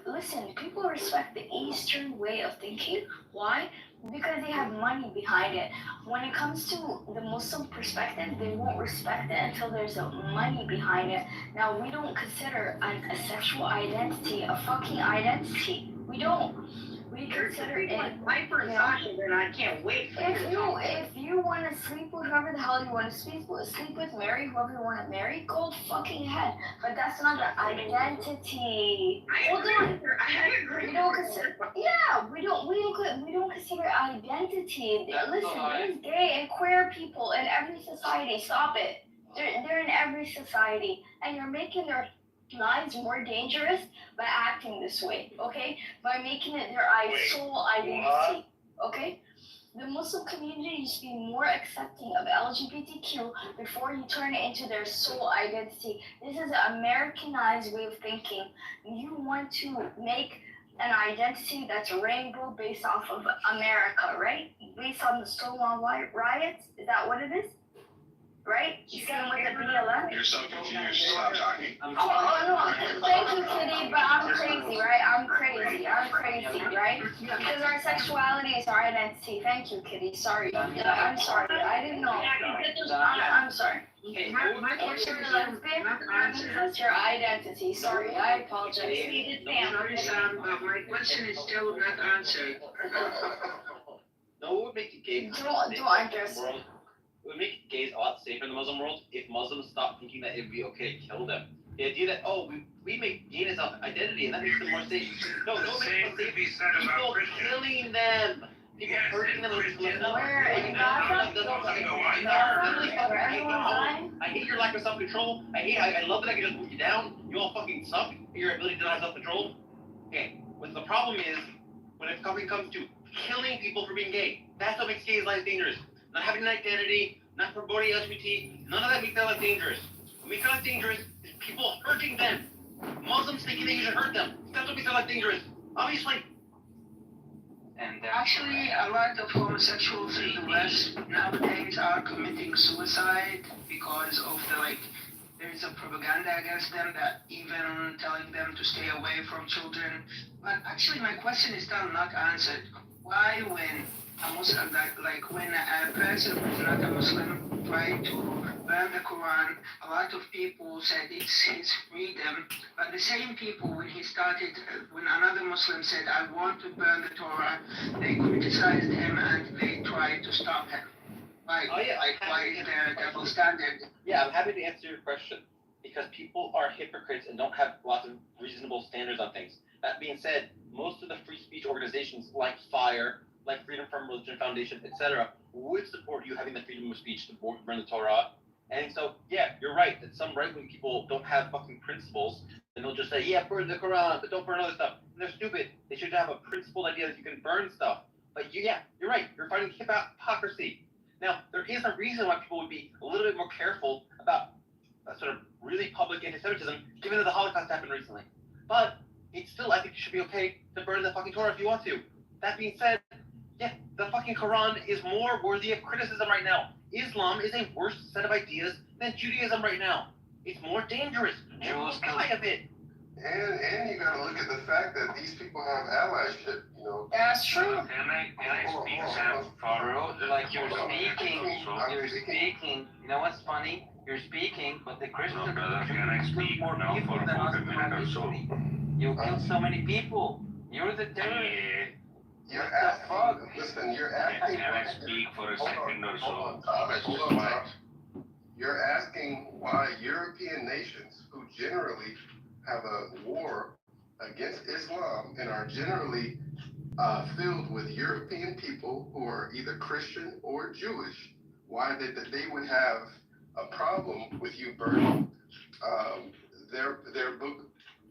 listen, people respect the Eastern way of thinking. Why? Because they have money behind it. When it comes to the Muslim perspective, they won't respect it until there's a money behind it. Now, we don't consider a sexual identity a fucking identity. We don't. We consider it hyper exhausted, and I can't wait for you to talk. If you want to sleep with whoever the hell you want to sleep with, marry whoever you want to marry, go fucking ahead. But that's not an identity. Hold on. I agree. We don't consider. Yeah, we don't consider identity. Listen, there's gay and queer people in every society. Stop it. They're in every society, and you're making their lives more dangerous by acting this way, okay? By making it their sole identity, okay? The Muslim community used to be more accepting of LGBTQ before you turn it into their sole identity. This is an Americanized way of thinking. You want to make an identity that's rainbow based off of America, right? Based on the Stonewall riots, is that what it is? Right? Same with the BLM? You're so confused. Stop talking. Oh, no. Thank you, Kitty, but I'm crazy, right? I'm crazy, right? Because our sexuality is our identity. Thank you, Kitty. Sorry. I'm sorry. I didn't know. I'm sorry. Okay, my question is, That's your identity. Sorry, I apologize. Sorry, Sam, but my question is still not answered. No, what would make the gays It would make gays a lot safer in the Muslim world if Muslims stopped thinking that it'd be okay to kill them. The idea that, we make gayness an identity and that makes them more safe. No, it makes them safe. People killing them. People hurting them. I hate your lack of self-control. I love that I can just put you down. You all fucking suck. Your ability to have self-control. Okay, but the problem is, when it comes to killing people for being gay, that's what makes gays' lives dangerous. Not having an identity, not promoting LGBT, none of that makes their life dangerous. What makes their life dangerous is people hurting them. Muslims thinking that you should hurt them. That's what makes their life dangerous. Obviously. And actually, a lot of homosexuals in the West nowadays are committing suicide because of there is a propaganda against them that even telling them to stay away from children. But actually, my question is still not answered. Why, when a Muslim, when a person who's not a Muslim tried to burn the Quran, a lot of people said it's his freedom, but the same people, when another Muslim said, I want to burn the Torah, they criticized him and they tried to stop him. Why is there a double standard? Yeah, I'm happy to answer your question, because people are hypocrites and don't have lots of reasonable standards on things. That being said, most of the free speech organizations like FIRE, like Freedom from Religion Foundation, etc., would support you having the freedom of speech to burn the Torah. And so, yeah, you're right that some right-wing people don't have fucking principles, and they'll just say, yeah, burn the Quran, but don't burn other stuff. And they're stupid. They should have a principled idea that you can burn stuff. But you're right. You're fighting hypocrisy. Now, there is a reason why people would be a little bit more careful about sort of really public anti-Semitism, given that the Holocaust happened recently. But it's still, I think it should be okay to burn the fucking Torah if you want to. That being said, yeah, the fucking Quran is more worthy of criticism right now. Islam is a worse set of ideas than Judaism right now. It's more dangerous. Jews die of it. And you gotta look at the fact that these people have allyship, you know. That's true. Can I speak, Sam? Like you're speaking. You know what's funny? You're speaking, but the Christians kill more people than us traditionally. You kill so many people. You're the terrorist. You're asking. Listen, you're asking. Can I speak for a second or so? Hold on, Tom. You're asking why European nations, who generally have a war against Islam and are generally filled with European people who are either Christian or Jewish, why they would have a problem with you burning their book,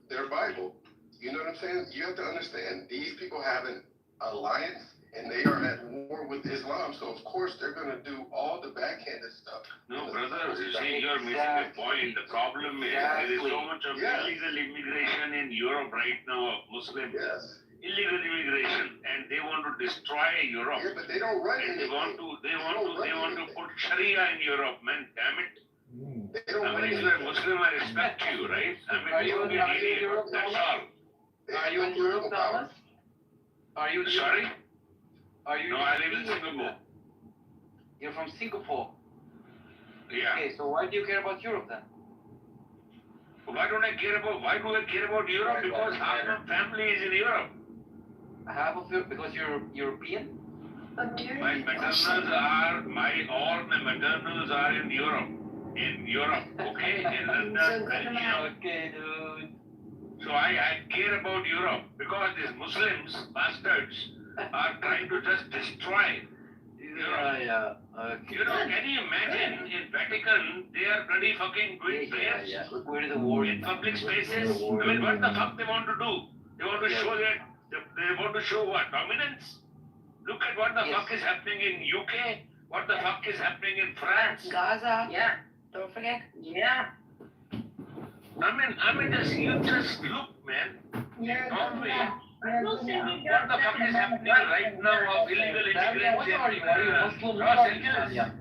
their Bible. You know what I'm saying? You have to understand, these people have an alliance and they are at war with Islam, so of course they're going to do all the backhanded stuff. No, brother, you see, you're missing a point. The problem is there is so much of illegal immigration in Europe right now of Muslims. Yes. illegal immigration, and they want to destroy Europe. Yeah, but they don't run And anything. they want to put Sharia in Europe, man. Damn it. They don't I run mean, if you're a Muslim, I respect you, right? I mean, Are you don't be in an idiot. Europe, That's Thomas? all. Are you in Europe, Thomas? Are you? Sorry? Are you? No, I live in Singapore. You're from Singapore. Yeah. Okay, so why do you care about Europe then? Why do I care about Europe? Because half my family is in Europe. Half of Europe because you're European? All my maternals are in Europe. In Europe, okay? In London, Belgium. Okay, dude. So I care about Europe because these Muslims, bastards, are trying to just destroy Europe. Yeah. Okay. You know, can you imagine in Vatican, they are bloody fucking doing prayers Look where the war in public spaces? I mean, what the fuck they want to do? They want to show that, they want to show what? Dominance? Look at what the fuck is happening in UK, what the fuck is happening in France. Gaza. Yeah. Don't forget. Yeah. I mean, you just look, man. Don't we? What the fuck is happening right now of illegal immigrants in Los Angeles?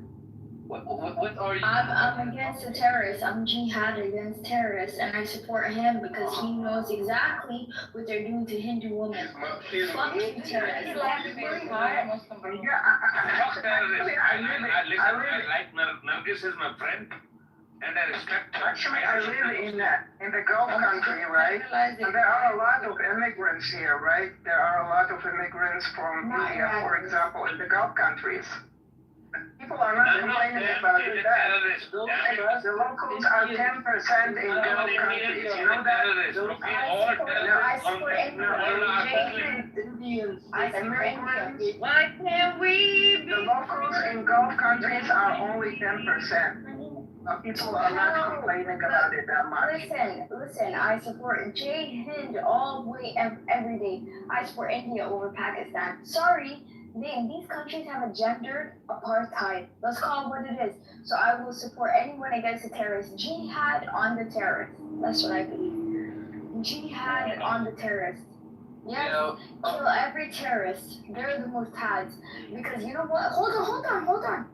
What are you? I'm against the terrorists. I'm jihad against terrorists, and I support him because he knows exactly what they're doing to Hindu women. Fuck you, terrorists. Fuck terrorists. I like Nargis is my friend, and I respect her. Actually, I live in the Gulf country, right? And there are a lot of immigrants here, right? There are a lot of immigrants from India, for example, in the Gulf countries. People are not complaining about that. The locals are 10% in Gulf countries. You know that? I support Indians. I support India. Why can't we? The locals in Gulf countries are only 10%. People are not complaining about it that much. Listen, I support Jai Hind all the way every day. I support India over Pakistan. Sorry, these countries have a gendered apartheid. Let's call it what it is. So I will support anyone against the terrorists. Jihad on the terrorists. That's what I believe. Jihad on the terrorists. Yes, kill every terrorist. They're the most tads. Because you know what? Hold on.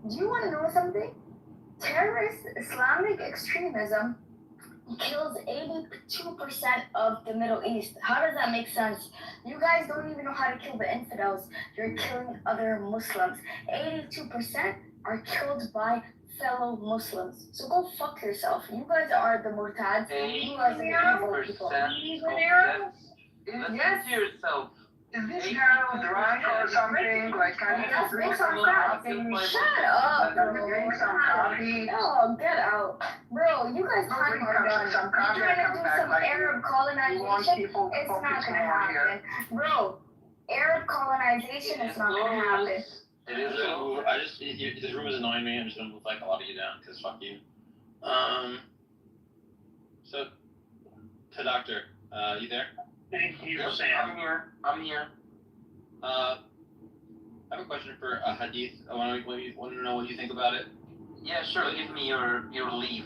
Do you want to know something? Terrorist Islamic extremism kills 82% of the Middle East. How does that make sense? You guys don't even know how to kill the infidels. You're killing other Muslims. 82% are killed by fellow Muslims. So go fuck yourself. You guys are the murtads. You guys are the evil people. Listen to yourself. Is this girl drunk or something? Like, can you drink some coffee? Shut up. Drink some coffee. Oh, get out. Bro, you guys time are done. Some You're coffee, trying I to come do back some like Arab you want colonization. people to It's not focus gonna more here. happen. Bro, Arab colonization is not gonna happen. It is. This room is annoying me. I'm just gonna move like a lot of you down because fuck you. So, to doctor, you there? Thank you, Yep, Sam. I'm here. I have a question for Hadith. I want to know what you think about it. Yeah, sure. Give me your leave.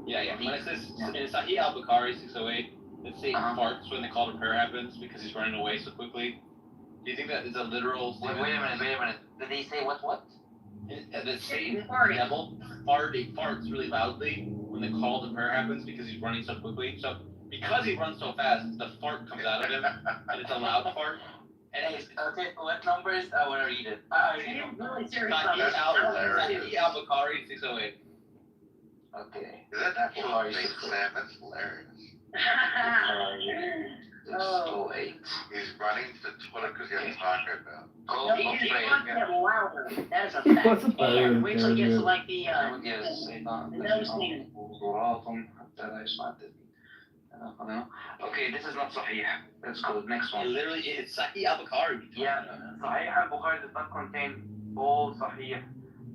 Yeah. When it says in Sahih al-Bukhari 608, that Satan farts when the call to prayer happens because he's running away so quickly. Do you think that is a literal statement? Wait a minute. Did they say what? That Satan, the devil, farts really loudly when the call to prayer happens because he's running so quickly. So because he runs so fast, the fart comes out of him, and it's a loud fart. And okay, what number is I want to read it. I'm really serious about this. Sahih al-Bukhari 608. Okay. Is that full thing, Sam? That's hilarious. 608. He's running to the toilet because he has a taco bell. Oh, He wants to get louder. That is a What's fact. the matter? And wait till he gets to like the nose thing. Okay, this is not Sahih. Let's go to the next one. Literally, it's Sahih al-Bukhari. Yeah, Sahih al-Bukhari does not contain all Sahih.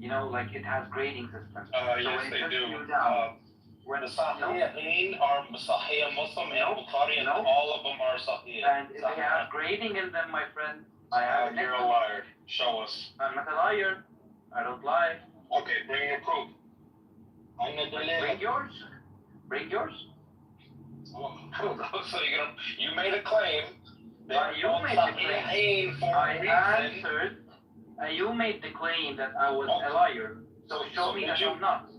You know, like it has grading systems. Yes, they do. The Sahihain are Sahih Muslim and Bukhari, and all of them are Sahih. And if they have grading in them, my friend, I have You're a liar. Show us. I'm not a liar. I don't lie. Okay, bring your proof. I'm not Bring yours. Bring yours. So you made a claim, But you made the claim. I answered, and you made the claim that I was a liar. So show me that I'm not.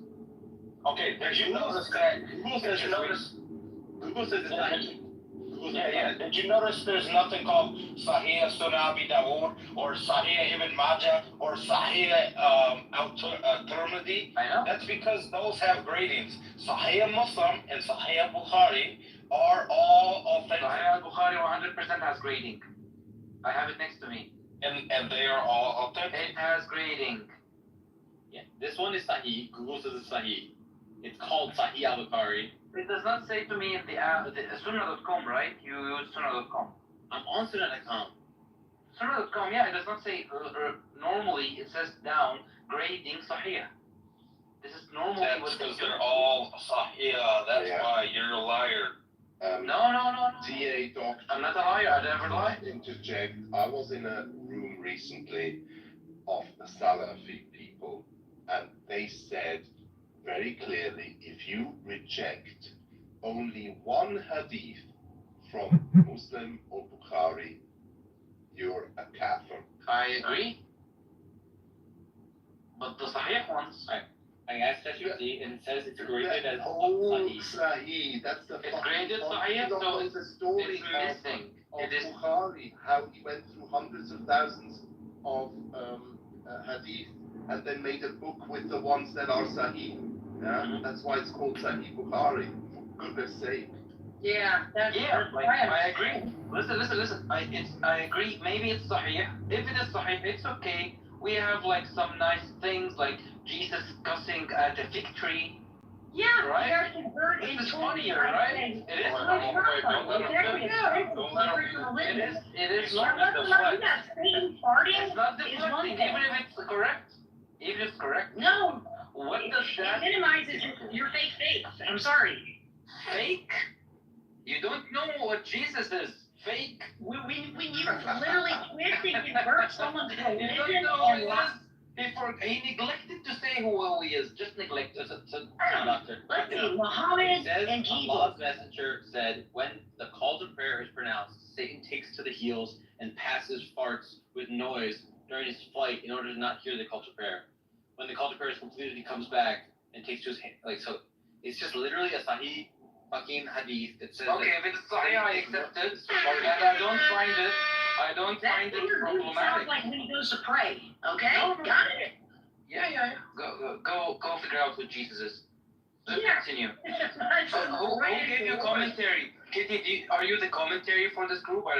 Okay, did you notice that? Google says it's Sahih. Yeah. Did you notice there's nothing called Sahih Sunan Abi Dawud or Sahih Ibn Majah or Sahih Al-Tirmidhi? I know. That's because those have gradings. Sahih Muslim and Sahih Bukhari are all authentic. Sahih Bukhari 100% has grading. I have it next to me. And they are all authentic. It has grading. Yeah, this one is Sahih. Google says it's Sahih. It's called Sahih al-Bukhari. It does not say to me in the Sunnah.com, right? You use Sunnah.com. I'm on Sunnah.com. Sunnah.com, yeah, it does not say, normally it says down, grading Sahih. This is normally That's because they're all Sahih, that's why you're a liar. No. TA Doctor. I'm not a liar, I never lied. Interject. I was in a room recently of the Salafi people, and they said very clearly, if you reject only one hadith from Muslim or Bukhari, you're a kafir. I agree. But the Sahih ones, I asked ChatGPT and it says it's graded as Sahih. That's the it's graded Sahih, so it's the story missing. of Bukhari, how he went through hundreds of thousands of hadith and then made a book with the ones that are Sahih. Yeah, that's why it's called Sahih Bukhari. For goodness sake. Yeah, I agree. Listen. I agree. Maybe it's Sahih. If it is Sahih, it's okay. We have like some nice things like Jesus cussing at a fig tree. Yeah, right? This is funnier, right? It is. Don't let him. It is not deflecting. It's not deflecting, even if it's correct. Even if it's correct. No. What does that? It minimizes your fake faith. I'm sorry. Fake? You don't know what Jesus is. Fake? When you're literally twisting and hurt someone's religion and life. Before he neglected to say who he is, just neglected. Let's see, Muhammad and Jesus. Allah's messenger said, when the call to prayer is pronounced, Satan takes to the heels and passes farts with noise during his flight in order to not hear the call to prayer. When the call to prayer is completed, he comes back and takes to his hand. Like, so it's just literally a Sahih fucking hadith that says. Okay, if it's Sahih, I accept it. And I don't find it problematic. Sounds like when he goes to pray. Okay? Got it. Yeah. Go figure out who Jesus is. Let's continue. Who gave you commentary? Kitty, are you the commentary for this group? Or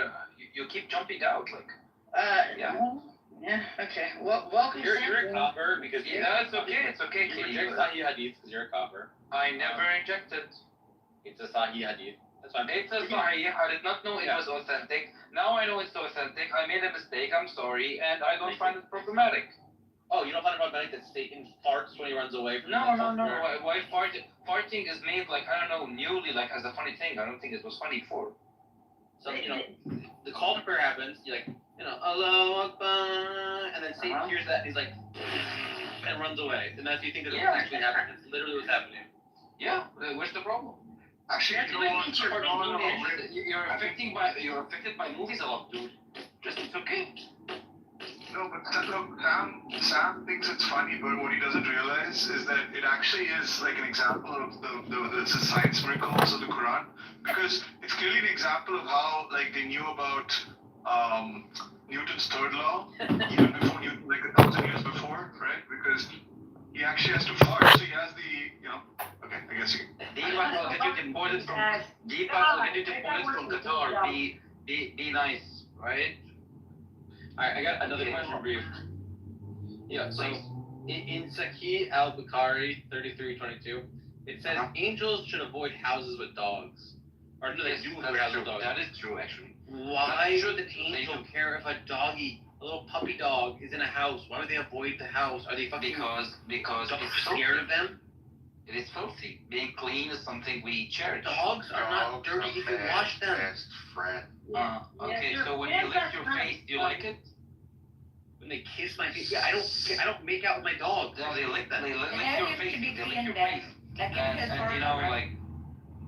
you keep jumping out like. Yeah. Okay. Well, welcome. You're a copper because it's okay. It's okay. You reject Sahih hadith because you're a copper. I never rejected. It's a Sahih hadith. That's why it's a Sahih. I did not know it was authentic. Now I know it's authentic. I made a mistake. I'm sorry, and I don't find it problematic. Oh, you don't find it problematic that Satan farts when he runs away from No. Why farting is made like, I don't know, newly, like as a funny thing. I don't think it was funny before. So, the call to prayer happens, you're like, Allahu Akbar, and then Satan hears that, and he's like, and runs away. And that's you think that what's actually happening. It's literally what's happening. Yeah, what's the problem? Actually, you're affected by movies a lot, dude. Just, it's okay. No, but look, Sam thinks it's funny, but what he doesn't realize is that it actually is like an example of the science miracles of the Quran, because it's clearly an example of how like they knew about Newton's third law even before Newton, like 1,000 years before, right? Because he actually has to fart, so he has the, okay, I guess you can. Deepak will get you deported from Qatar. Be nice, right? Alright, I got another question for you. Yeah, so in Sahih al-Bukhari 33:22, it says angels should avoid houses with dogs. Or no, they do avoid houses with dogs. That is true, actually. Why should an angel care if a doggy, a little puppy dog, is in a house? Why would they avoid the house? Are they fucking because it's scared of them? It is filthy. Being clean is something we cherish. Dogs are not dirty if you wash them. Best friend. Okay, so when you lick your face, do you like it? When they kiss my face, I don't make out with my dog. No, they lick that. They lick your your face. to be They lick clean your then. face. Like And like,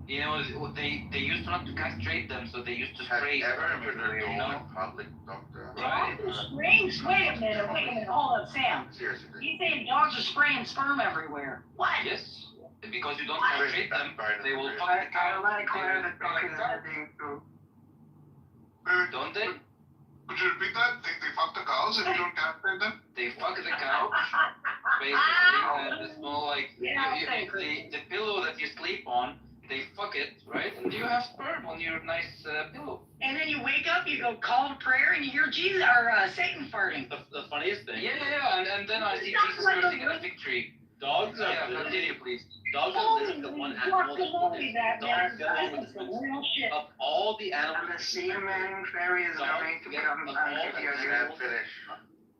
You know, they used not to castrate them, so they used to spray sperm everywhere, you know? Public doctor. Right. Spraying, wait a minute, hold up, Sam. Seriously. You saying dogs are spraying sperm everywhere? What? Yes. Because you don't castrate them, they will fuck the cow. Don't they? Could you repeat that? They fuck the cows if you don't castrate them? They fuck the cow, basically, and it's more like the pillow that you sleep on, they fuck it, right? And you have sperm on your nice pillow. And then you wake up, you go call a prayer, and you hear Jesus or Satan farting. The funniest thing. Yeah, and then I see Jesus cursing in a fig tree. Dogs are. Yeah, continue, please. Dogs are literally the one animal that of all the animals.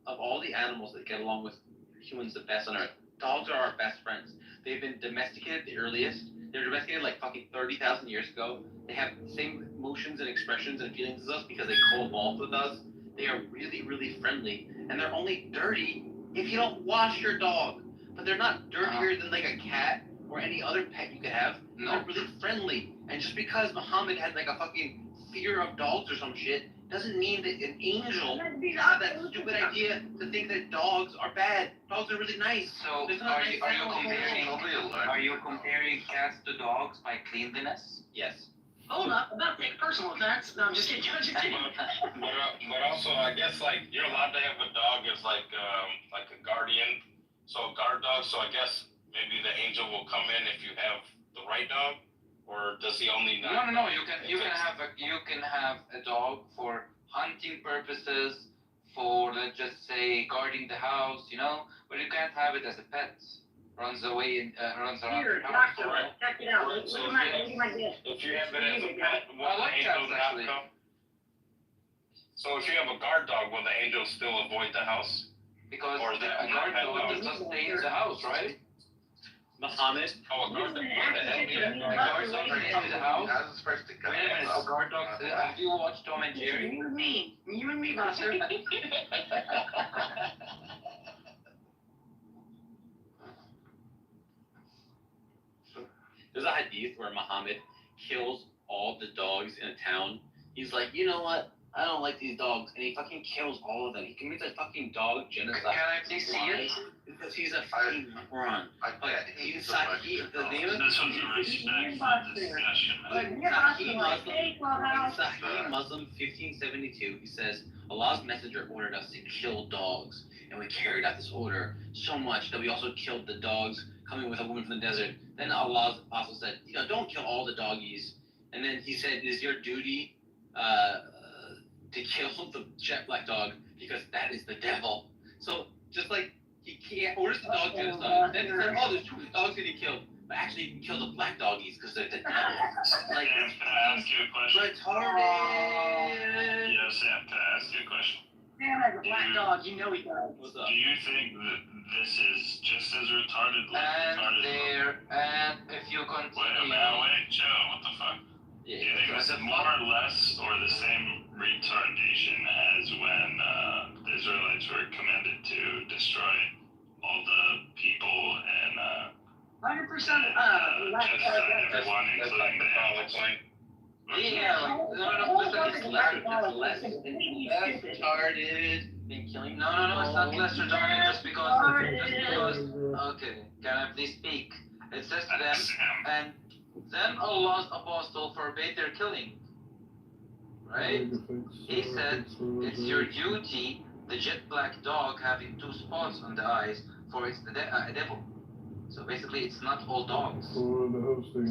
Of all the animals that get along with humans the best on earth, dogs are our best friends. They've been domesticated the earliest. They're domesticated like fucking 30,000 years ago. They have the same emotions and expressions and feelings as us because they co-evolved with us. They are really, really friendly. And they're only dirty if you don't wash your dog. But they're not dirtier than like a cat or any other pet you could have. They're really friendly. And just because Muhammad had like a fucking fear of dogs or some shit, doesn't mean that an angel had that stupid idea to think that dogs are bad. Dogs are really nice. So are you comparing cats to dogs by cleanliness? Yes. Hold up, I'm about to take personal offense. No, I'm just kidding. But also, I guess like you're allowed to have a dog as like a guardian, so a guard dog. So I guess maybe the angel will come in if you have the right dog, or does he only not? No. You can have a dog for hunting purposes, for let's just say guarding the house, you know, but you can't have it as a pet. Runs away and runs around. Here, doctor, check it out. Look at my gift. If you have it as a pet, will the angel not come? So if you have a guard dog, will the angel still avoid the house? Because a guard dog does not stay in the house, right? Muhammad. Oh, a guard dog. A guard dog stays in the house. Wait a minute, a guard dog. Have you watched Tom and Jerry? You and me, Buster. There's a hadith where Muhammad kills all the dogs in a town. He's like, you know what? I don't like these dogs, and he fucking kills all of them. He commits a fucking dog genocide. Can I please see it? Because he's a fucking moron. He's the name of This was a respectful discussion. Sahih Muslim 1572. He says, Allah's messenger ordered us to kill dogs, and we carried out this order so much that we also killed the dogs coming with a woman from the desert. Then Allah's apostle said, you know, don't kill all the doggies. And then he said, it is your duty to kill the jet black dog because that is the devil. So just like he orders the dog genocide, then he said, oh, there's too many dogs getting killed. But actually, you can kill the black doggies because they're the devil. Like, Sam, can I ask you a question? Retarded. Yeah, Sam, can I ask you a question? Sam has a black dog, you know he does. What's up? Do you think that this is just as retarded And if you continue... Wait, chill, what the fuck? Yeah, Do you think this is more or less or the same retardation as when the Israelites were commanded to destroy all the people and 100%. genocide everyone, including the animals? Yeah, It's less retarded than killing. No, it's not less retarded just because. Okay, can I please speak? It says to them, and then Allah's apostle forbade their killing. Right? He said, it's your duty, the jet black dog having 2 spots on the eyes, for it's the devil. So basically, it's not all dogs. It's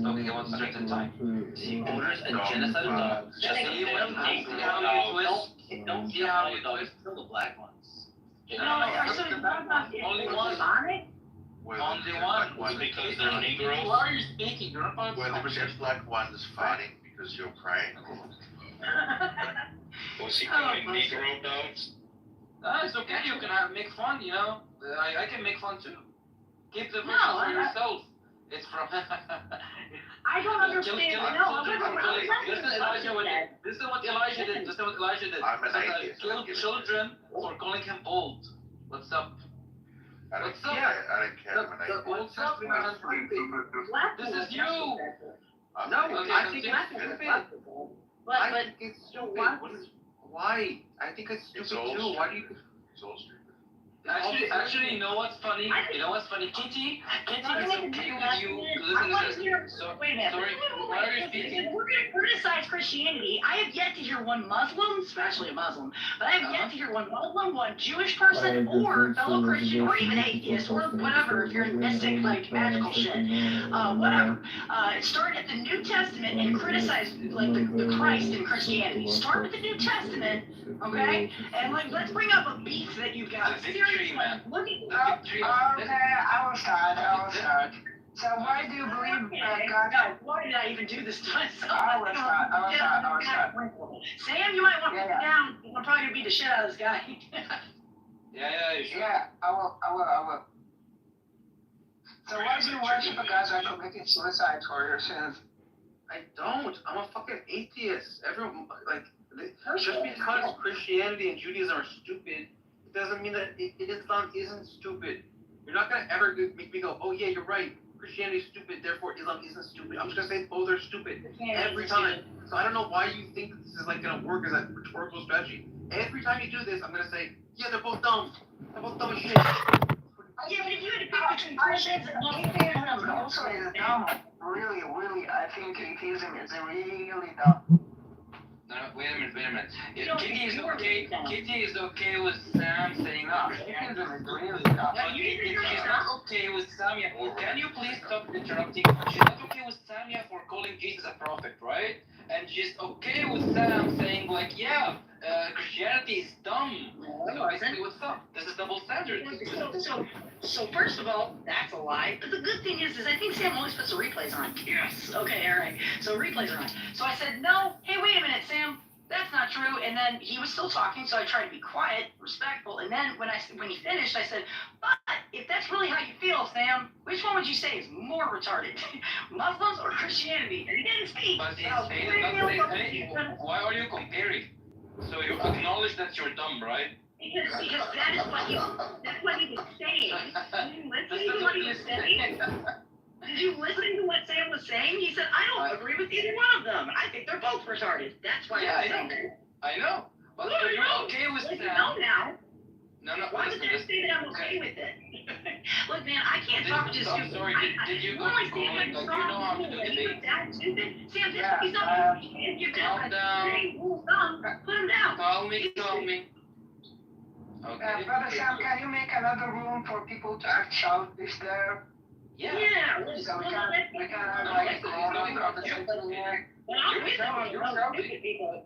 talking about a certain type. He orders a genocide of dogs. Just see how you twist. Don't kill all the dogs, kill the black ones. Only one. Only one. Because they're Negroes? What are you speaking? You're not Well, the jet black one is fighting because you're crying. Was he calling Negro dogs? It's okay, you can make fun, you know. I can make fun too. Keep the vision for yourself. It's from... I don't understand. Listen what Elijah did. I'm an atheist. Kill children for calling him old. What's up? I don't care. I'm an atheist. The Old Testament. This is you. No, I think it's stupid. I think it's stupid. Why? I think it's stupid too. Why do you? It's all stupid. Actually, you know what's funny? You know what's funny? Kitty is okay with you. Listen. Wait a minute. Sorry, why are you speaking? We're going to criticize Christianity. I have yet to hear one Muslim, especially a Muslim, but I have yet to hear one Muslim, one Jewish person, or fellow Christian, or even atheist, or whatever, if you're in mystic, like magical shit, whatever. Start at the New Testament and criticize like the Christ in Christianity. Start with the New Testament, okay? And like, let's bring up a beef that you've got. Seriously, look at Okay, I will start. So why do you believe God? No, why did I even do this to myself? I will start. Sam, you might want to put it down. I'm probably going to beat the shit out of this guy. Yeah, you should. Yeah, I will. So why do you worship a God that committed suicide for your sins? I don't. I'm a fucking atheist. Everyone just because Christianity and Judaism are stupid, it doesn't mean that Islam isn't stupid. You're not gonna ever make me go, oh yeah, you're right. Christianity is stupid, therefore Islam isn't stupid. I'm just gonna say both are stupid every time. So I don't know why you think this is like gonna work as a rhetorical strategy. Every time you do this, I'm gonna say, yeah, they're both dumb. They're both dumb as shit. Yeah, but if you had to pick between Christians and Muslims, also is dumb. Really, I think atheism is really dumb. No, wait a minute. If Kitty is okay with Sam saying that. Atheism is really But dumb. she's not okay with Samia. Can you please stop interrupting? She's not okay with Samia for calling Jesus a prophet, right? And she's okay with Sam saying like, yeah, Christianity is dumb. So basically, what's up? This is double standard. So first of all, that's a lie. But the good thing is I think Sam always puts the replays on. Yes. Okay, all right. So replays are on. So I said, no, hey, wait a minute, Sam. That's not true. And then he was still talking, so I tried to be quiet, respectful. And then when he finished, I said, but if that's really how you feel, Sam, which one would you say is more retarded, Muslims or Christianity? And he didn't speak. But why are you comparing? So you acknowledge that you're dumb, right? Because that's what he was saying. Did you listen to what he was saying? Did you listen to what Sam was saying? He said, I don't agree with either one of them. I think they're both retarded. That's why I'm saying that. I know. But you're okay with Sam. No, now. No. Why would that say that I'm okay with it? Look, man, I can't talk to stupid. Sorry, did you go to school? Like, you know how to do debate? That's stupid. Sam, he's not. You're calm down. Put him down. Calm me. Okay. Brother Sam, can you make another room for people to act childish there? Yeah. So we can have like a conversation here. You're stupid people.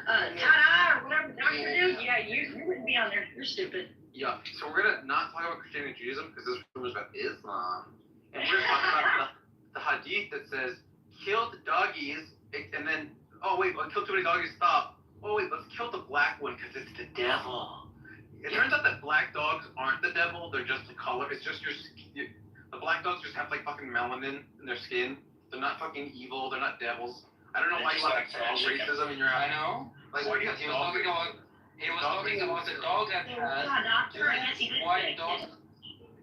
Ta-da, or whatever Dr. Dude, yeah, you wouldn't be on there. You're stupid. Yeah, so we're gonna not talk about Christianity and Judaism because this room is about Islam. And we're gonna talk about the hadith that says, kill the doggies, and then, oh wait, well, kill too many doggies, stop. Oh wait, let's kill the black one because it's the devil. It turns out that black dogs aren't the devil, they're just the color. It's just the black dogs just have like fucking melanin in their skin. They're not fucking evil, they're not devils. I don't know why you have like dog racism in your house. I know. Like, what do you have dog racism? He was talking about the dog that has white dogs.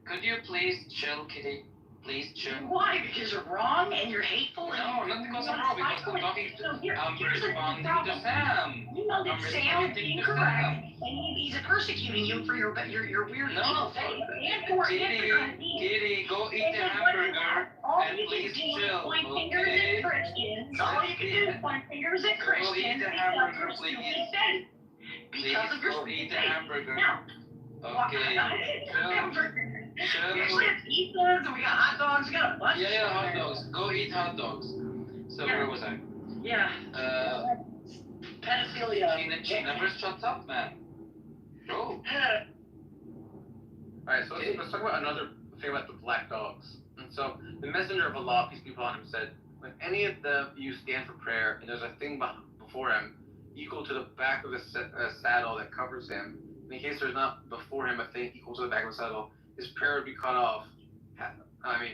Could you please chill, Kitty? Please chill. Why? Because you're wrong and you're hateful? No, not because I'm wrong, because I'm talking I'm responding to Sam. You know that Sam is incorrect, and he's persecuting you for your weird evil faith. Kitty, go eat the hamburger and please chill. Point fingers at Christians. All you can do is point fingers at Christians. Go eat the hamburger, please. Because of your go eat the hamburger. Now, okay. We actually have pizzas and we got hot dogs. We got a bunch. Yeah, hot dogs. Go eat hot dogs. So where was I? Yeah. Pedophilia. She never shuts up, man. Go. Alright, so let's talk about another thing about the black dogs. And so the messenger of Allah, peace be upon him, said, when any of you stand for prayer and there's a thing before him equal to the back of the saddle that covers him, in case there's not before him a thing equal to the back of the saddle, his prayer would be cut off.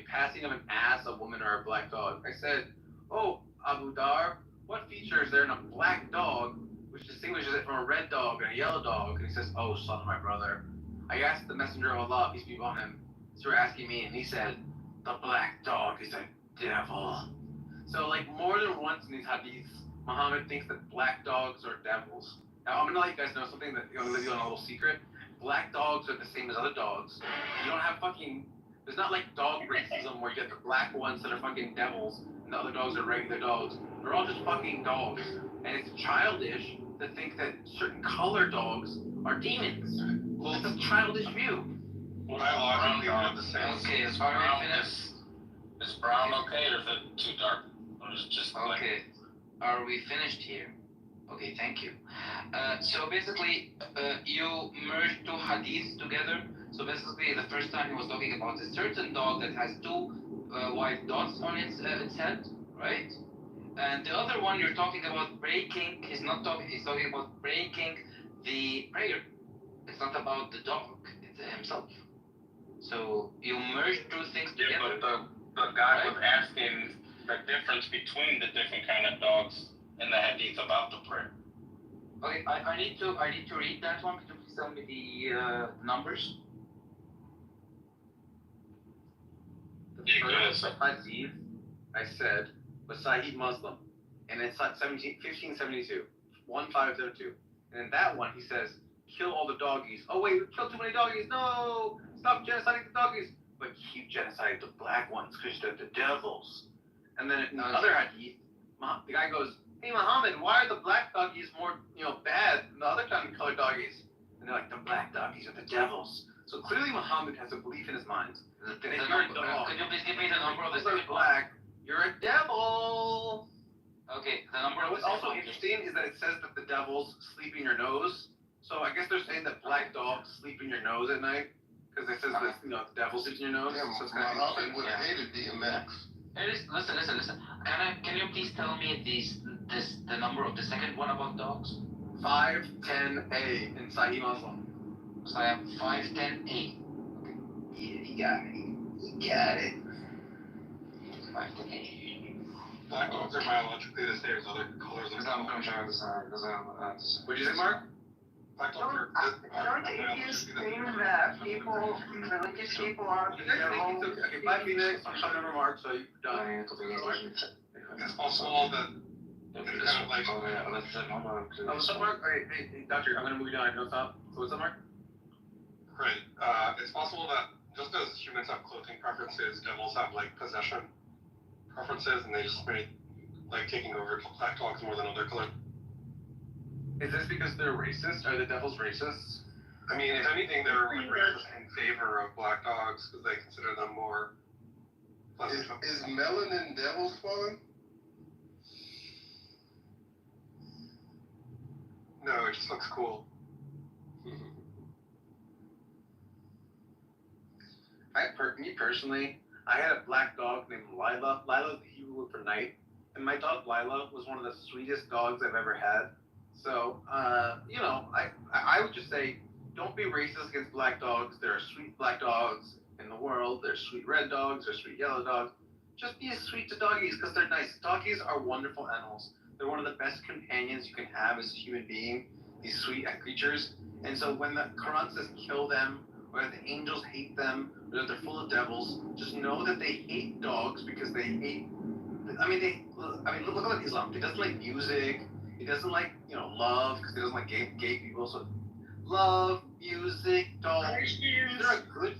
Passing him an ass, a woman, or a black dog. I said, oh, Abu Dar, what feature is there in a black dog which distinguishes it from a red dog and a yellow dog? And he says, oh, son of my brother. I asked the messenger of Allah, peace be upon him, so you're asking me, and he said, the black dog is a devil. So like more than once in these hadiths, Muhammad thinks that black dogs are devils. Now I'm gonna let you guys know something that I'm gonna leave you on a little secret. Black dogs are the same as other dogs. You don't have there's not like dog racism where you get the black ones that are fucking devils and the other dogs are regular dogs. They're all just fucking dogs. And it's childish to think that certain color dogs are demons. Well, it's a childish view. Biologically, we're the same. Okay, Is brown okay, or is it too dark? Or is it just like... Okay, are we finished here? Okay, thank you. So basically, you merged two hadiths together. So basically, the first time he was talking about a certain dog that has two white dots on its head, right? And the other one you're talking about breaking, he's talking about breaking the prayer. It's not about the dog, it's himself. So you merge two things together. Yeah, but the guy was asking the difference between the different kind of dogs in the hadith about the prayer. Okay, I need to read that one. Could you please tell me the numbers? The first hadith I said was Sahih Muslim, and it's 1572, 1572. And in that one he says, kill all the doggies. Oh wait, we killed too many doggies. No, stop genociding the doggies. But keep genociding the black ones because they're the devils. And then in the other hadith, the guy goes, hey Muhammad, why are the black doggies more, bad than the other kind of colored doggies? And they're like, the black doggies are the devils. So clearly Muhammad has a belief in his mind that if you're a dog, could you please give me the number of the second black, you're a devil. Okay, the number of What's also interesting is that it says that the devils sleep in your nose. So I guess they're saying that black dogs sleep in your nose at night because it says that the devil sleeps in your nose. Yeah, so it's kind of Muhammad would have hated DMX. Listen. Can you please tell me the number of the second one about dogs? 510A in Sahih Muslim. So I have 510A. Okay. Yeah, you got it. 510A. Black dogs are biologically the same as other colors of dogs. What'd you say, Mark? Black dogs are Don't you scream that people, religious people are devils? Okay, bye Phoenix. I'm coming over Mark, so you're done. It's possible that it's kind of like... what's up, Mark? Hey, doctor, I'm gonna move you down. Don't stop. So what's up, Mark? Right. It's possible that just as humans have clothing preferences, devils have like possession preferences, and they just made like taking over black dogs more than other color. Is this because they're racist? Are the devils racist? I mean, if anything, they're like racist in favor of black dogs because they consider them more pleasant. Is melanin devil spawn? No, it just looks cool. Me personally, I had a black dog named Lila. Lila's the Hebrew word for night. And my dog Lila was one of the sweetest dogs I've ever had. So, I would just say, don't be racist against black dogs. There are sweet black dogs in the world. There's sweet red dogs. There's sweet yellow dogs. Just be sweet to doggies because they're nice. Doggies are wonderful animals. They're one of the best companions you can have as a human being, these sweet creatures. And so when the Quran says kill them, or that the angels hate them, or that they're full of devils, just know that they hate dogs because they hate, look at Islam. It doesn't like music. It doesn't like, love, because it doesn't like gay people. So love, music, dogs.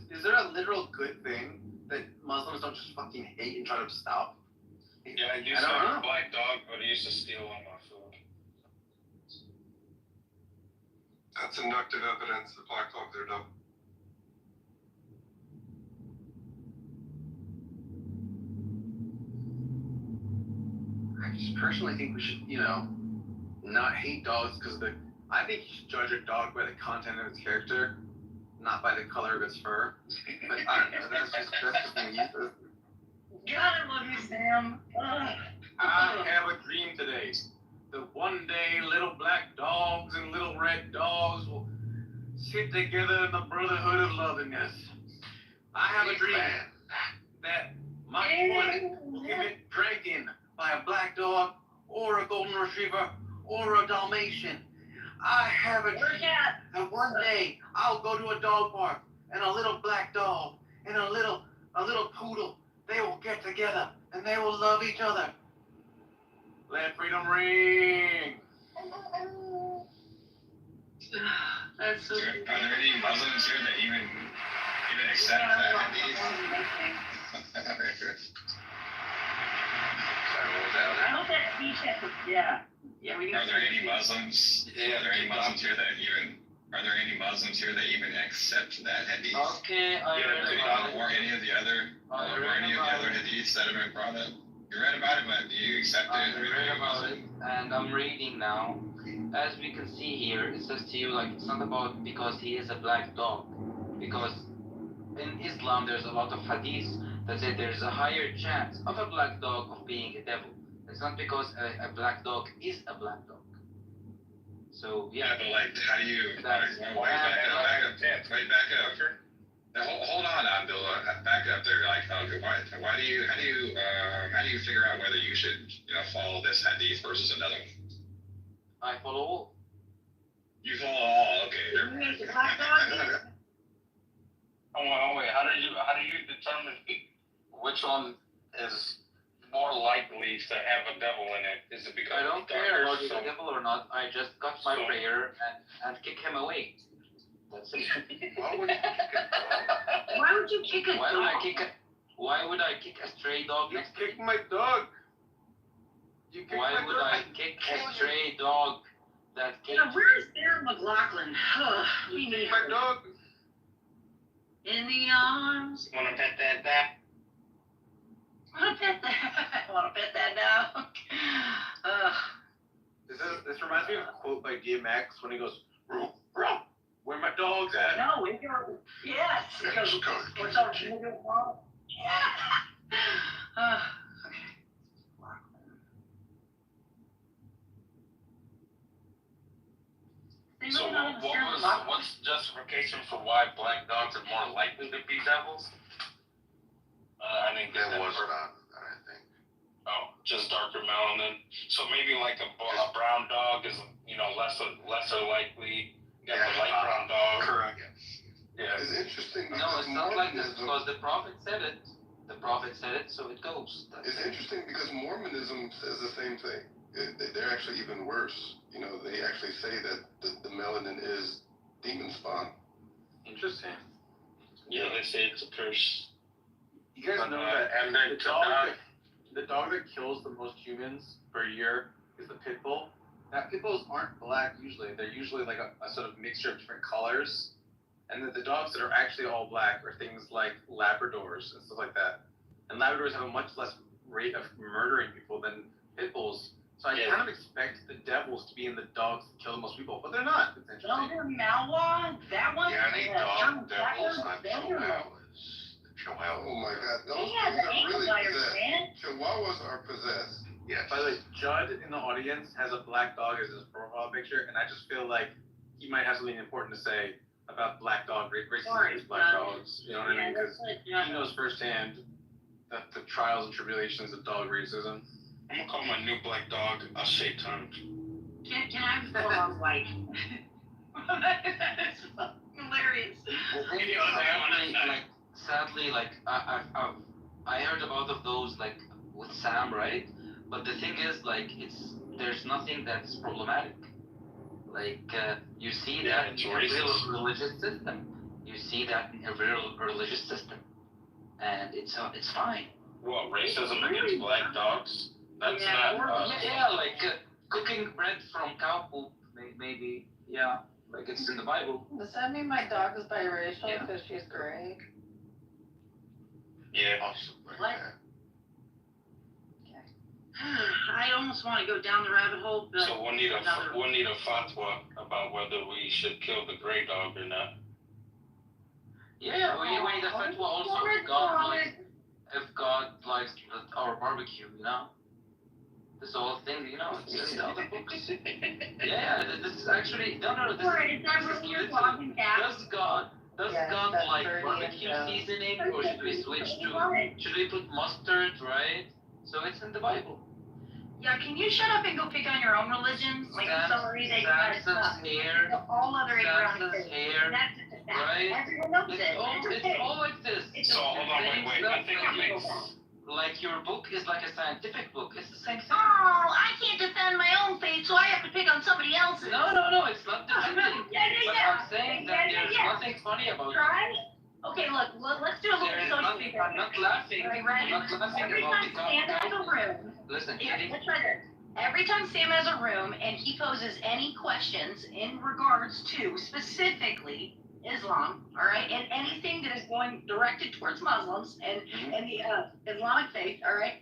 Is there a literal good thing that Muslims don't just fucking hate and try to stop? Yeah, I do say a black dog, but he used to steal all my food. That's inductive evidence that black dogs are dumb. I just personally think we should, not hate dogs because I think you should judge a dog by the content of its character, not by the color of its fur. But I don't know, that's just me. Got it, love you, Sam. I have a dream today that one day little black dogs and little red dogs will sit together in the brotherhood of lovingness. I have a dream that my toilet will get drinking by a black dog or a golden retriever or a Dalmatian. I have a dream that one day I'll go to a dog park and a little black dog and a little poodle, they will get together and they will love each other Let freedom ring. That's so. Are there any Muslims here that even accept that hadith? I hope that speech has, yeah. Yeah, we need Are there any Muslims? Yeah, Are there any Muslims here that even? Are there any Muslims here that even accept that hadith? Okay, I read about it. Or any of the other hadiths that have been brought up? You read about it, but do you accept it? I read about it, and I'm reading now. As we can see here, it says to you like it's not about because he is a black dog, because in Islam there's a lot of hadiths that say there's a higher chance of a black dog of being a devil. It's not because a black dog is a black dog. So yeah. But like, how do you? Back up. Now, hold on, Abdullah. Back up there. Like, how do you figure out whether you should, follow this hadith versus another one? I follow all. You follow all, okay. Oh wait, how do you determine which one is more likely to have a devil in it? Is it because I don't care if he's a devil or not. I just cut my prayer and kick him away. That's it. Why would you kick a dog? Why would you kick a dog? Why would I kick a stray dog? You kick my dog. Why would I kick a stray dog that kicked? Yeah, where is Sarah McLachlan? We need my her. dog. In the arms. Wanna pet that back? Wanna pet that dog? This reminds me of a quote by DMX when he goes, "Row, row, where my dog's at?" No, yes. Because what's our nigga wrong? Yeah. So what's the justification for why black dogs are more likely to be devils? I think there was none, I think. Oh, just darker melanin. So maybe like a brown dog is lesser likely. You got the light brown dog. Correct. Yeah. It's interesting. No, it's not like this because the Prophet said it. The Prophet said it, so it goes. It's interesting because Mormonism says the same thing. They're actually even worse. They actually say that the melanin is demon spawn. Interesting. Yeah, they say it's a curse. You guys know that the dog that kills the most humans per year is the pit bull. Now, pit bulls aren't black usually. They're usually like a sort of mixture of different colors. And the dogs that are actually all black are things like Labradors and stuff like that. And Labradors have a much less rate of murdering people than pit bulls. So I kind of expect the devils to be in the dogs that kill the most people, but they're not. It's interesting. Malwa, that one? Yeah, any dog devils on Chihuahuas. Oh my God, those things are really possessed. Chihuahuas are possessed. Yes. By the way, Judd in the audience has a black dog as his profile picture, and I just feel like he might have something important to say about black dog racism against black dogs. You know what I mean? Because he knows firsthand that the trials and tribulations of dog racism. I'm gonna call my new black dog a Shaitan. Can I follow on white? That's hilarious. Sadly, I heard about of those like with Sam, right? But the thing is, there's nothing that's problematic. You see that in every religious system. You see that in every religious system, and it's fine. What, racism against black dogs? That's not. Cooking bread from cow poop, maybe. Yeah, it's in the Bible. Does that mean my dog is biracial because she's gray? Yeah. What? I almost want to go down the rabbit hole, but so we'll need a fatwa about whether we should kill the gray dog or not. Yeah, we need a fatwa also if God likes our barbecue, This whole thing, it's in the other books. Yeah, this is actually Does God like barbecue seasoning, or should we switch to? Should we put mustard, right? So it's in the Bible. Yeah, can you shut up and go pick on your own religion? I'm sorry that you gotta stop. All other Abrahamic hair, right? Everyone knows It's all like this. So hold on, wait. I think like your book is like a scientific book. It's the same thing. Oh, I can't defend my own faith, so I have to pick on somebody else's. No, it's not defending. But I'm saying that there's nothing funny about it. Right? Okay, look, let's do a little There is social nothing, I'm not laughing. Right, right. I'm not laughing Every about time the Sam has a room. Listen, Yeah, Kitty. let's try this. Every time Sam has a room and he poses any questions in regards to specifically Islam, all right, and anything that is going directed towards Muslims and the Islamic faith, all right,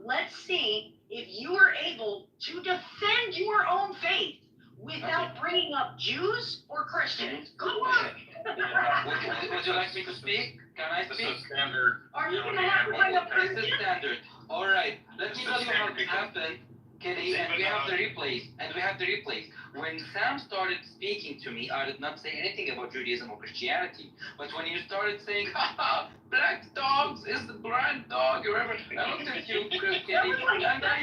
let's see if you are able to defend your own faith without bringing up Jews or Christians. Good luck. Would you like me to speak? Can I speak? This is standard. Are you going to have to bring up This is Christians? standard. All right, let me tell you how it happened, Kitty, and we have the replays. When Sam started speaking to me, I did not say anything about Judaism or Christianity. But when you started saying, haha, black dogs is the blind dog, or whatever, I looked at you, Kitty, and I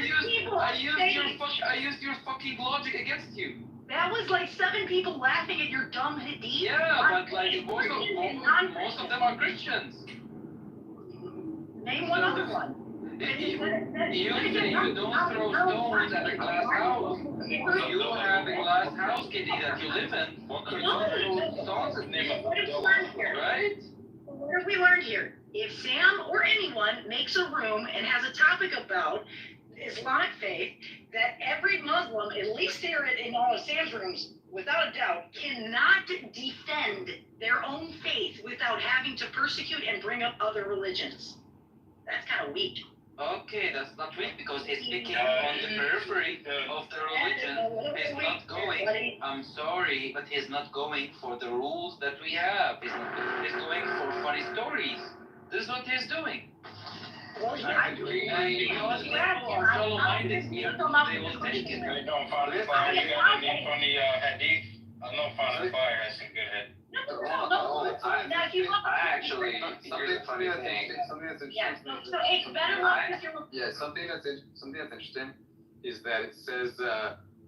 used your fucking logic against you. That was like 7 people laughing at your dumb hadith. Yeah, but like most of them are Christians. Name one other one. You don't throw stones at a glass house. You have a glass house, Kitty, that you live in. What have we learned here? Right? What have we learned here? If Sam or anyone makes a room and has a topic about Islamic faith, that every Muslim, at least here in all of Sam's rooms, without a doubt, cannot defend their own faith without having to persecute and bring up other religions. That's kind of weak. Okay, that's not weak because it's speaking on the periphery of the religion. He's not going. I'm sorry, but he's not going for the rules that we have. He's going for funny stories. This is what he's doing. Well, yeah, shallow-minded here, they will take it. I don't find it fire. You got any funny hadith? I know Find Fire has some good head. Actually, something funny thing. Something that's interesting. Something that's interesting is that it says,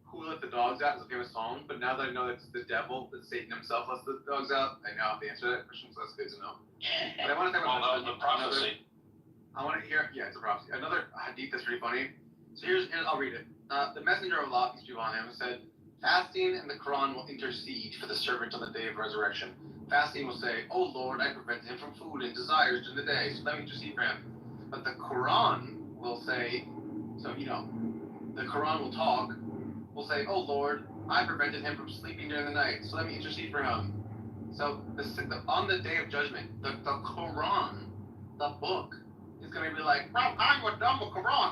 "Who let the dogs out?" is a famous song, but now that I know it's the devil, that Satan himself lets the dogs out, I now have the answer to that question, so that's good to know. But I want to talk about the prophecy. I want to hear, it's a prophecy. Another hadith that's pretty funny. So here's I'll read it. The messenger of Allah, peace be upon him, said, "Fasting and the Quran will intercede for the servant on the day of resurrection. Fasting will say, 'Oh Lord, I prevented him from food and desires during the day, so let me intercede for him.' But the Quran will say, the Quran will talk, will say, 'Oh Lord, I prevented him from sleeping during the night, so let me intercede for him.' So on the day of judgment, the Quran, the book, is going to be like, I was done with Quran.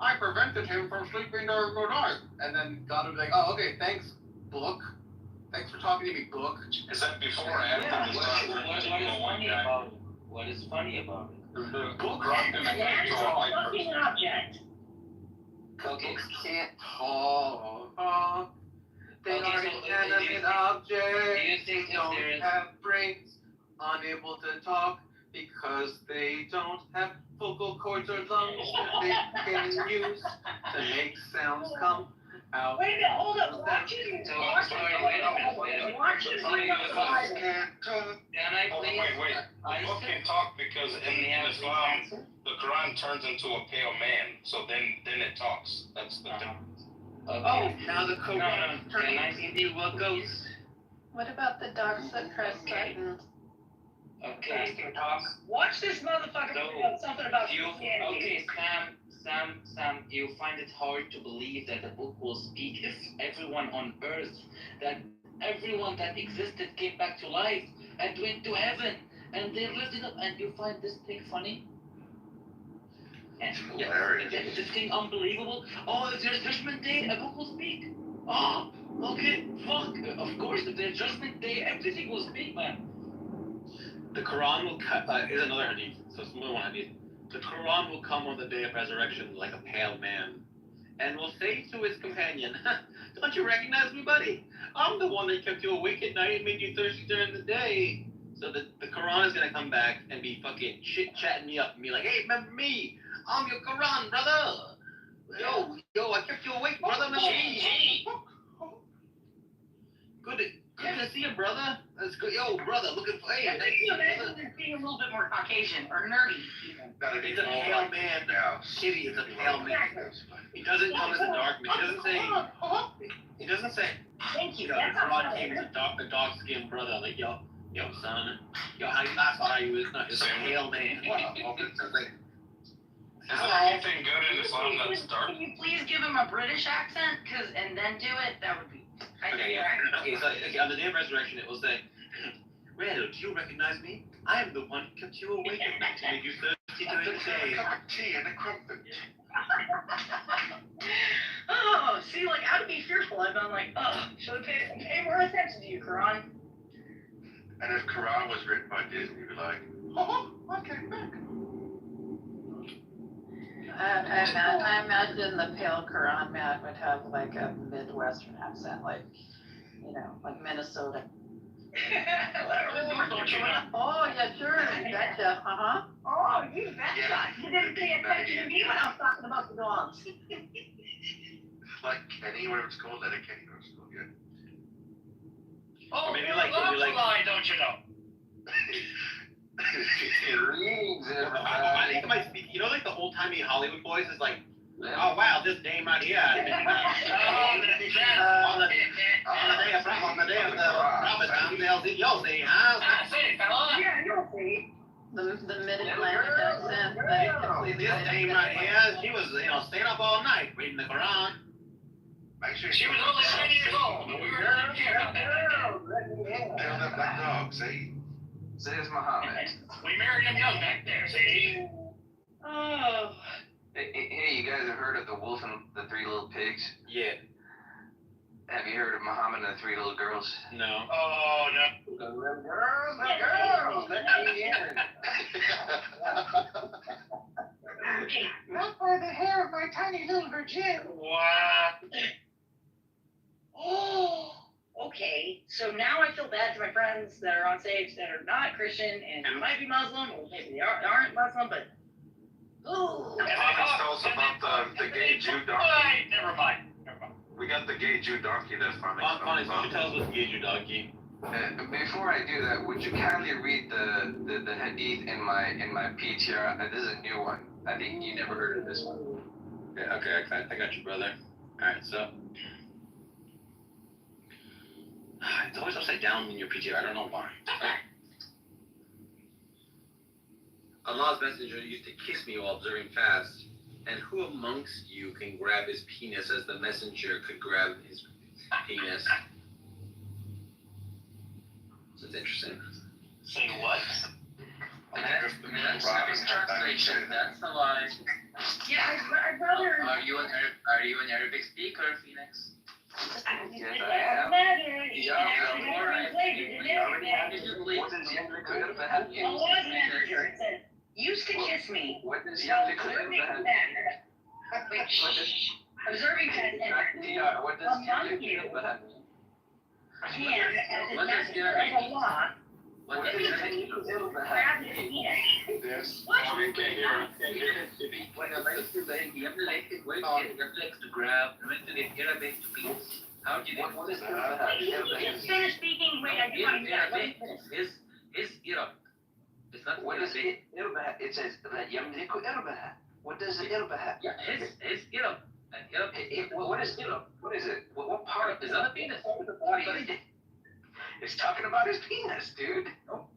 I prevented him from sleeping during the night. And then God will be like, oh, okay, thanks, book. Thanks for talking to me, book. Is that before or after What is funny about it? The book an object. Books can't talk. They are inanimate objects. They don't have brains, unable to talk because they don't have vocal cords or lungs that they can use to make sounds come out. Wait a minute, hold up. Watch it. Wait a minute. Watch it. Can I please? Wait. The book can talk because in Islam, the Quran turns into a pale man, so then it talks. That's the difference. Okay. Now the Quran. Can I see what goes? What about the dogs that press buttons? Okay. Watch this motherfucker about something about Christianity. Okay, Sam, you find it hard to believe that the book will speak if everyone on earth, that everyone that existed came back to life and went to heaven and they lived it up, and you find this thing funny? This thing unbelievable? Oh, if there's Judgment Day, a book will speak. Oh, okay, fuck. Of course, if there's Judgment Day, everything will speak, man. The Quran will is another hadith, so it's more than one hadith. The Quran will come on the day of resurrection like a pale man, and will say to his companion, "Don't you recognize me, buddy? I'm the one that kept you awake at night and made you thirsty during the day." So the Quran is gonna come back and be fucking chit-chatting me up and be like, "Hey, remember me? I'm your Quran, brother. Yo, I kept you awake, brother. Remember me? Good to see him, brother. Let's go. Yo, brother, looking for hey. Being a little bit more Caucasian or nerdy even. It's a pale man. Kitty is a pale man. He doesn't come as a dark man. He doesn't say. Thank you. The broad came as a dark skinned brother. Like, yo, son. Yo, how you last how you is not. It's a pale man. Is there anything good in Islam that's dark? Can you please give him a British accent? And then do it? That would be. Okay, so on the day of resurrection, it will say, well, do you recognize me? I am the one who kept you awake at night to make you thirsty during the day. Tea and a crumpet. Oh, see, like, out of be fearful, I've been like, oh, should I pay more attention to you, Quran? And if Quran was written by Disney, you'd be like, oh, okay, back. I imagine the pale Quran man would have like a Midwestern accent, like, like Minnesota. Oh, yeah, sure, gotcha, Oh, you betcha. You didn't pay attention to me when I was talking about the dogs. Like Kenny, whatever it's called, Kenny, whatever it's called, yeah. Oh, maybe you're like line, don't you know? I think it might speak. Like the old timey Hollywood voice is like, oh wow, this dame right here. On the day of the Ramadan, they'll see, you'll see, huh? I see, fella. Yeah, you'll see. The mid-Atlantic accent. This dame right here, she was, staying up all night reading the Quran. Make sure she was only 20 years old. We were about that. Tell that black dog, see? Says Muhammad. We married him young back there, see? Oh. Hey, you guys have heard of the wolf and the three little pigs? Yeah. Have you heard of Muhammad and the three little girls? No. Oh, no. The girls, let me in. Not for the hair of my tiny little virgin. What? Oh. Okay, so now I feel bad for my friends that are on stage that are not Christian and might be Muslim, or maybe they aren't Muslim, but ooh. Tell us about the gay Jew donkey. Never mind. We got the gay Jew donkey that's funny. Funny, so you tell us what's the gay Jew donkey. Before I do that, would you kindly read the hadith in my PTR? This is a new one. I think you never heard of this one. Yeah, okay, I got you, brother. Alright, so. It's always upside down in your PTR, I don't know why. Allah's messenger used to kiss me while observing fast, and who amongst you can grab his penis as the messenger could grab his penis? So it's interesting. Say what? That's translation. That's the line. Yeah, I'd rather. Are you an Arabic speaker, Phoenix? Yes, I am. What does used to kiss me. What does observing that what does among you can, as a messenger of Allah, grab his penis. Yes. What? When a man is like yamlik, when it reflects to grab, when it is Arabic to penis. How do you think? What is Wait, just finish speaking. Wait, I just want to Arabic is Arab. It's not what is it? Irbaha. It says yamliku irbaha. What does the irbaha? Yeah, his Arab. And Arab. What is Arab? What is it? What part is that a penis? It's talking about his penis, dude. No.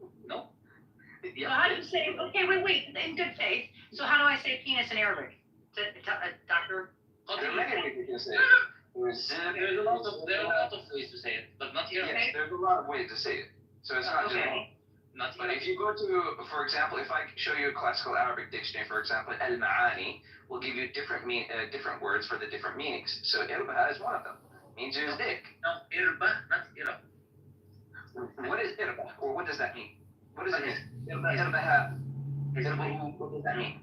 So how do you say? Okay, wait. In good faith. So how do I say penis in Arabic? Doctor. There are many ways you can say it. There's a lot of ways to say it, but not here. Yes, there's a lot of ways to say it. So it's not just one. Not but if you go to, for example, if I show you a classical Arabic dictionary, for example, al-ma'ani will give you different words for the different meanings. So irbaha is one of them. Means his dick. No, irba, not irab. What is irba? Or what does that mean? What does it mean? Irbaha. What does that mean?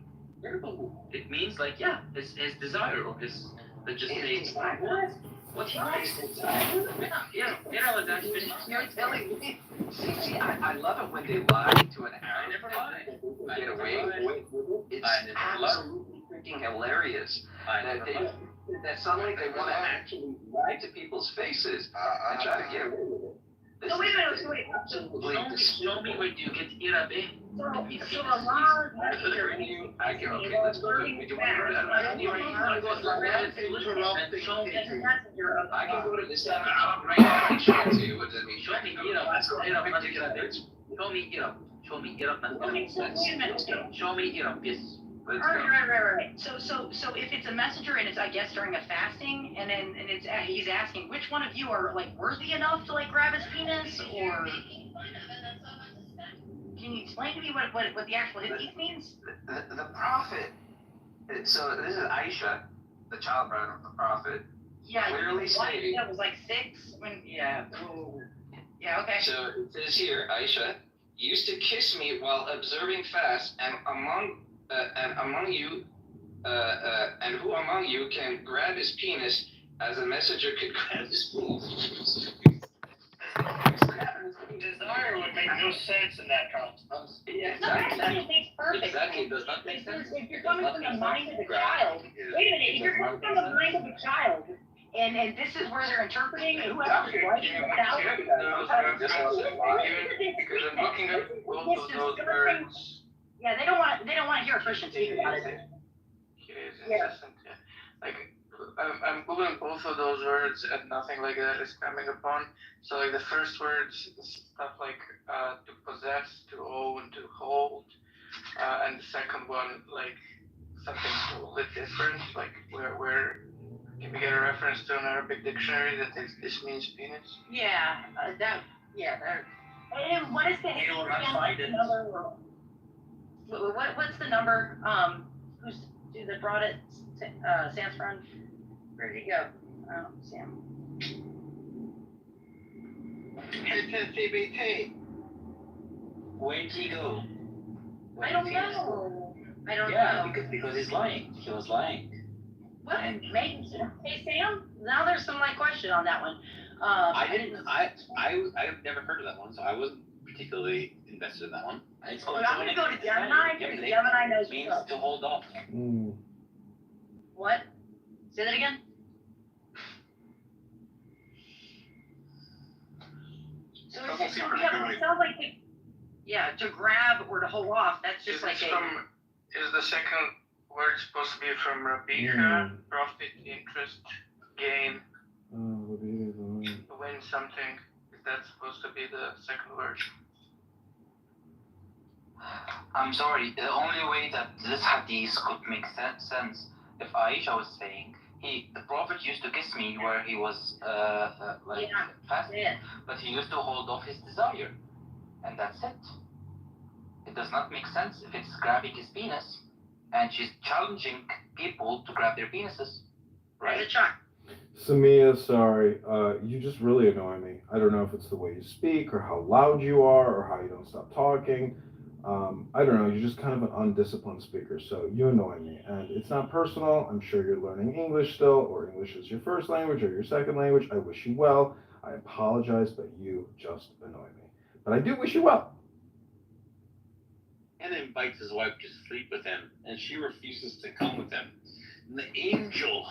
It means like, yeah, his desire or his, just what he likes. Yeah, was actually, you're telling me. See, I love it when they lie to an Arab. I never lie. Get away with it. It's absolutely freaking hilarious. That suddenly they want to actually lie to people's faces and try to get away with it. No, Show me when you get Irabe. So Allah, I can, okay, let's go to the video. I can go to this right now and show it to you. Show me Irabe. Show me Irabe. Show me Irabe. Show me Irabe. Yes. Right. So if it's a messenger and it's, I guess, during a fasting, and it's he's asking which one of you are like worthy enough to like grab his penis, or can you explain to me what the actual hadith means? The prophet. So this is Aisha, the child bride of the prophet. Yeah, clearly stating. That was like 6 when. Yeah. Ooh. Yeah. Okay. So it says here, Aisha used to kiss me while observing fast, and among you, and who among you can grab his penis as a messenger could grab his penis? Desire would make no sense in that context. Yeah, exactly. It makes perfect Exactly, sense. it does not make sense. If you're coming from the mind of a child, wait a minute, if you're coming from the mind of a child, and this is where they're interpreting, and whoever's writing it out. Because I'm looking at both of those words. Yeah, they don't want to hear a Christian speak about it. Yeah. Like, I'm googling both of those words and nothing like that is coming upon. So like the first words, stuff like to possess, to own, to hold, and the second one like something a little bit different. Like where can we get a reference to an Arabic dictionary that this means penis? Yeah, And what is the number? What's the number? Who's that brought it? Sam's friend. Where did he go? Oh, Sam. TBT. Where'd he go? I don't know. Yeah, because he's lying. He was lying. What? Hey Sam. Now there's some like question on that one. I've never heard of that one, so I wasn't particularly invested in that one. I'm gonna go to Gemini because Gemini knows means to hold off. What? Say that again. So it sounds like to grab or to hold off. That's just like Is the second word supposed to be from Rabika, profit, interest, gain, win something? Is that supposed to be the second word? I'm sorry, the only way that this hadith could make sense if Aisha was saying, the prophet used to kiss me where he was fasting, but he used to hold off his desire, and that's it. It does not make sense if it's grabbing his penis, and she's challenging people to grab their penises, right? Samia, sorry, you just really annoy me. I don't know if it's the way you speak, or how loud you are, or how you don't stop talking. I don't know, you're just kind of an undisciplined speaker, so you annoy me. And it's not personal. I'm sure you're learning English still, or English is your first language or your second language. I wish you well. I apologize, but you just annoy me. But I do wish you well. And invites his wife to sleep with him, and she refuses to come with him. And the angel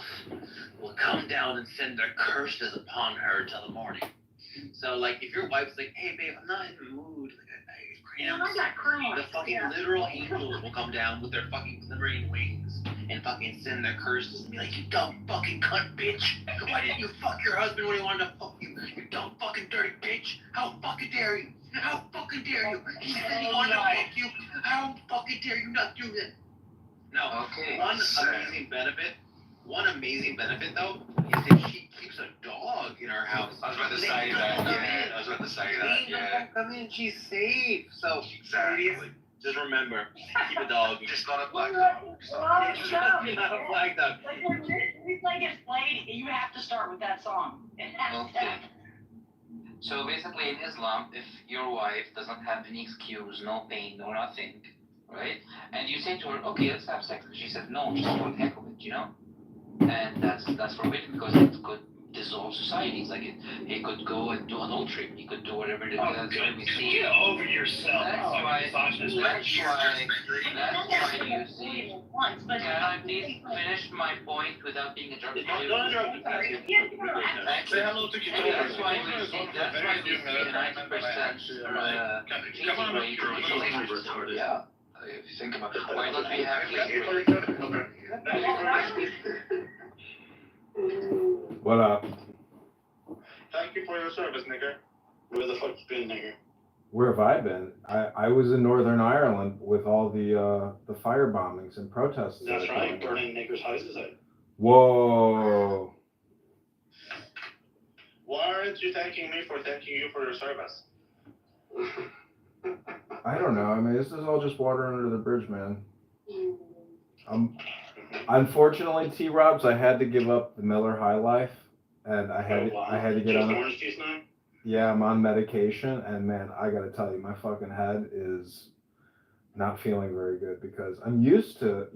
will come down and send their curses upon her till the morning. So, like, if your wife's like, hey, babe, I'm not in the mood, I got cramps. The fucking literal angels will come down with their fucking glimmering wings and fucking send their curses and be like, you dumb fucking cunt bitch. Why didn't you fuck your husband when he wanted to fuck you? You dumb fucking dirty bitch. How fucking dare you? How fucking dare you? He said he wanted to fuck you. How fucking dare you not do that? No. Okay. One amazing benefit though is that she keeps a dog in our house. I was about to say that. Yeah. Come in, she's safe. So exactly. Just remember, keep a dog. Just not a black dog. Not a black dog. Like when this like gets played, you have to start with that song. Okay. So basically, in Islam, if your wife does not have any excuse, no pain, no nothing, right? And you say to her, okay, let's have sex. And she said, no, just for the heck of it, you know? And that's forbidden because it could dissolve societies. Like he could go and do adultery. He could do whatever. That's why we see. Get over yourself. That's why you see. Can I please finish my point without being interrupted? Don't interrupt. Say hello to Kitover. That's why we see 90% yeah. If you think about it, why don't we have What up? Thank you for your service, nigger. Where the fuck you been, nigger? Where have I been? I was in Northern Ireland with all the fire bombings and protests. That's right, burning niggers' houses out. Whoa. Why aren't you thanking me for thanking you for your service? I don't know. I mean, this is all just water under the bridge, man. Unfortunately, T-Robs, I had to give up the Miller High Life, and I had to get on. Orange juice now? Yeah, I'm on medication, and man, I gotta tell you, my fucking head is not feeling very good because I'm used to,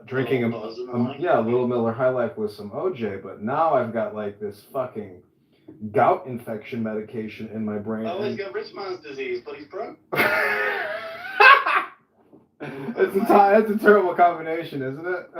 drinking a little Miller High Life with some OJ, but now I've got like this fucking gout infection medication in my brain. Oh, he's got rich man's disease, but he's broke. That's a terrible combination, isn't it?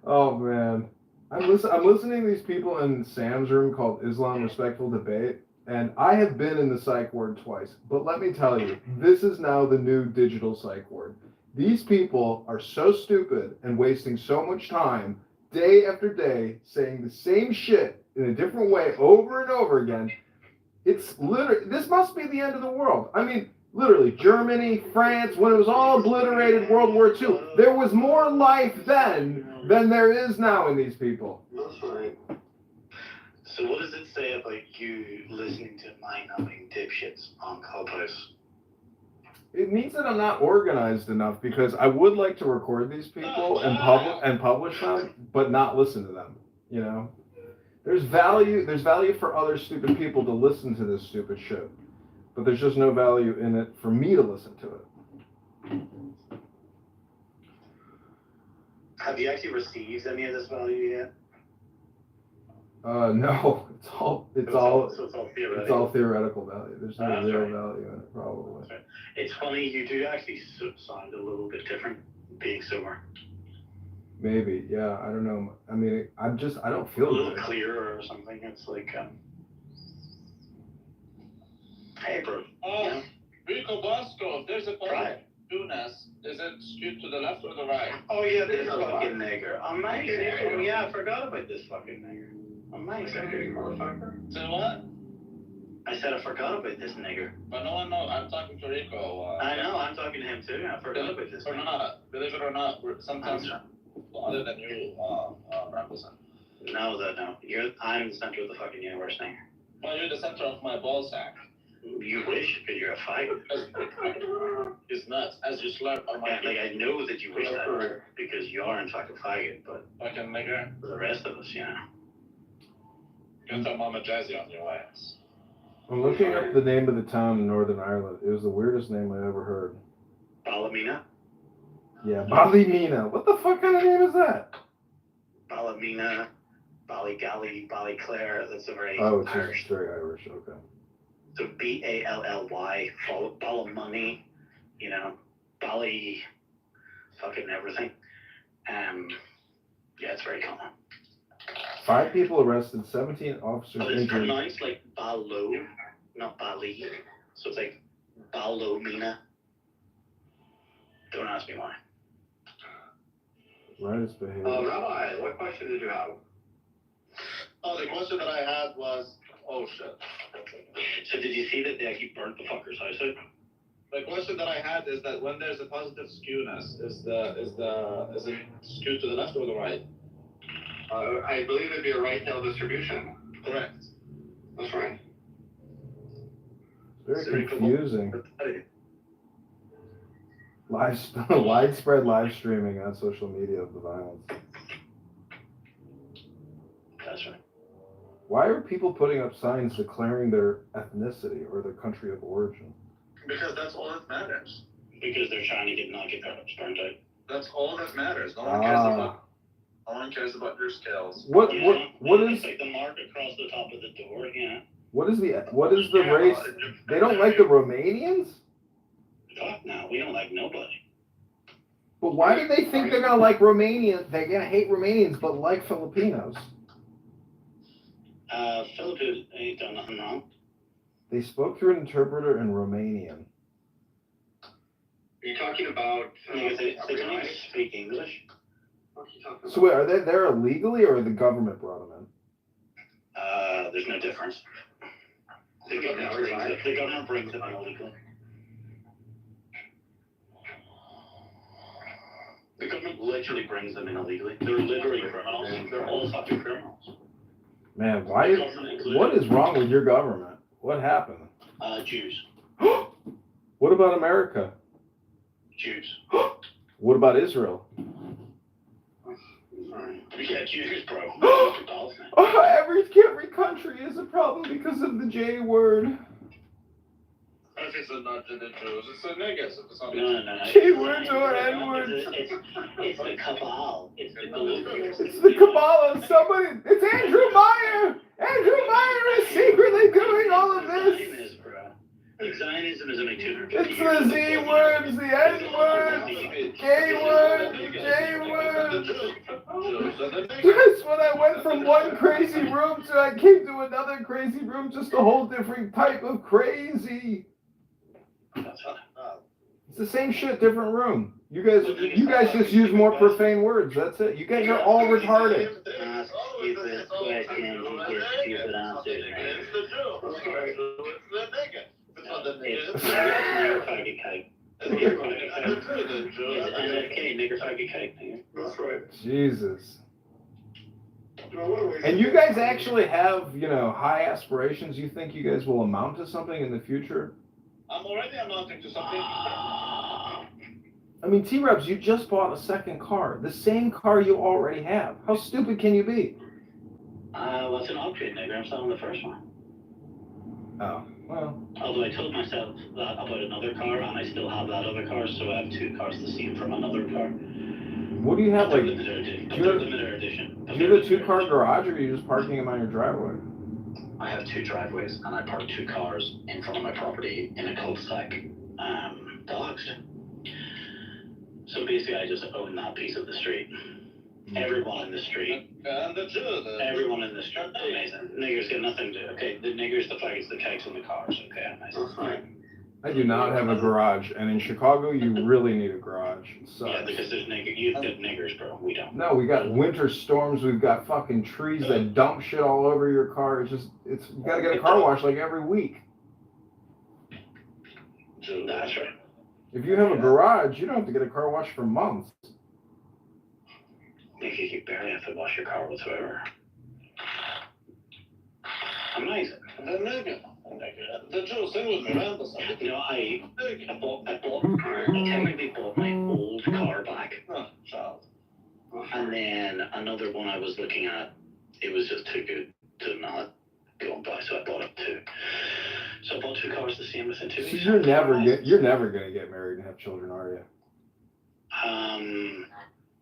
Oh man, I'm listening to these people in Sam's room called Islam Respectful Debate, and I have been in the psych ward twice. But let me tell you, this is now the new digital psych ward. These people are so stupid and wasting so much time day after day saying the same shit in a different way over and over again. It's literally, this must be the end of the world. I mean, literally, Germany, France, when it was all obliterated, World War II, there was more life then than there is now in these people. That's right. So what does it say about you listening to mind-numbing dipshits on Clubhouse? It means that I'm not organized enough because I would like to record these people and publish them, but not listen to them. You know, there's value for other stupid people to listen to this stupid shit, but there's just no value in it for me to listen to it. Have you actually received any of this value yet? No, it's all theoretical value. There's no real value in it, probably. Right. It's funny, you do actually sound a little bit different being sober. Maybe, yeah, I don't know. I mean, I don't feel a little good. clearer or something. It's like, hey, bro. Rico Bosco, there's a point. Tunas, is it skewed to the left or the right? Oh yeah, this fucking nigger. I'm nice. Yeah, I forgot about this fucking nigger. I'm nice, motherfucker. So what? I said I forgot about this nigger. But no one knows. I'm talking to Rico. I know, I'm talking to him too. I forgot about this. Or not, believe it or not, we're sometimes other than you represent. No. I'm the center of the fucking universe, nigger. Well, you're the center of my ball sack. You wish, because you're a faggot. It's nuts, as you slurp on my like, I know that you wish that, because you are in fact a faggot, but fucking nigger. For the rest of us, you know. You'll tell Mama Jazzy on your ass. I'm looking up the name of the town in Northern Ireland. It was the weirdest name I ever heard. Ballymena? Yeah, Ballymena. What the fuck kind of name is that? Ballymena, Ballygally, Ballyclare. That's a very Irish. It's very Irish, okay. So Bally, Ballymoney, you know, Bally, fucking everything. Yeah, it's very common. 5 people arrested, 17 officers But it's injured. pronounced like Ballo, not Bali. So it's like Ballymena. Don't ask me why. Riotous behavior. Rabbi, what question did you have? Oh, the question that I had was, oh shit. So did you see that they actually burnt the fucker's house out? The question that I had is that when there's a positive skewness, is it skewed to the left or the right? I believe it'd be a right-tail distribution. Correct. That's right. Very confusing. Widespread live streaming on social media of the violence. That's right. Why are people putting up signs declaring their ethnicity or their country of origin? Because that's all that matters. Because they're trying to not get their house burnt out. That's all that matters. No one cares about No one cares about your skills. What Yeah, what it's is like the mark across the top of the door, yeah. what is the race? They don't like the Romanians? Fuck no, we don't like nobody. But why do they think they're gonna like Romanians? They're gonna hate Romanians, but like Filipinos. Philippines ain't done nothing wrong. They spoke through an interpreter in Romanian. Are you talking about? They don't even speak English. So wait, are they there illegally, or the government brought them in? There's no difference. The government brings them in illegally. The government literally brings them in illegally. They're literally criminals. They're all fucking criminals. Man, what is wrong with your government? What happened? Jews. What about America? Jews. What about Israel? Yeah, Jews, bro. Oh, every country is a problem because of the J word. If it's not to the Jews, it's the niggas. If it's not No. J words or N words. It's the cabal. It's the Galatians. It's the Kabbalah. It's Andrew Meyer. Andrew Meyer is secretly doing all of this. Zionism is only 250 It's years. the Z words, the N words, K word, J word. Just when I went from one crazy room to I came to another crazy room, just a whole different type of crazy. It's the same shit, different room. You guys just use more profane words. That's it. You guys are all retarded. Ask stupid questions and get stupid answers, man. It's nigger faggot cake. It's NFK, nigger faggot cake, nigga. That's right. Jesus. And you guys actually have, high aspirations. You think you guys will amount to something in the future? I'm already amounting to something. I mean, T-Rebs, you just bought a second car. The same car you already have. How stupid can you be? Well, it's an upgrade, nigga. I'm selling the first one. Oh, well. Although I told myself that about another car, and I still have that other car, so I have two cars to see from another car. What do you have, like... Limited edition. Do you have a two-car garage, or are you just parking them on your driveway? I have two driveways, and I park two cars in front of my property in a cul-de-sac. Dogs. So basically, I just own that piece of the street. Everyone in the street. Everyone in the street. Amazing. Niggers get nothing to do. Okay, the niggers, the faggots, the cakes, and the cars. Okay, amazing. I do not have a garage, and in Chicago, you really need a garage. It sucks. Yeah, because there's you've got niggers, bro. We don't. No, we got winter storms. We've got fucking trees that dump shit all over your car. You gotta get a car wash like every week. That's right. If you have a garage, you don't have to get a car wash for months. You barely have to wash your car whatsoever. Amazing. The Jews, they was around us. I technically bought my old car back. And then another one I was looking at, it was just too good to not go and buy, so I bought it too. So I bought two cars the same within 2 weeks. So you're never gonna get married and have children, are you?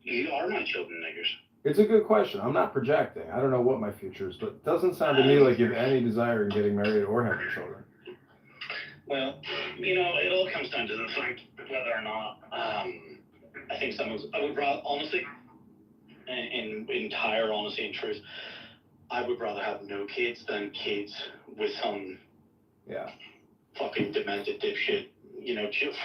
You are my children, niggers. It's a good question. I'm not projecting. I don't know what my future is, but it doesn't sound to me like you have any desire in getting married or having children. Well, it all comes down to the fact whether or not I think I would rather, honestly, in entire honesty and truth, I would rather have no kids than kids with some fucking demented dipshit,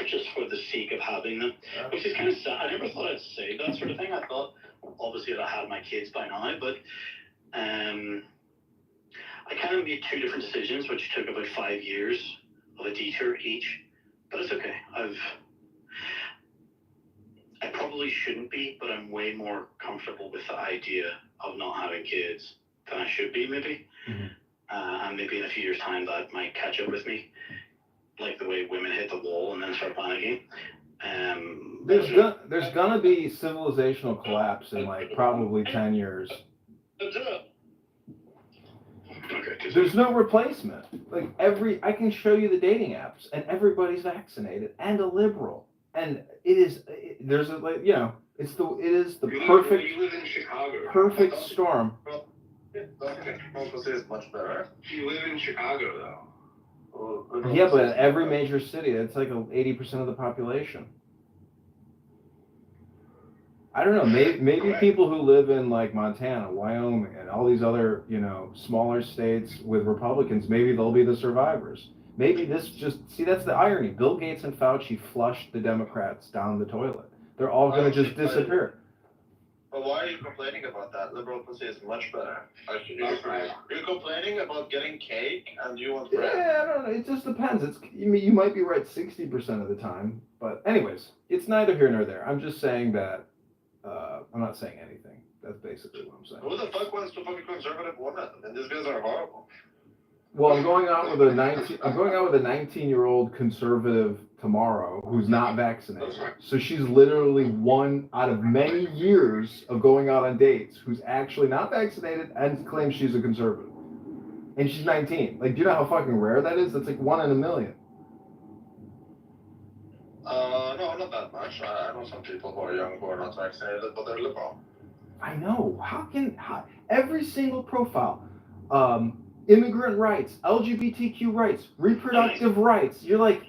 just for the sake of having them, which is kind of sad. I never thought I'd say that sort of thing. I thought, obviously, that I had my kids by now, but I kind of made two different decisions, which took about 5 years of a detour each, but it's okay. I probably shouldn't be, but I'm way more comfortable with the idea of not having kids than I should be, maybe. Mm-hmm. And maybe in a few years' time that might catch up with me, like the way women hit the wall and then start panicking. There's gonna be civilizational collapse in probably 10 years. There's no replacement. I can show you the dating apps, and everybody's vaccinated and a liberal, and It is the You perfect live in Chicago. perfect storm. Don't you think small pussy is much better? You live in Chicago, though. Yeah, but every major city, it's like 80% of the population. I don't know. Maybe people who live in like Montana, Wyoming, and all these other, smaller states with Republicans, maybe they'll be the survivors. Maybe this that's the irony. Bill Gates and Fauci flushed the Democrats down the toilet. They're all going to just disappear. But why are you complaining about that? Liberal pussy is much better. You're complaining about getting cake and you want bread. Yeah, I don't know. It just depends. You might be right 60% of the time. But anyways, it's neither here nor there. I'm just saying that. I'm not saying anything. That's basically what I'm saying. Who the fuck wants to fuck a conservative woman? And these guys are horrible. Well, I'm going out with a 19-year-old conservative tomorrow who's not vaccinated. So she's literally one out of many years of going out on dates who's actually not vaccinated and claims she's a conservative. And she's 19. Like, do you know how fucking rare that is? That's like 1 in a million. No, not that much. I know some people who are young who are not vaccinated, but they're liberal. I know. Every single profile, immigrant rights, LGBTQ rights, reproductive rights, you're like,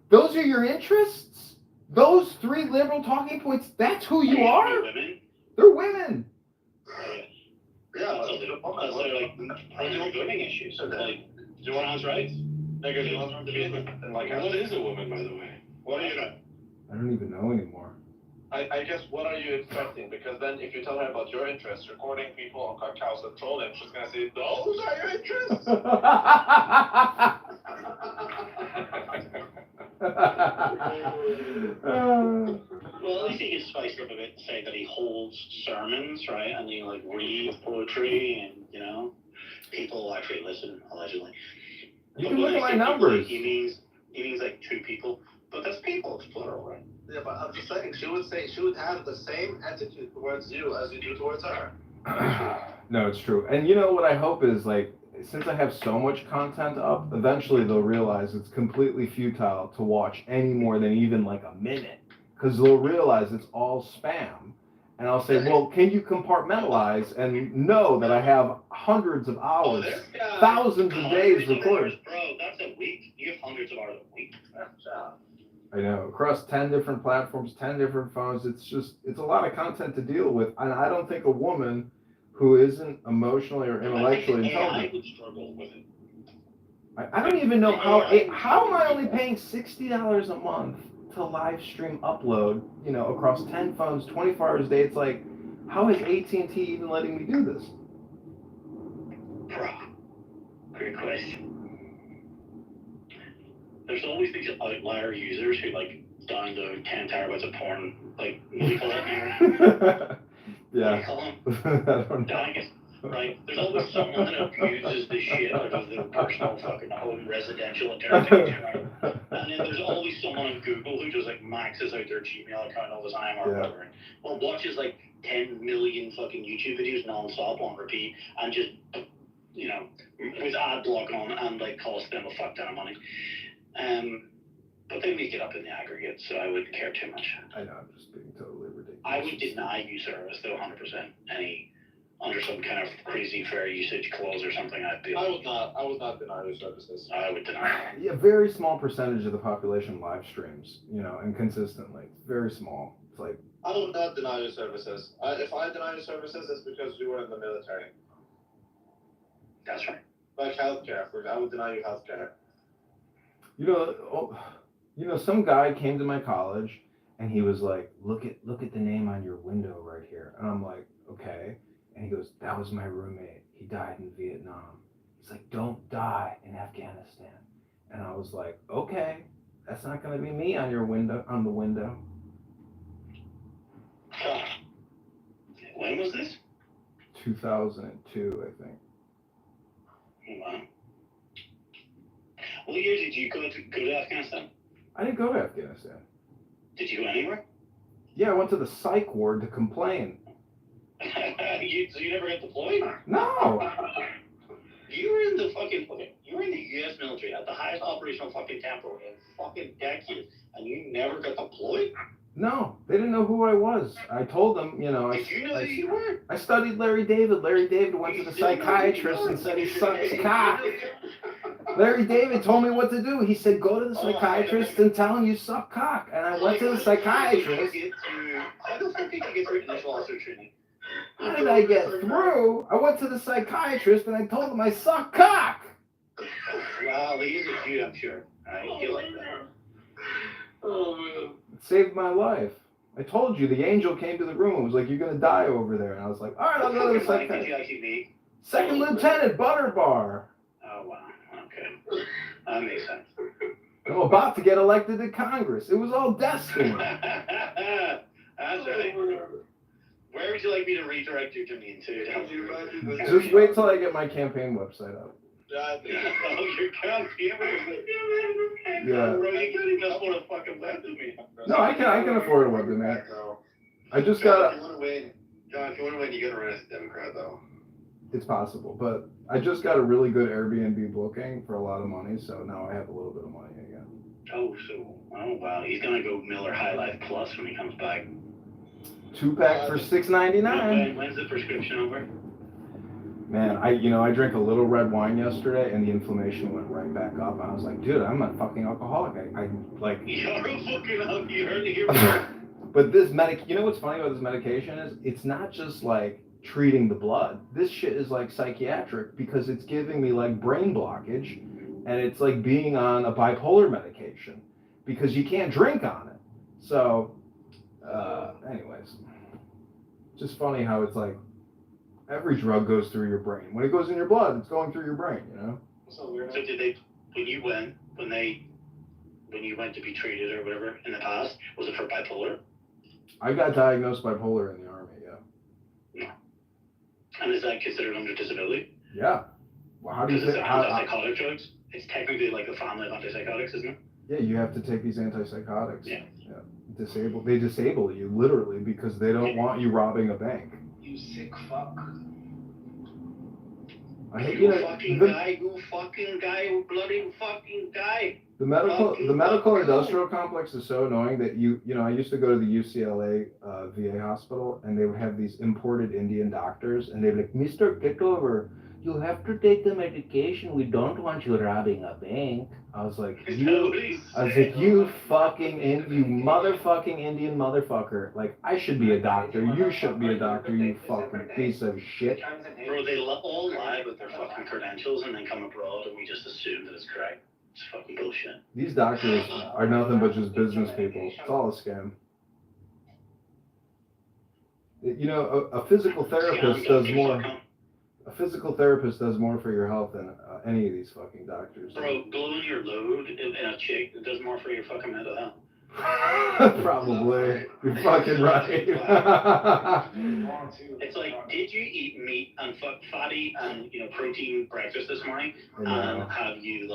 those are your interests? Those 3 liberal talking points, that's who you are? Women? They're women. Yeah, they're like voting issues. Like, women's rights. What is a woman, by the way? What are you doing? I don't even know anymore. I guess, what are you expecting? Because then if you tell her about your interests, recording people on Clubhouse and trolling, she's going to say, those are your interests? Well, at least he gets spiced up a bit to say that he holds sermons, right? And he reads poetry and, people actually listen, allegedly. You can look at my numbers. He means like 2 people. But that's people, it's plural, right? Yeah, but I'm just saying, she would have the same attitude towards you as you do towards her. No, it's true. And you know what I hope is, since I have so much content up, eventually they'll realize it's completely futile to watch any more than even a minute. Because they'll realize it's all spam. And I'll say, well, can you compartmentalize and know that I have hundreds of hours, thousands of days recorded? Bro, that's a week. You have hundreds of hours a week. I know. Across 10 different platforms, 10 different phones, it's a lot of content to deal with. And I don't think a woman who isn't emotionally or intellectually intelligent. I would struggle with it. I don't even know how am I only paying $60 a month to live stream upload, across 10 phones, 24 hours a day. It's like, how is AT&T even letting me do this? Bro, great question. There's always these outlier users who download 10 terabytes of porn, what do you call it here? Yeah. What do you call them? Dangus. Right? There's always someone that abuses the shit out of their personal fucking home residential internet connection, right? And then there's always someone on Google who just maxes out their Gmail account all the time or whatever. Well, watches 10 million fucking YouTube videos non-stop on repeat and just, with ad blocking on and cost them a fuck ton of money. But they make it up in the aggregate, so I wouldn't care too much. I know, I'm just being totally ridiculous. I would deny you service, though, 100%. Under some kind of crazy fair usage clause or something, I would not deny your services. I would deny it. Yeah, very small percentage of the population live streams, and consistently. It's very small. It's I would not deny your services. If I deny your services, it's because you were in the military. That's right. Like healthcare, I would deny you healthcare. Some guy came to my college and he was like, look at the name on your window right here. And I'm like, okay. And he goes, that was my roommate. He died in Vietnam. He's like, don't die in Afghanistan. And I was like, okay, that's not going to be me on the window. When was this? 2002, I think. Wow. What year did you go to Afghanistan? I didn't go to Afghanistan. Did you go anywhere? Yeah, I went to the psych ward to complain. So you never got deployed? No. You were in the U.S. military at the highest operational fucking tempo in fucking decades, and you never got deployed? No, they didn't know who I was. I told them, you know, Did you know who you were? I studied Larry David. Larry David went to the psychiatrist and said he sucks cock. Larry David told me what to do. He said, go to the psychiatrist and tell him you suck cock. And I went to the psychiatrist. How the fuck did you get through initial officer training? How did I get through? I went to the psychiatrist and I told him I suck cock. Wow, he's a dude, I'm sure. He'll like that. Oh, man. It saved my life. I told you, the angel came to the room and was like, you're going to die over there. And I was like, all right, I'll go to the psychiatrist. Did you actually meet? Second Lieutenant Butterbar. Oh, wow. Okay. That makes sense. I'm about to get elected to Congress. It was all destiny. That's right. Where would you like me to redirect you to me to? Just wait till I get my campaign website up. Oh, your campaign. Yeah. Bro, you couldn't just want to fucking web to me. No, I can afford a web domain. I just got. If you want to win, John, if you want to win, you gotta run as a Democrat, though. It's possible, but I just got a really good Airbnb booking for a lot of money, so now I have a little bit of money again. Oh, wow. He's gonna go Miller High Life Plus when he comes back. 2-pack for $6.99. When's the prescription over? Man, I drank a little red wine yesterday, and the inflammation went right back up. And I was like, dude, I'm a fucking alcoholic. I like. You're a fucking up. You heard it here. But this you know what's funny about this medication is it's not just like treating the blood. This shit is like psychiatric because it's giving me like brain blockage, and it's like being on a bipolar medication because you can't drink on it. So, anyways, just funny how it's like. Every drug goes through your brain. When it goes in your blood, it's going through your brain, you know? So did they, when you went to be treated or whatever in the past, was it for bipolar? I got diagnosed bipolar in the Army, yeah. No. And is that considered under disability? Yeah. Well, how do you say? Antipsychotic drugs? It's technically like a family of antipsychotics, isn't it? Yeah, you have to take these antipsychotics. Yeah. They disable you, literally, because they don't want you robbing a bank. You sick fuck. I hate you fucking guy, you bloody fucking guy. The medical industrial complex is so annoying that I used to go to the UCLA VA hospital, and they would have these imported Indian doctors, and they'd be like, Mr. Kitover, you have to take the medication. We don't want you robbing a bank. I was like, you motherfucking Indian motherfucker. Like, I should be a doctor. You should be a doctor, you fucking piece of shit. Bro, they all lie with their fucking credentials and then come abroad and we just assume that it's correct. It's fucking bullshit. These doctors are nothing but just business people. It's all a scam. A physical therapist does more. A physical therapist does more for your health than any of these fucking doctors. Bro, blowing your load in a chick does more for your fucking mental health. Probably. You're fucking right. It's like, did you eat meat and fatty and protein breakfast this morning and have you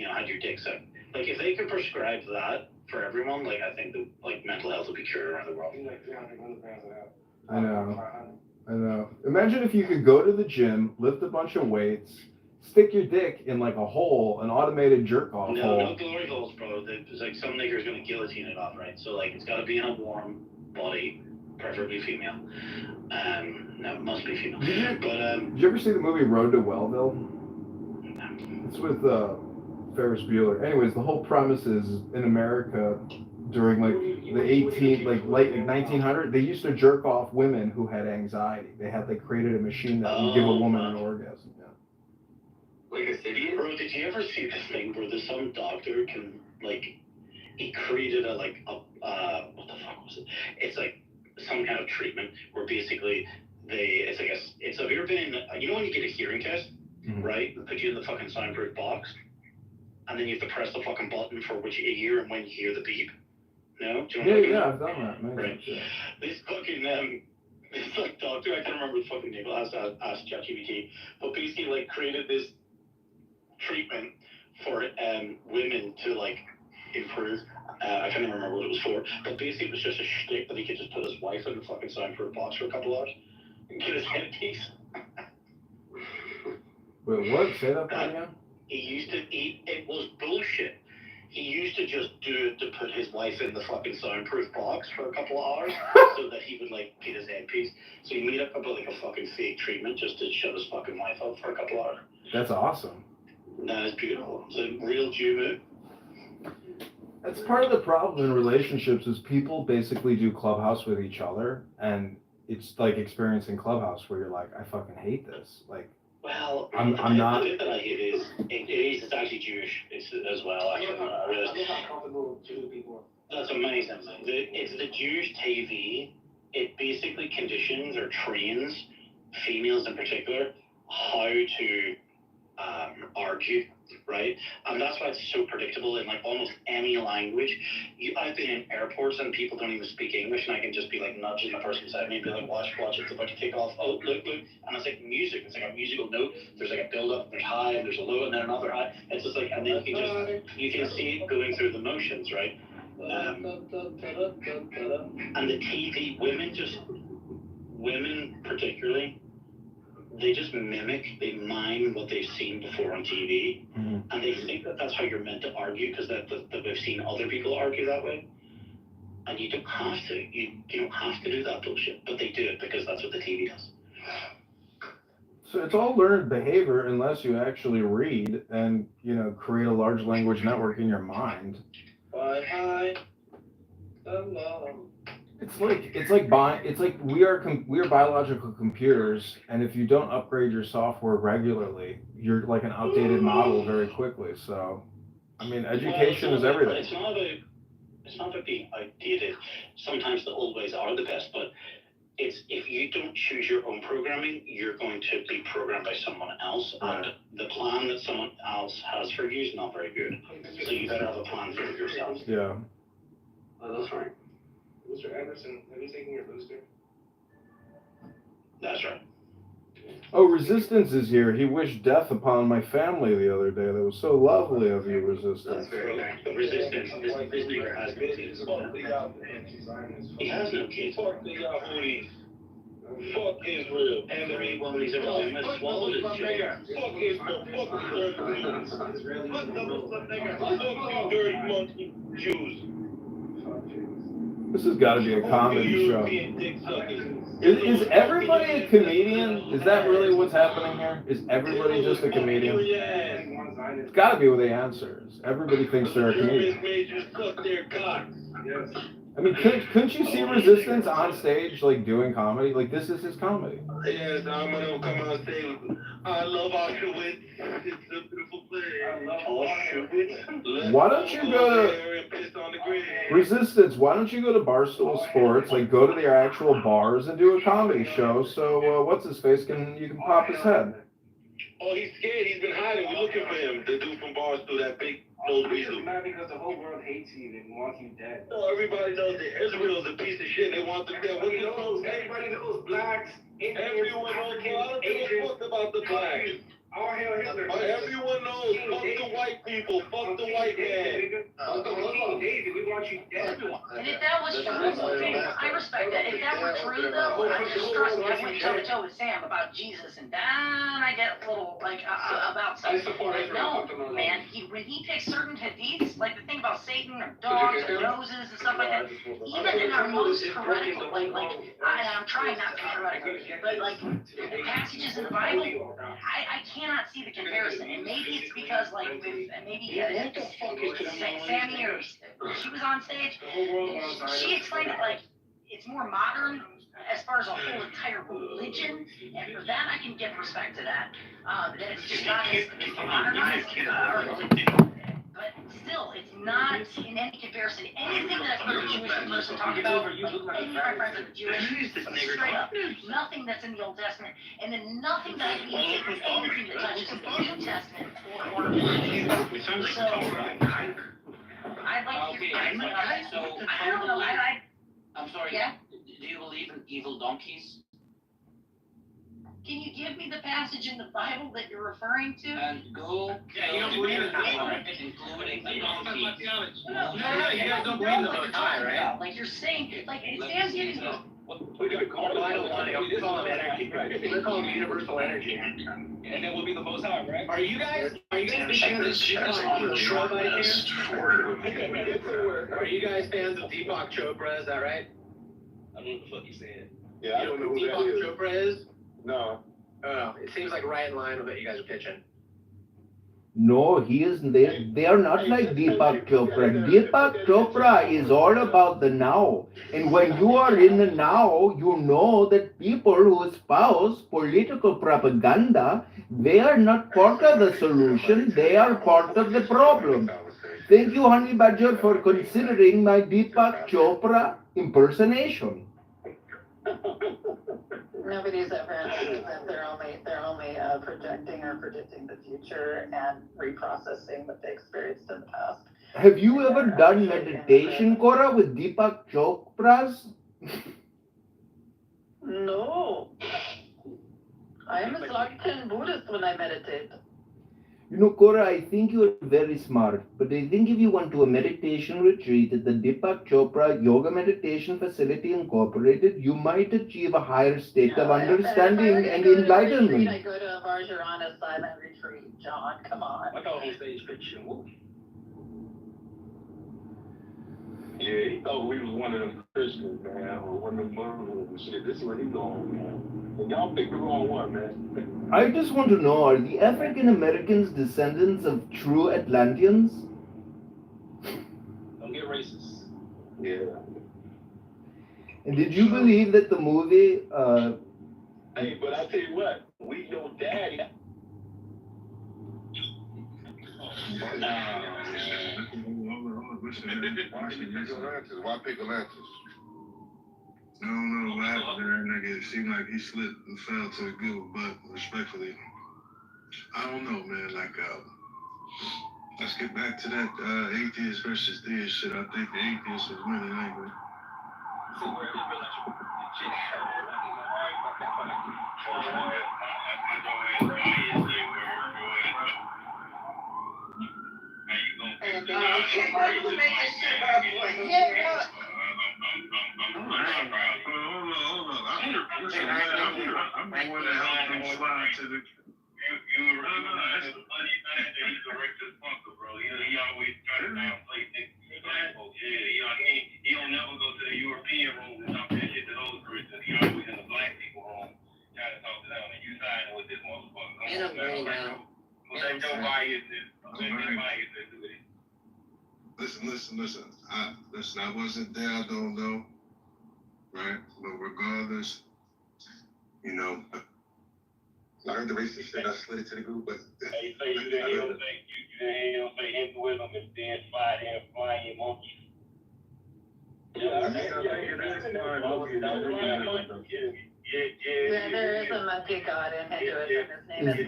had your dick sucked? Like, if they could prescribe that for everyone, like, I think that mental health would be cured around the world. I know. Imagine if you could go to the gym, lift a bunch of weights, stick your dick in like a hole, an automated jerk-off hole. No glory holes, bro. There's like some nigger's gonna guillotine it off, right? So like it's gotta be in a warm body, preferably female. No, it must be female. Did you ever see the movie Road to Wellville? It's with Ferris Bueller. Anyways, the whole premise is in America during like the late 1900s, they used to jerk off women who had anxiety. They created a machine that would give a woman an orgasm. Yeah. Like a city? Bro, did you ever see this thing where there's some doctor can he created what the fuck was it? It's like some kind of treatment where basically have you ever been in, when you get a hearing test, right? They put you in the fucking soundproof box, and then you have to press the fucking button for which you hear and when you hear the beep. No? Do you know Yeah, I've done that. Man. Right. Yeah. This fucking this doctor, I can't remember the fucking name. I'll ask ChatGPT, but basically created this treatment for women to improve. I can't even remember what it was for, but basically it was just a shtick that he could just put his wife in the fucking soundproof box for a couple hours and get his headpiece. Wait, what? Say that again? He used to eat. It was bullshit. he used to just do it to put his wife in the fucking soundproof box for a couple of hours so that he would like get his headpiece. So he made up like a fucking fake treatment just to shut his fucking wife up for a couple of hours. That's awesome. That is beautiful. It's a real Jew move. That's part of the problem in relationships is people basically do Clubhouse with each other, and it's like experiencing Clubhouse where you're like, I fucking hate this. Like, well, I'm not. The bit that I hate is it's actually Jewish as well. Actually, I realize how comfortable Jewish people are. That's amazing. It's the Jewish TV. It basically conditions or trains females in particular how to argue, right? And that's why it's so predictable in like almost any language. I've been in airports and people don't even speak English, and I can just be like nudging the person beside me and be like, watch, it's about to take off. Oh, look. And it's like music. It's like a musical note. There's like a build up, there's high, and there's a low, and then another high. It's just like, and then you can see it going through the motions, right? And the TV, women particularly, they just mimic, they mime what they've seen before on TV, and they think that that's how you're meant to argue because that they've seen other people argue that way, and you don't have to. You don't have to do that bullshit, but they do it because that's what the TV does. So it's all learned behavior unless you actually read and create a large language network in your mind. It's like we are biological computers, and if you don't upgrade your software regularly, you're like an outdated model very quickly. So, I mean, education is everything. It's not about being outdated. Sometimes the old ways are the best, but it's if you don't choose your own programming, you're going to be programmed by someone else, and the plan that someone else has for you is not very good. So you better have a plan for yourself. Yeah. Oh, that's right. Mr. Anderson, have you taken your booster? That's right. Oh, Resistance is here. He wished death upon my family the other day. That was so lovely of you, Resistance. That's very nice. Resistance, this nigger has no kids. He has no kids. Fuck the Yahoos. Fuck Israel. Everyone is around him has swallowed his children. Fuck Israel. Fuck Israel. Fuck the Muslim nigger. Fuck you dirty monkey Jews. This has got to be a comedy show. Is everybody a comedian? Is that really what's happening here? Is everybody just a comedian? It's got to be what the answer is. Everybody thinks they're a comedian. I mean, couldn't you see Resistance on stage, like, doing comedy? Like, this is his comedy. Yes, I'm going to come on stage. I love Auschwitz. It's a beautiful place. I love Auschwitz. Why don't you go to Resistance? Why don't you go to Barstool Sports? Like, go to their actual bars and do a comedy show. So what's his face? You can pop his head. Oh, he's scared. He's been hiding. We're looking for him. The dude from Barstool, that big old weasel. It's mad because the whole world hates you and wants you dead. Oh, everybody knows that Israel's a piece of shit. They want them dead. Everybody knows blacks. Everyone knows. I don't give a fuck about the blacks. Everyone knows. Fuck the white people. Fuck the white man. We want you dead. And if that was true, I respect that. If that were true, though, I just trust me. I went toe to toe with Sam about Jesus, and then I get a little about something. Like, no, man. When he picks certain hadiths, like the thing about Satan or dogs or noses and stuff like that, even in our most heretical, I'm trying not to be heretical, but like passages in the Bible, I cannot see the comparison, and maybe it's because Sammy or she was on stage, she explained it like it's more modern as far as a whole entire religion, and for that I can give respect to that. That it's just not as modernized, but still, it's not in any comparison. Anything that I've heard a Jewish person talk about, like any of my friends that are Jewish, straight up, nothing that's in the Old Testament, and then nothing that I mean is anything that touches in the New Testament or so. I'd like to hear I don't know. I'm sorry. Yeah? Do you believe in evil donkeys? Can you give me the passage in the Bible that you're referring to? And go. Yeah, you don't believe in that one. Including the donkeys. No, you guys don't believe in the Most High, right? Like you're saying, like it stands giving you We got vital line. We call him energy. We call him universal energy. And then we'll be the most high, right? Are you guys big fans of Deepak Chopra by chance? Are you guys fans of Deepak Chopra? Is that right? I don't know what the fuck you saying. Yeah, I don't know who that Deepak is. Chopra is? No. Oh, it seems like right in line with what you guys are pitching. No, he is. They are not like Deepak Chopra. Deepak Chopra is all about the now. And when you are in the now, you know that people who espouse political propaganda, they are not part of the solution. They are part of the problem. Thank you, Honey Badger, for considering my Deepak Chopra impersonation. Nobody's ever understood that they're only projecting or predicting the future and reprocessing what they experienced in the past. Have you ever done meditation, Cora, with Deepak Chopra's? No. I am a Dzogchen Buddhist when I meditate. You know, Cora, I think you're very smart, but I think if you went to a meditation retreat at the Deepak Chopra Yoga Meditation Facility Incorporated, you might achieve a higher state of understanding and enlightenment. I go to a Vajrayana silent retreat, John. Come on. I got on stage pitching. Yeah, he thought we was one of them Christians, man, or one of them Muslims and shit. This is what he going, man. And y'all picked the wrong one, man. I just want to know, are the African Americans descendants of true Atlanteans? Don't get racist. Yeah. And did you believe that the movie... Hey, but I tell you what, we know daddy. Why pick Atlantis? I don't know what happened to that nigga. It seemed like he slipped and fell to the Google, but respectfully, I don't know, man. Let's get back to that atheist versus theist shit. I think the atheists is winning anyway. I'm the one that helped him slide to the. You were the funny thing that he's a racist punker, bro. He always try to downplay things. He don't never go to the European room and talk that shit to those Christians. He always in the black people room trying to talk to them. And you siding with this motherfucker. Let your biasness. Let your biasness do it. Listen. I wasn't there. I don't know. Right? But regardless, you know. I heard the racist shit. I slid it to the group, but. Hey, say you didn't hear him say Hinduism is then flying monkeys. Yeah, there is a monkey god in Hinduism. His name is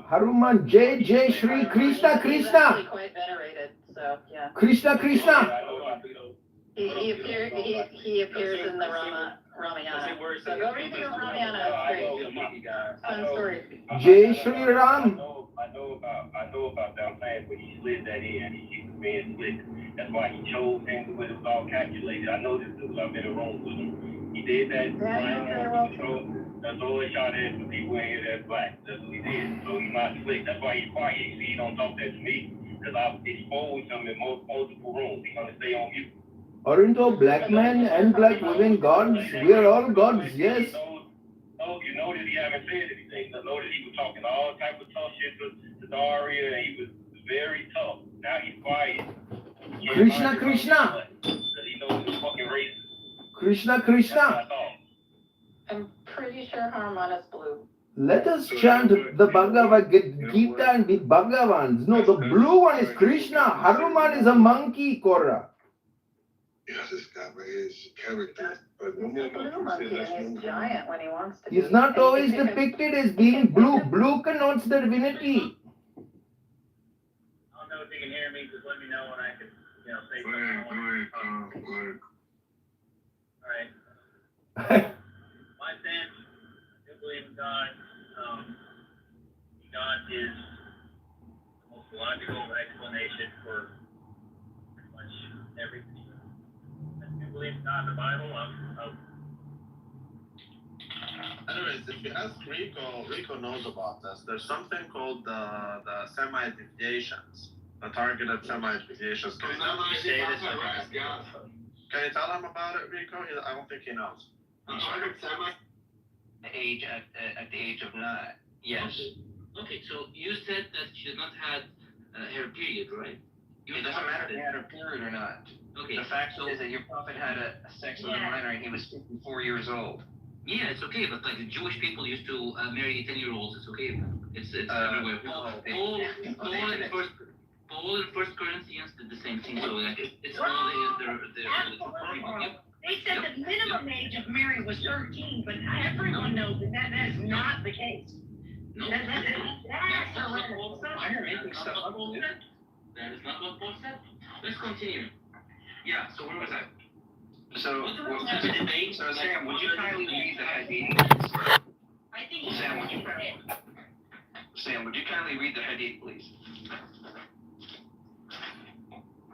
Haruman, Jai Shri Krishna. He's actually quite venerated, so yeah. Krishna. He appears in the Ramayana. So go read the Ramayana. It's great. Fun story. Jai Shri Ram. I know about that plan, but he slid that in. He was being slick. That's why he chose him when it was all calculated. I know this dude. I've been around with him. He did that. That's all he shot at for people in here that's black. That's what he did. So he's not slick. That's why he's quiet. You see, he don't talk that to me because I've exposed him in multiple rooms. He's gonna stay on mute. Aren't all black men and black women gods? We are all gods, yes. You notice he haven't said anything. I noticed he was talking all type of tough shit to Daria, and he was very tough. Now he's quiet. Krishna. Because he knows he's fucking racist. Krishna. I'm pretty sure Harmon is blue. Let us chant the Bhagavad Gita and be Bhagavans. No, the blue one is Krishna. Hanuman is a monkey, Cora. Yeah, this guy right here is character. But no more Blue monkey, and he's giant when he wants to be. He's not always depicted as being blue. Blue connotes divinity. I don't know if you can hear me. Just let me know when I can, say something. Go ahead. All right. My stance, I do believe in God. God is the most logical explanation for pretty much everything. believe God in the Bible. Anyways, if you ask Rico knows about this. There's something called the semi-deviations, the targeted semi-deviations. Can you tell him about it, Rico? I don't think he knows. Age at the age of 9. Yes. Okay, so you said that she did not had her period, right? It doesn't matter if he had her period or not. Okay. The fact is that your prophet had a sex with a minor and he was 54 years old. Yeah, it's okay, but like the Jewish people used to marry 10-year-olds. It's okay. It's everywhere. Paul in First Corinthians did the same thing. So like it's all their They said the minimum age of marriage was 13, but everyone knows that is not the case. No, that's not what Paul said. That is not what Paul said. Let's continue. Yeah, so where was I? So Sam, would you kindly read the hadith? I think Sam, would you kindly read the hadith, please?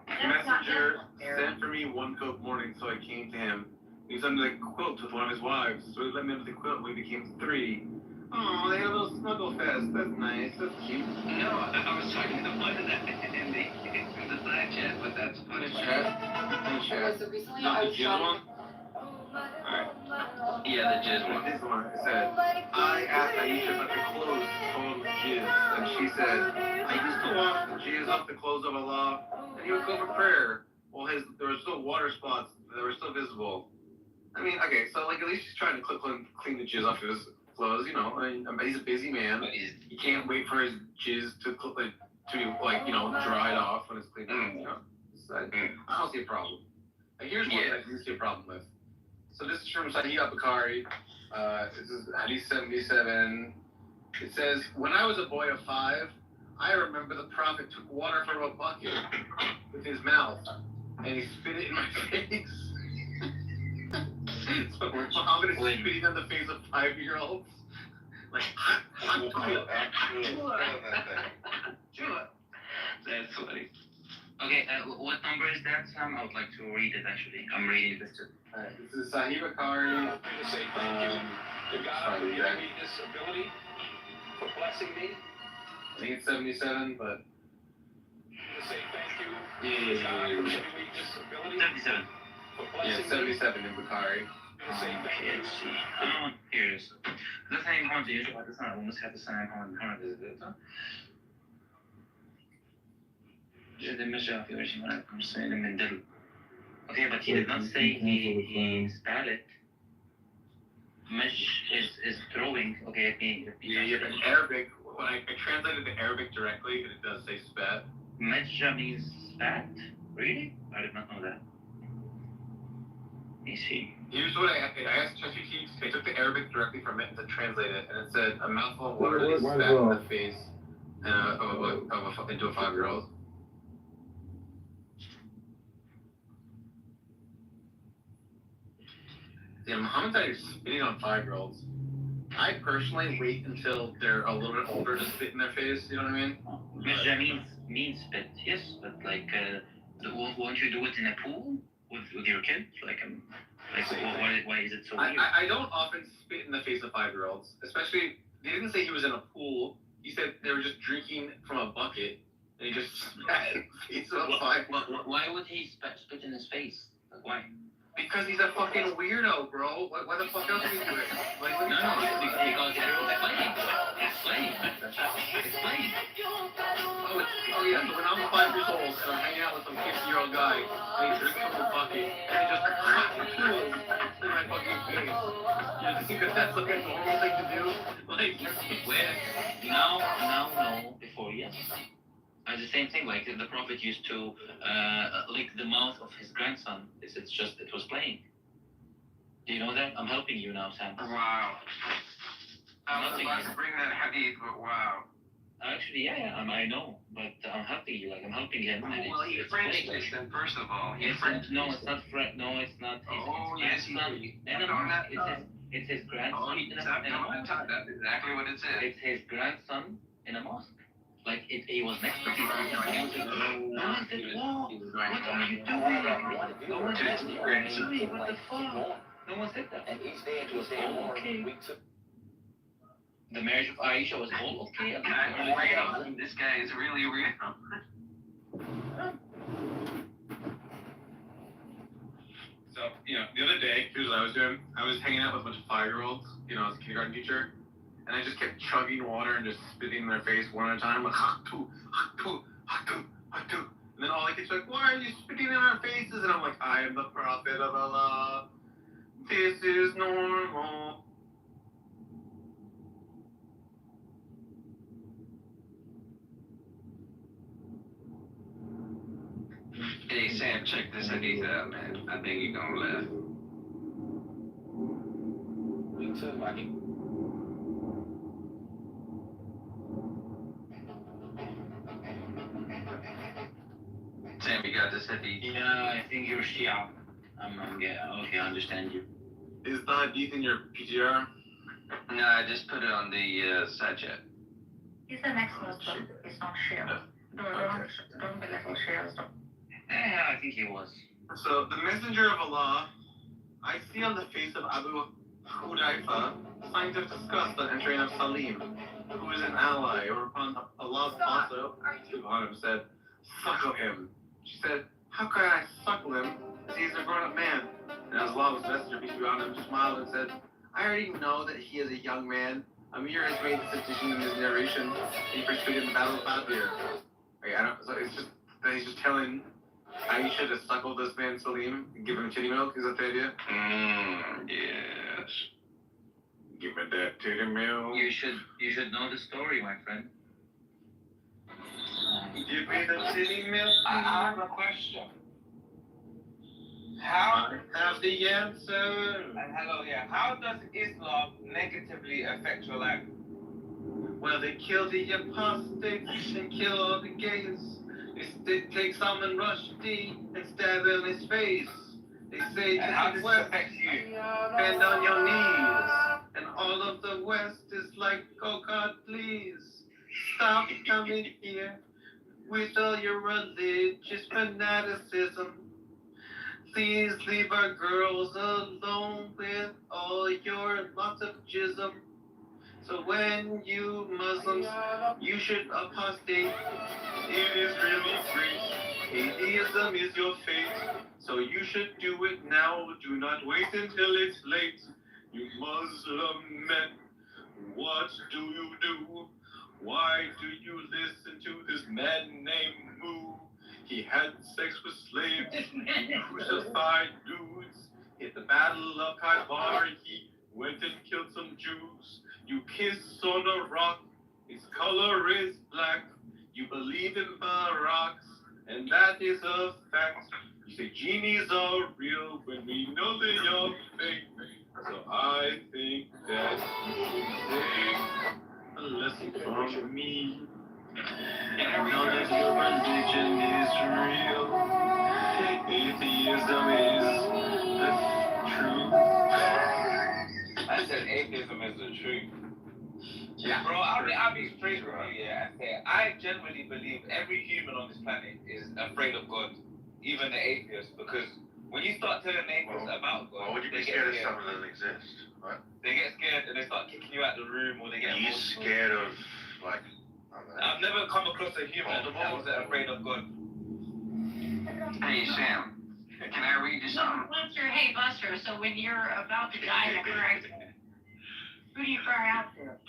The messenger sent for me one coat morning, so I came to him. He was under the quilt with one of his wives, so he let me under the quilt. We became 3. Oh, they had a little snuggle fest. That's nice. That's cute. No, I was talking to one of them in the side chat, but that's funny. In chat. So recently Not I the was jizz one? Alright. Yeah, the jizz one. This one. It said, I asked Aisha about the clothes full of jizz, and she said, I used to wash the jizz off the clothes of Allah, and he would go for prayer. Well, there were still water spots that were still visible. I mean, okay, so like at least he's trying to clean the jizz off his clothes, you know. I mean, he's a busy man. He can't wait for his jizz to dry off when it's cleaned up. You know, so I don't see a problem. And here's one that I do see a problem with. So this is from Sahih al-Bukhari. This is Hadith 77. It says, when I was a boy of 5, I remember the Prophet took water from a bucket with his mouth and he spit it in my face. So Muhammad is spitting on the face of 5-year-olds. Like, that's funny. Okay, what number is that, Sam? I would like to read it actually. I'm reading this too. This is Sahih Bukhari. God will give me this ability for blessing me. I think it's 77, but. To say thank you. Yeah. God will give me this ability 77. for blessing 77 in Bukhari. Let's see. Here it is. The same one is what the sun almost had the same one. Okay, but he did not say he spat it. Mesh is throwing. Okay, yeah, but in Arabic, when I translated the Arabic directly, it does say spat. Mesh means spat? Really? I did not know that. Let me see. Here's what I asked ChatGPT. I took the Arabic directly from it and translated it, and it said a mouthful of water that spat in the face into a 5-year-old. Yeah, Muhammad said he's spitting on 5-year-olds. I personally wait until they're a little bit older to spit in their face. You know what I mean? Mesh means spit, yes, but like, won't you do it in a pool with your kids? Why is it so weird? I don't often spit in the face of 5-year-olds, especially. He didn't say he was in a pool. He said they were just drinking from a bucket, and he just spat in the face of a 5-year-old. Why would he spit in his face? Like, why? Because he's a fucking weirdo, bro. Why the fuck else would he do it? Like, no, because it's playing. Oh yeah, so when I'm 5 years old and I'm hanging out with some 50-year-old guy and he drinks from the bucket and he just in my fucking face. You think that that's like a normal thing to do? Like, no, before, yes. The same thing, like the Prophet used to lick the mouth of his grandson. It was playing. Do you know that? I'm helping you now, Sam. Wow. I was about to bring that hadith, but wow. Actually, yeah, I know, but I'm helping you. Like I'm helping him. Well, he French this then, first of all. No, it's not French. No, it's not. It's his grandson. That's exactly what it says. It's his grandson in a mosque. Like he was next to people. Who is it? Whoa, what are you doing? No one said that. What the fuck? No one said that. And he's there to stay okay. The marriage of Aisha was all okay. This guy is really real. So, the other day, here's what I was doing. I was hanging out with a bunch of 5-year-olds, as a kindergarten teacher, and I just kept chugging water and just spitting in their face one at a time, like, hatu, hatu, hatu, hatu. And then all the kids were like, why are you spitting in our faces? And I'm like, I am the prophet of Allah. This is normal. Hey Sam, check this hadith out, man. I think you're gonna laugh. Me too, Maggie. Sam, you got this hadith? Yeah, I think you're Shia. Okay, I understand you. Is the hadith in your PTR? No, I just put it on the side chat. He's the next Muslim. He's not Shia. Don't belittle Shias. Yeah, I think he was. So, the messenger of Allah, I see on the face of Abu Hudayfa signs of disgust on entering of Salim, who is an ally, or upon Allah's also, Subhanahu said, suckle him. She said, how can I suckle him, as he is a grown-up man? And Allah's messenger, peace be on him, smiled and said, I already know that he is a young man. Amir has made this decision in his narration, and he participated in the Battle of Badr. So it's just that he's just telling Aisha to suckle this man Salim and give him titty milk. Is that the idea? Yes. Give me that titty milk. You should know the story, my friend. Give me the titty milk. I have a question. I have the answer. And hello, yeah. How does Islam negatively affect your life? Well, they kill the apostates and kill all the gays. They take Salman Rushdie and stab him in his face. They say, how does it affect you? Bend on your knees. And all of the West is like, oh God, please, stop coming here with all your religious fanaticism. Please leave our girls alone with all your lots of jism. So when you Muslims, you should apostate. It is really free. Atheism is your fate. So you should do it now. Do not wait until it's late. You Muslim men, what do you do? Why do you listen to this man named Mu? He had sex with slaves, crucified dudes. At the Battle of Kitover, he went and killed some Jews. You kiss on a rock, its color is black. You believe in barracks, and that is a fact. You say genies are real when we know they are fake. So I think that you should take a lesson from me. And know that your religion is real. Atheism is the truth. I said atheism is the truth. Yeah, bro, I'll be straight with you, yeah, and say I genuinely believe every human on this planet is afraid of God, even the atheists, because when you start telling atheists about God, why would you be scared of something that doesn't exist? What? They get scared and they start kicking you out the room, or they get. Are you scared of, like? I've never come across a human that wasn't afraid of God. Hey Sam, can I read you something? What's your hey Buster? So when you're about to die in a car accident, who do you cry out to?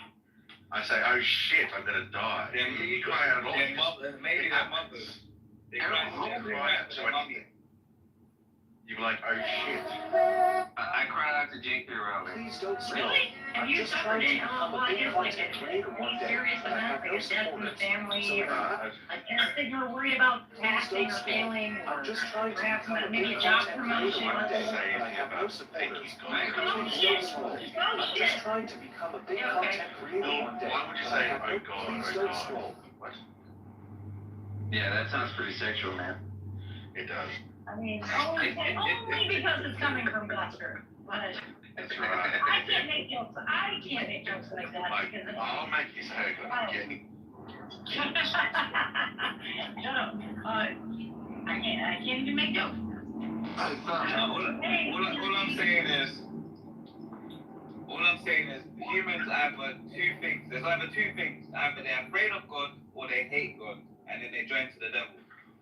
I say, oh shit, I'm gonna die. Yeah, you cry out all maybe their mothers. They cry out to their mommy. You're like, oh shit. I cried out to Jake Rowley. Please don't really? Have you suffered it? Well, I guess like any serious event, like a death in the family, or a test that you're worried about passing or failing, or perhaps maybe a job promotion. I'm just trying to become a big content creator one day. Why would you say, oh God, oh God? What? Yeah, that sounds pretty sexual, man. It does. I mean, only because it's coming from Buster. But that's right. I can't make jokes like that because I'll make you say it. I'm kidding. I can't even make jokes. All I'm saying is humans either two things. There's either two things. Either they're afraid of God or they hate God, and then they join to the devil.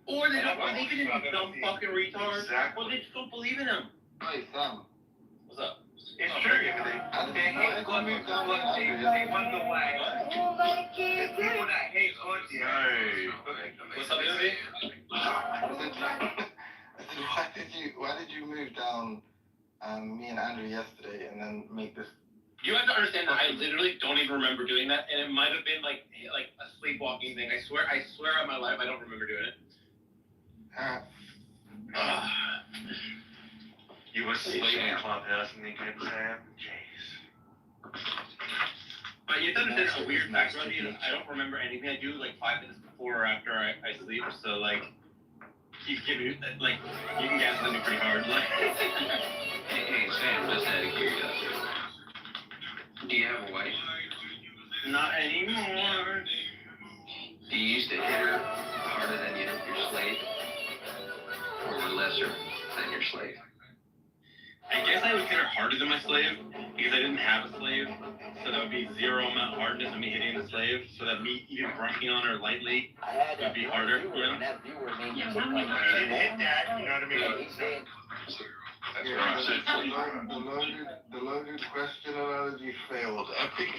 Or they don't believe in him, you dumb fucking retard. Or they just don't believe in him. Hey, Sam. What's up? It's true. They hate God because they wonder why. There's people that hate God. What's up, Izzy? Why did you move down me and Andrew yesterday and then make this? You have to understand that I literally don't even remember doing that, and it might have been like a sleepwalking thing. I swear on my life, I don't remember doing it. You were sleeping clubhouse and you came Sam? Jeez. But you have to understand a weird fact about me is I don't remember anything I do like 5 minutes before or after I sleep. So like, you can guess at me pretty hard. Like, hey Sam, just out of curiosity, do you have a wife? Not anymore. Do you used to hit her harder than your slave, or lesser than your slave? I guess I would hit her harder than my slave because I didn't have a slave, so that would be zero amount of hardness of me hitting the slave, so that me even brushing on her lightly would be harder, you know? You didn't hit that, you know what I mean? That's right. The loaded question analogy failed. I think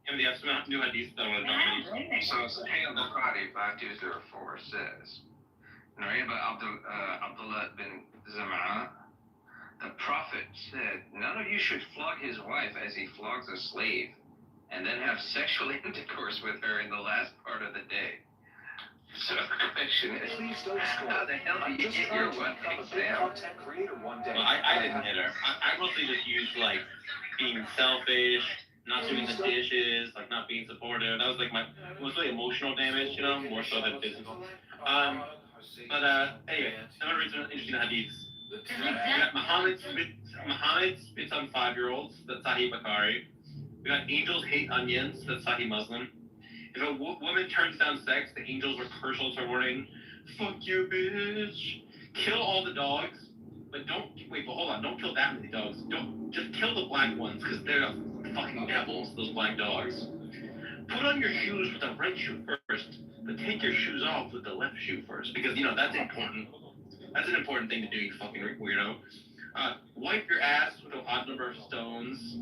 Here's the estimate new hadith that I want to jump in. So Sahih al-Bukhari 5204 says, Abdullah bin Zam'a, the Prophet said, none of you should flog his wife as he flogs a slave, and then have sexual intercourse with her in the last part of the day. So the question is, how the hell do you get your wife exam? Well, I didn't hit her. I mostly just used like being selfish, not doing the dishes, like not being supportive. That was like my mostly emotional damage, you know, more so than physical. Anyway, I'm gonna read some interesting hadiths. Muhammad spits on 5-year-olds. That's Sahih Bukhari. We got angels hate onions. That's Sahih Muslim. If a woman turns down sex, the angels will curse her warning, "Fuck you, bitch." Kill all the dogs, but hold on, don't kill that many dogs. Don't just kill the black ones, because they're fucking devils, those black dogs. Put on your shoes with the right shoe first, but take your shoes off with the left shoe first, because you know that's important. That's an important thing to do, you fucking weirdo. Wipe your ass with an odd number of stones.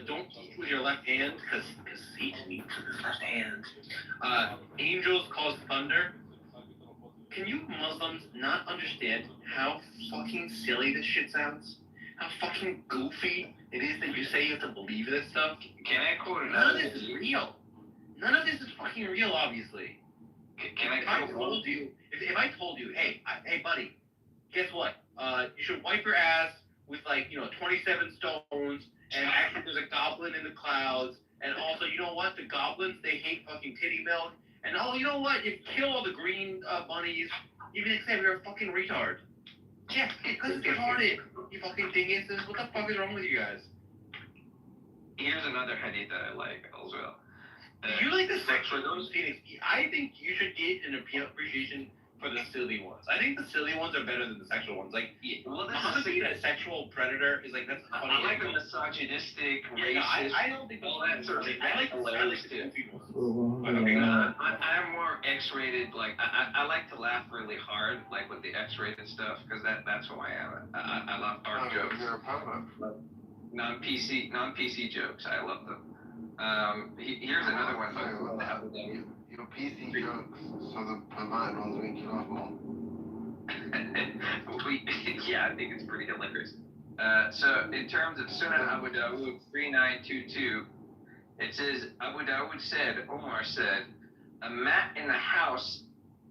Don't eat with your left hand, because Satan eats with his left hand. Angels cause thunder. Can you Muslims not understand how fucking silly this shit sounds? How fucking goofy it is that you say you have to believe this stuff? Can I quote None of this is real. None of this is fucking real, obviously. If I told you, hey buddy, guess what? You should wipe your ass with 27 stones, and actually there's a goblin in the clouds, and also, you know what? The goblins, they hate fucking titty milk, and you know what? You kill all the green bunnies, even except you're a fucking retard. Yeah, because it's retarded, you fucking dinguses. What the fuck is wrong with you guys? Here's another hadith that I like as well. You like the sexual those feelings. I think you should get an appreciation for the silly ones. I think the silly ones are better than the sexual ones. Like, Muhammad being a sexual predator is that's funny. I like the misogynistic, racist. I don't think all that sort of thing. I like the goofy ones. I'm more X-rated. Like, I like to laugh really hard, like with the X-rated stuff, because that's who I am. I love hard jokes. Non-PC jokes. I love them. Here's another one. Your PC jokes, so the perverted ones make you laugh more. Yeah, I think it's pretty hilarious. So in terms of Sunan Abu Dawud 3922, it says Abu Dawud said, Omar said, a mat in the house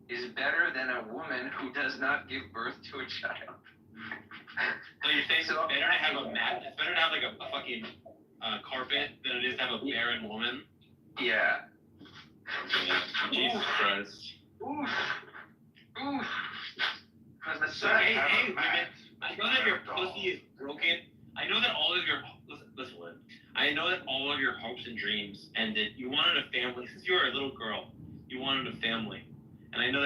is better than a woman who does not give birth to a child. So you're saying it's better to have a mat? It's better to have like a fucking carpet than it is to have a barren woman? Yeah. Jesus Christ. Oof. Hey, women, I know that your pussy is broken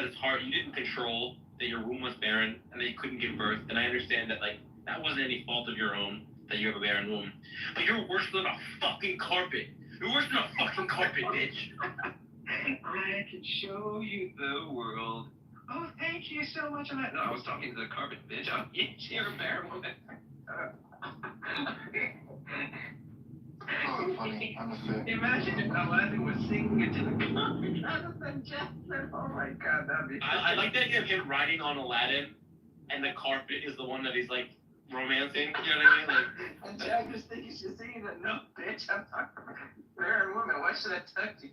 it's hard. You didn't control that your womb was barren and that you couldn't give birth. And I understand that like that wasn't any fault of your own that you have a barren womb. But you're worse than a fucking carpet. You're worse than a fucking carpet, bitch. I can show you the world. Oh, thank you so much. No, I was talking to the carpet, bitch. Oh, you're a barren woman. Oh, funny. I'm a fan. Imagine if Aladdin was singing it to the carpet rather than Jackson. Oh my god, that'd be. I like the idea of him riding on Aladdin, and the carpet is the one that he's like romancing. You know what I mean? Like, And Jack just thinking she's singing it. No, bitch, I'm talking about a barren woman. Why should I touch you?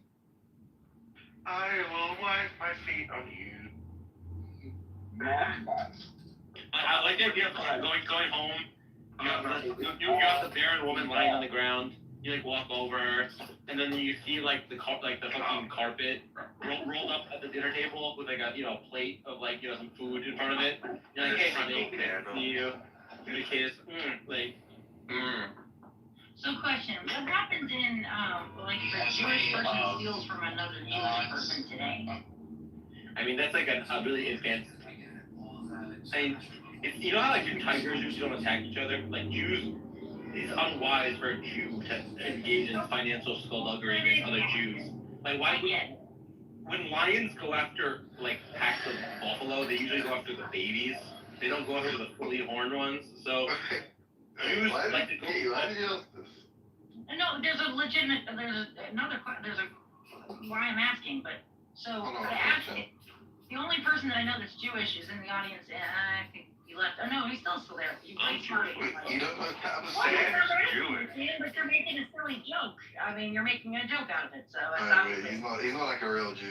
I will wipe my feet on you. I like the idea of going home. You have the barren woman lying on the ground. You like walk over, and then you see like the fucking carpet rolled up at the dinner table with like a plate of like some food in front of it. You're like, hey honey, nice to see you. Give it a kiss. So question, what happens in, like if a Jewish person steals from another Jewish person today? I mean, that's like a really advanced. I mean, you know how like tigers usually don't attack each other? Like Jews, it's unwise for a Jew to engage in financial skullduggery against other Jews. Like why when lions go after like packs of buffalo, they usually go after the babies. They don't go after the fully horned ones. So Jews like to go. No, there's why I'm asking, but so I asked the only person that I know that's Jewish is in the audience, and I think he left. Oh no, he's still there. You don't know how to say he's Jewish. Yeah, but you're making a silly joke. I mean, you're making a joke out of it, so it's obviously. He's not like a real Jew.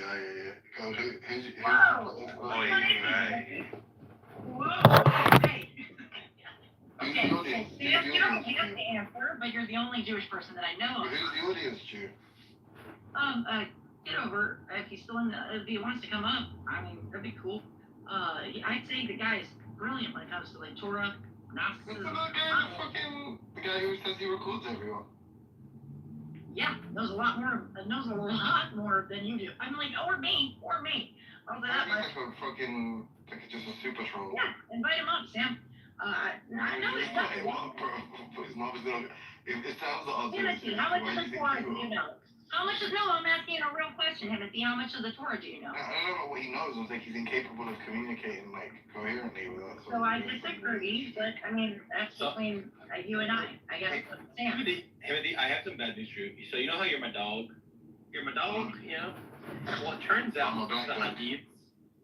Whoa! Okay. Okay, so you don't have to answer, but you're the only Jewish person that I know. Who's the audience Jew? Kitover, if he's still if he wants to come up, I mean, that'd be cool. I'd say the guy's brilliant when it comes to like Torah, Gnosticism. The guy who says he records everyone. Yeah, knows a lot more than you do. I'm like, or me. I'll say that much. Like just a super troll. Yeah, invite him up, Sam. I know this stuff. It sounds the Timothy, how much of the Torah do you know? I'm asking a real question, Timothy. How much of the Torah do you know? I don't know what he knows. It's like he's incapable of communicating like coherently with us. So I disagree, but I mean that's between you and I guess. Sam. Timothy, I have some bad news for you. So you know how you're my dog? You're my dog, you know? Well, it turns out the Hadiths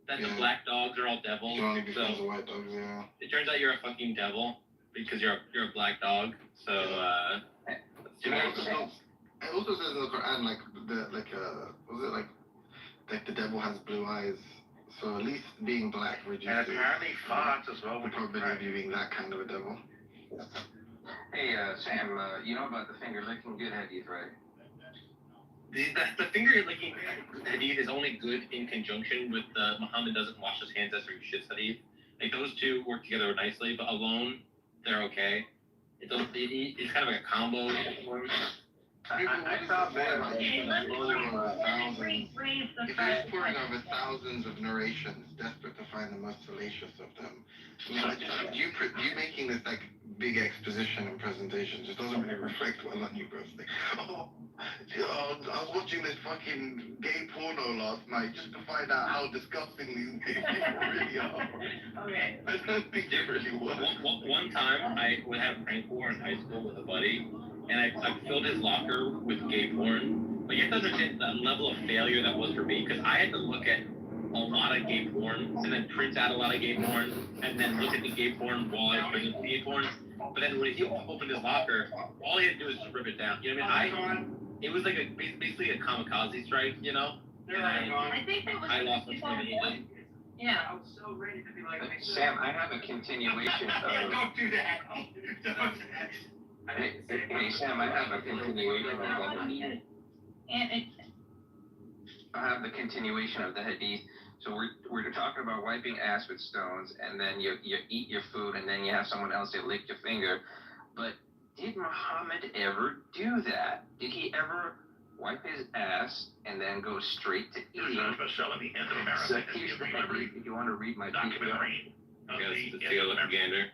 that the black dogs are all devils. So white dogs, yeah. It turns out you're a fucking devil because you're a black dog. So It also says in the Quran like the devil has blue eyes. So at least being black reduces. And apparently farts as well. The probability of you being that kind of a devil. Hey, Sam, you know about the finger licking good hadith, right? The finger licking hadith is only good in conjunction with the Muhammad doesn't wash his hands after he shits hadith. Like those two work together nicely, but alone they're okay. It's kind of like a combo. I felt bad like if you're pouring over thousands of narrations, desperate to find the most salacious of them. You making this like big exposition and presentation just doesn't really reflect well on you, bro. Like, I was watching this fucking gay porno last night just to find out how disgusting these gay people really are. Okay. I don't think it really was. One time I would have prank war in high school with a buddy, and I filled his locker with gay porn. But you have to understand the level of failure that was for me, because I had to look at a lot of gay porn, and then print out a lot of gay porn, and then look at the gay porn while I print the gay porn. But then when he opened his locker, all he had to do was just rip it down. You know what I mean? It was like basically a kamikaze strike, you know? And I think that was. I lost my stomach. Yeah. I was so ready to be like, Sam, I have a continuation of. Don't do that. Don't do that. Hey, Sam, I have a continuation of the hadith. I have the continuation of the hadith. So we're talking about wiping ass with stones, and then you eat your food, and then you have someone else that lick your finger. But did Muhammad ever do that? Did he ever wipe his ass, and then go straight to eating. So here's the thing, if you want to read my tweet, Yes, the Theo Gander.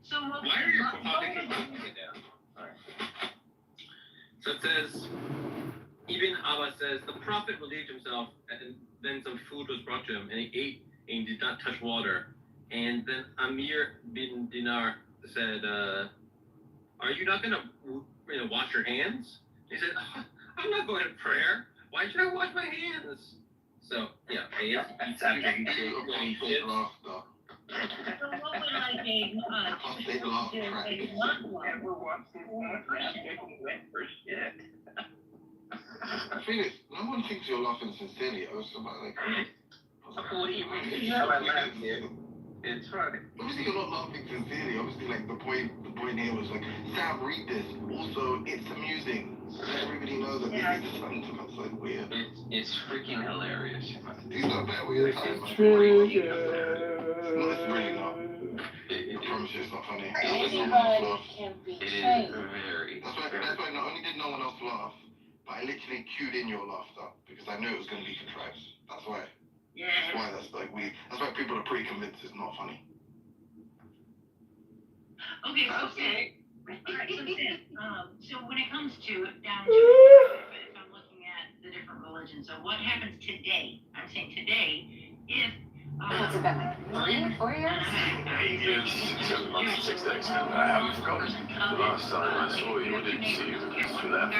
So what? Why are your topics down? Alright. So it says, even Abba says, the prophet relieved himself, and then some food was brought to him, and he ate, and he did not touch water. And then Amir bin Dinar said, are you not going to wash your hands? He said, I'm not going to prayer. Why should I wash my hands? So, yeah, he did. So what would like a I feel it. No one thinks you're laughing sincerely. I was about like. What do you mean? Yeah, I laugh, dude. It's funny. Obviously, you're not laughing sincerely. Obviously, like the point here was like, Sam, read this. Also, it's amusing. Let everybody know that this is something that's like weird. It's freaking hilarious. These are very weird times. It's really No, it's really not. I promise you, it's not funny. Anybody can be It is changed. very. That's why not only did no one else laugh, but I literally cued in your laughter because I knew it was going to be contrived. That's why. Yeah. That's why that's like we. That's why people are pretty convinced it's not funny. Okay, so Sam, alright, so Sam, so when it comes to down to, if I'm looking at the different religions, so what happens today? I'm saying today, if What's it been like 3, 4 years? 8 years, 7 months, 6 days. I haven't forgotten. The last time I saw you, I didn't see you because you left.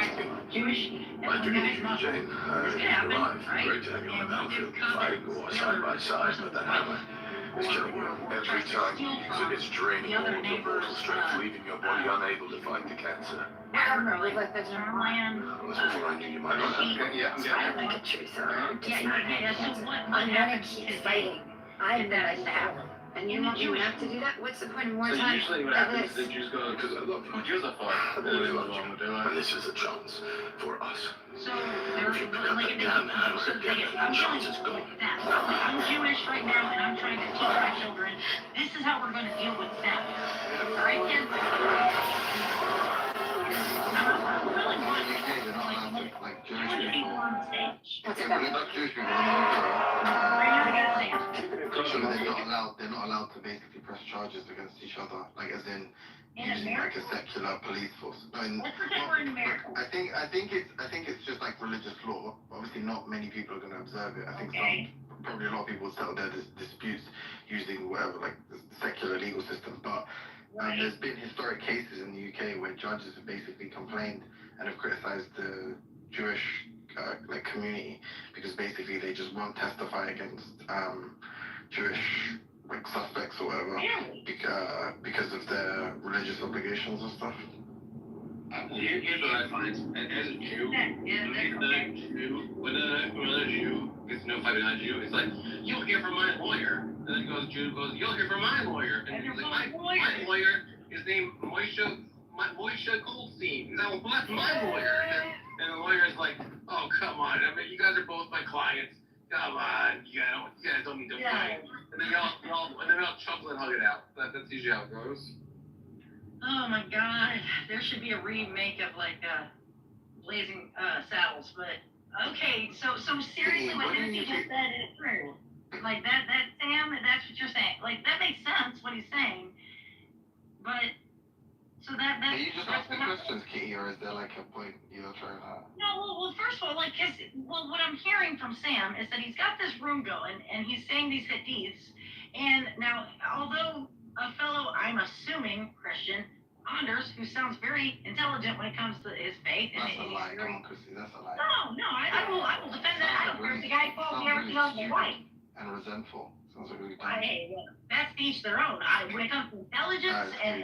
Jewish, My dream of you, Jane. You're alive. Great to have you on the battlefield, fighting war side by side, but that hammer is killing you. Every time you use it, it's draining all of your mortal strength, leaving your body unable to fight the cancer. I don't know, like there's no farmland. That's before I knew you might not have. I think it's true, so I'm gonna keep fighting. I'm the nice to and you want me not to do that? What's the point of more So time? usually what happens is the Jews go, because I love you. Jews are fun. I've always loved you, and this is a chance for us. So they're like if they so they get I'm Jewish right now and I'm trying to teach my children. This is how we're going to deal with them. All right, kids. I really want Jewish people on stage. They're not allowed to basically press charges against each other, like as in using like a secular police force. Let's pretend we're in America. I think it's just like religious law. Obviously, not many people are going to observe it. I think probably a lot of people will settle their disputes using whatever like the secular legal system. But there's been historic cases in the UK where judges have basically complained and have criticized the Jewish like community because basically they just won't testify against Jewish like suspects or whatever because of their religious obligations and stuff. Here's what I find. As a Jew, when a Jew gets notified by a Jew, it's like, you'll hear from my lawyer. And then Jew goes, you'll hear from my lawyer. And he's like, my lawyer is named Moishe Goldstein. He's like, well, that's my lawyer. And the lawyer is like, oh, come on. I mean, you guys are both my clients. Come on. You guys don't need to fight. And then we all chuckle and hug it out. That's usually how it goes. Oh my God, there should be a remake of like Blazing Saddles, but okay, so seriously, what Timothy just said is true. Like that Sam, that's what you're saying. Like that makes sense what he's saying, but so that. Are you just asking questions, Kitty, or is there like a point you're trying to? No, well, first of all, like, what I'm hearing from Sam is that he's got this room going, and he's saying these hadiths, and now although a fellow, I'm assuming, Christian, Anders, who sounds very intelligent when it comes to his faith. That's a lie, come on, Chrissy, that's a lie. No, I will defend that. I don't care if the guy calls me everything else is right. And resentful. Sounds like really dumb. Hey, that's each their own. When it comes to intelligence and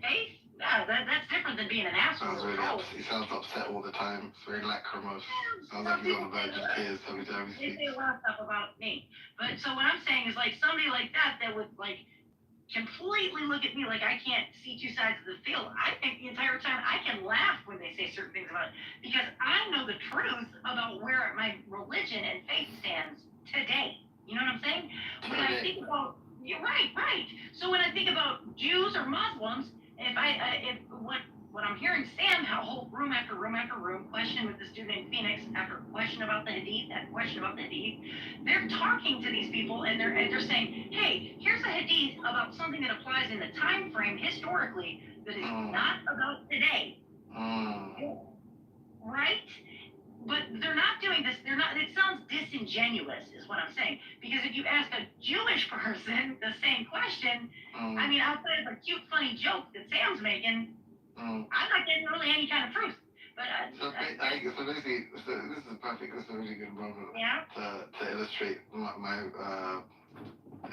faith, that's different than being an asshole. He sounds upset all the time. It's very lachrymose. Sounds like he's on the verge of tears every time he speaks. They say a lot of stuff about me. But so what I'm saying is like somebody like that would like completely look at me like I can't see two sides of the field. I think the entire time I can laugh when they say certain things about it because I know the truth about where my religion and faith stands today. You know what I'm saying? When I think about, you're right. So when I think about Jews or Muslims, if what when I'm hearing Sam hold room after room after room, question with the student in Phoenix after question about the Hadith, after question about the Hadith, they're talking to these people and they're saying, hey, here's a Hadith about something that applies in the time frame historically that is not about today. Right? But they're not doing this. It sounds disingenuous, is what I'm saying. Because if you ask a Jewish person the same question, I mean, outside of a cute, funny joke that Sam's making, I'm not getting really any kind of proof. But so basically, this is perfect. This is a really good moment to illustrate my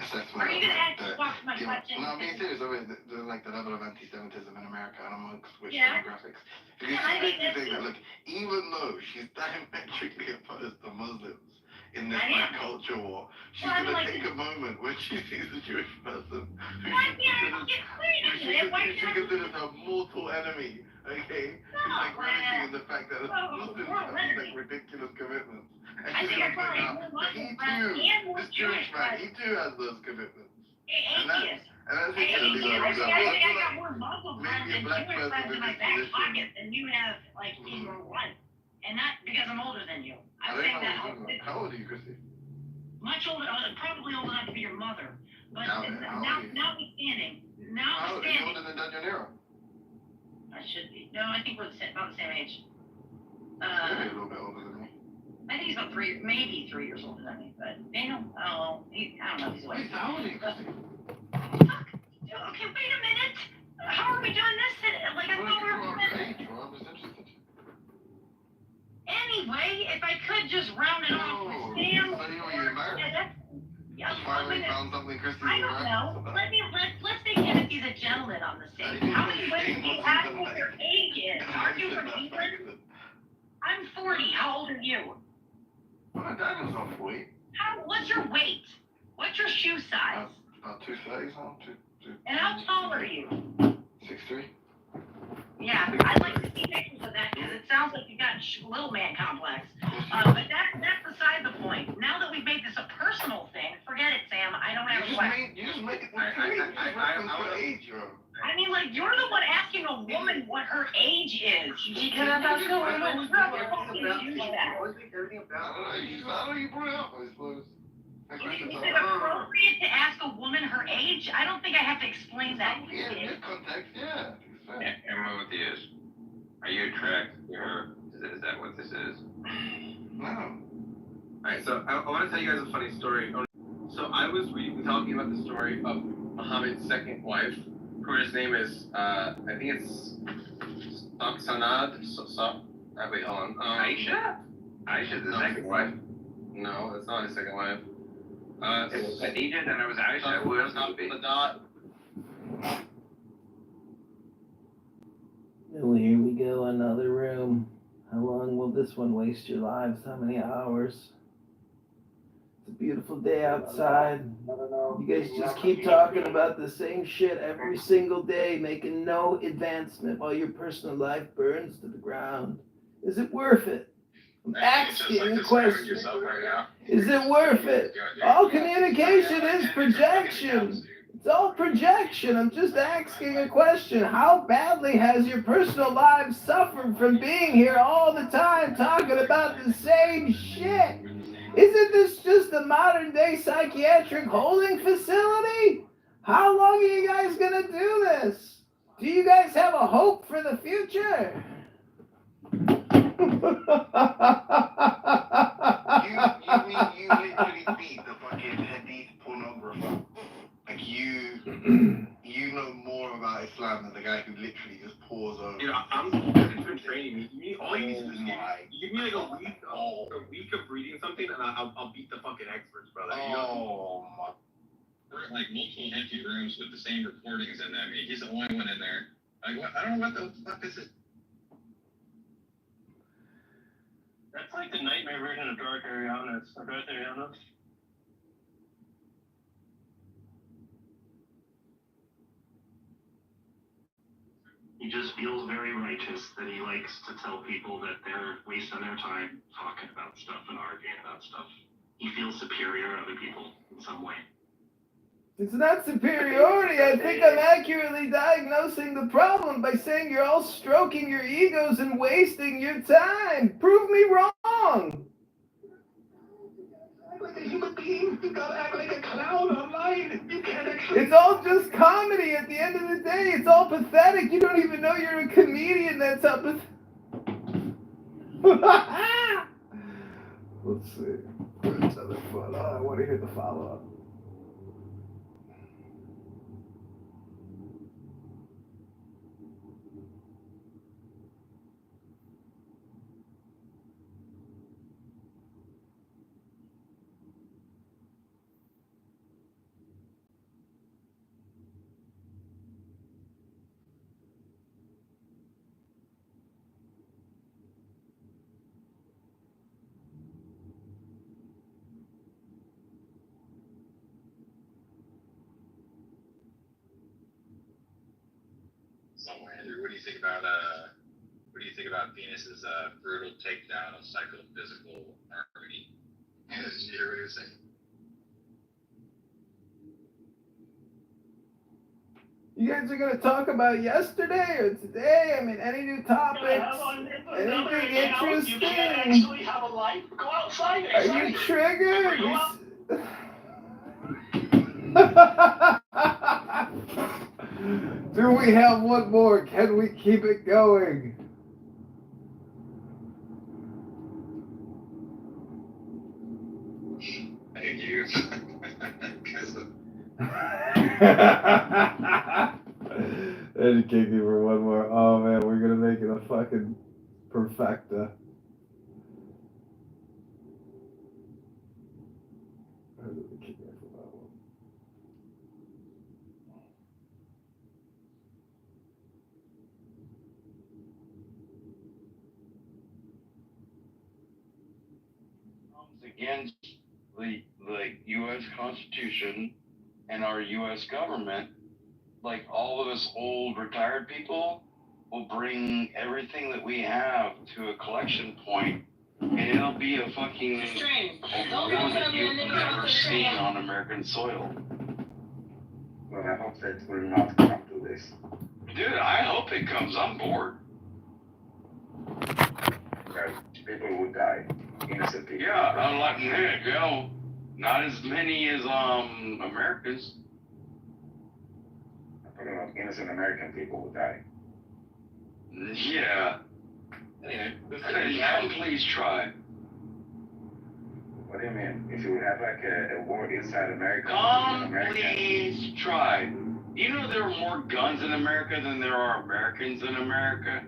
assessment. Are you going to actually talk to my question? No, I'm being serious. The level of anti-Semitism in America and amongst which demographics. Because she's that, look, even though she's diametrically opposed to Muslims in this culture war, she's going to take a moment when she sees a Jewish person who she considers her mortal enemy. Okay? It's like relishing in the fact that Muslims have these ridiculous commitments. And she's going to point out that he too, this Jewish man, he too has those commitments. And that's I got more Muslim friends and Jewish friends in my back pocket than you have, like, in your life. And not because I'm older than you. I'm saying that. How old are you, Chrissy? Much older, probably old enough to be your mother. But notwithstanding. How old are you older than Daniel Nero? I should be. No, I think we're about the same age. Maybe a little bit older than me. I think he's about maybe 3 years older than me. But Daniel, I don't know. He's Wait, how old are you, Chrissy? Okay, wait a minute. How are we doing this? Like, I thought we were. Anyway, if I could just round it off with Sam. Found something, Chrissy. I don't know. Let's say Timothy's a gentleman on the stage. How many women do you ask what their age is? Aren't you from England? I'm 40. How old are you? My dad was not 40. What's your weight? What's your shoe size? About 230, something. And how tall are you? 6'3". Yeah, I'd like to see pictures of that because it sounds like you got little man complex. But that's beside the point. Now that we've made this a personal thing, forget it, Sam. I don't have a question. You just make it age, I mean, like, you're the one asking a woman what her age is. You can't I don't know, you brought it up, I suppose. Is it appropriate to ask a woman her age? I don't think I have to explain that. Yeah, in this context, yeah. Emma with you is, are you attracted to her? Is that what this is? No. Alright, so I want to tell you guys a funny story. So I was talking about the story of Muhammad's second wife. Her name is, I think it's Sanad. Wait, hold on. Aisha? Aisha's the second wife. No, that's not his second wife. It was Khadija, then it was Aisha. Who else would it be? Oh, here we go, another room. How long will this one waste your lives? How many hours? It's a beautiful day outside. You guys just keep talking about the same shit every single day, making no advancement while your personal life burns to the ground. Is it worth it? I'm asking a question. Is it worth it? All communication is projection. It's all projection. I'm just asking a question. How badly has your personal life suffered from being here all the time talking about the same shit? Isn't this just a modern day psychiatric holding facility? How long are you guys gonna do this? Do you guys have a hope for the future? You literally beat the fucking Hadith pornographer. Like you know more about Islam than the guy who literally just pours over. Dude, I'm been training me. You give me like a week of reading something, and I'll beat the fucking experts, brother. Oh my. We're like multiple empty rooms with the same recordings in them. He's the only one in there. Like, what? I don't know what the fuck this is. That's like the nightmare version of Dark Ariana. Dark Ariana. He just feels very righteous that he likes to tell people that they're wasting their time talking about stuff and arguing about stuff. He feels superior to other people in some way. It's not superiority. I think I'm accurately diagnosing the problem by saying you're all stroking your egos and wasting your time. Prove me wrong. Act like a human being. You gotta act like a clown online. You can't actually. It's all just comedy at the end of the day. It's all pathetic. You don't even know you're a comedian. That's how Let's see. Where's other fun? Oh, I want to hear the follow-up. Andrew, what do you think about Venus's brutal takedown of psychophysical harmony? Did you hear what he was saying? You guys are gonna talk about yesterday or today? I mean, any new topics? Anything interesting? You can't actually have a life. Go outside. Are you triggered? Do we have one more? Can we keep it going? Thank you. Educate me for one more. Oh man, we're gonna make it a fucking perfecta. How did we kick me for that one? Against the U.S. Constitution and our U.S. government, like all of us old retired people will bring everything that we have to a collection point, and it'll be a fucking war that you've never seen on American soil. Well, I hope that will not come to this. Dude, I hope it comes on board. Because people would die. Innocent people. Yeah, unlike heck, not as many as Americans. I'm talking about innocent American people would die. Yeah. Anyway, Please try. What do you mean? If you would have like a war inside America? Please try. You know there are more guns in America than there are Americans in America?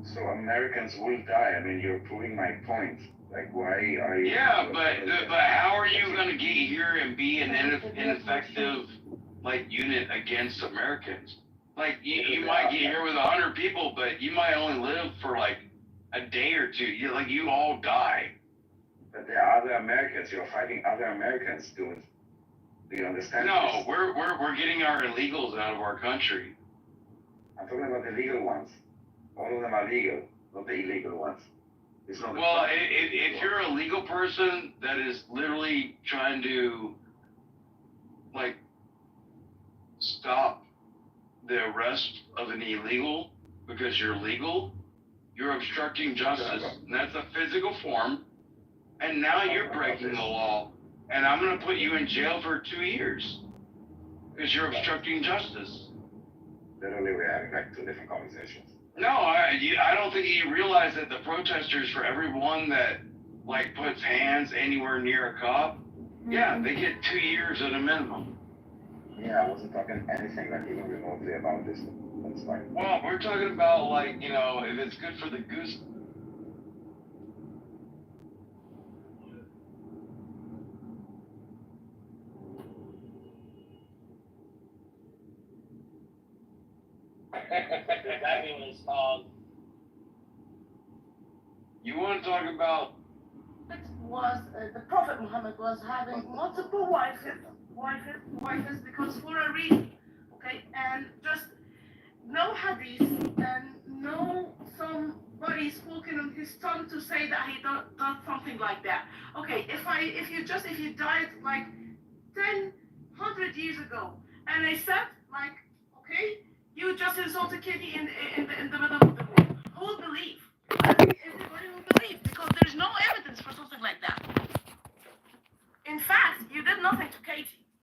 So Americans will die. I mean, you're proving my point. Like, why are you... Yeah, but how are you going to get here and be an ineffective, unit against Americans? You might get here with 100 people, but you might only live for, a day or two. You all die. But there are other Americans. You're fighting other Americans, dude. Do you understand? No, we're getting our illegals out of our country. I'm talking about the legal ones. All of them are legal, not the illegal ones. It's not well, if you're a legal person that is literally trying to, stop the arrest of an illegal because you're legal, you're obstructing justice. And that's a physical form. And now you're breaking the law. And I'm going to put you in jail for 2 years because you're obstructing justice. Literally, we're having two different conversations. No, I don't think you realize that the protesters, for everyone that puts hands anywhere near a cop, yeah, they get 2 years at a minimum. Yeah, I wasn't talking anything even remotely about this. That's fine. Well, we're talking about if it's good for the goose. You want to talk about? It was the Prophet Muhammad was having multiple wives because for a reason, okay, and just no hadith and no somebody spoken on his tongue to say that he does something like that. Okay, if you died 10, 100 years ago. And I said, like, okay, you just insulted Kitty in the middle of the room. Who would believe?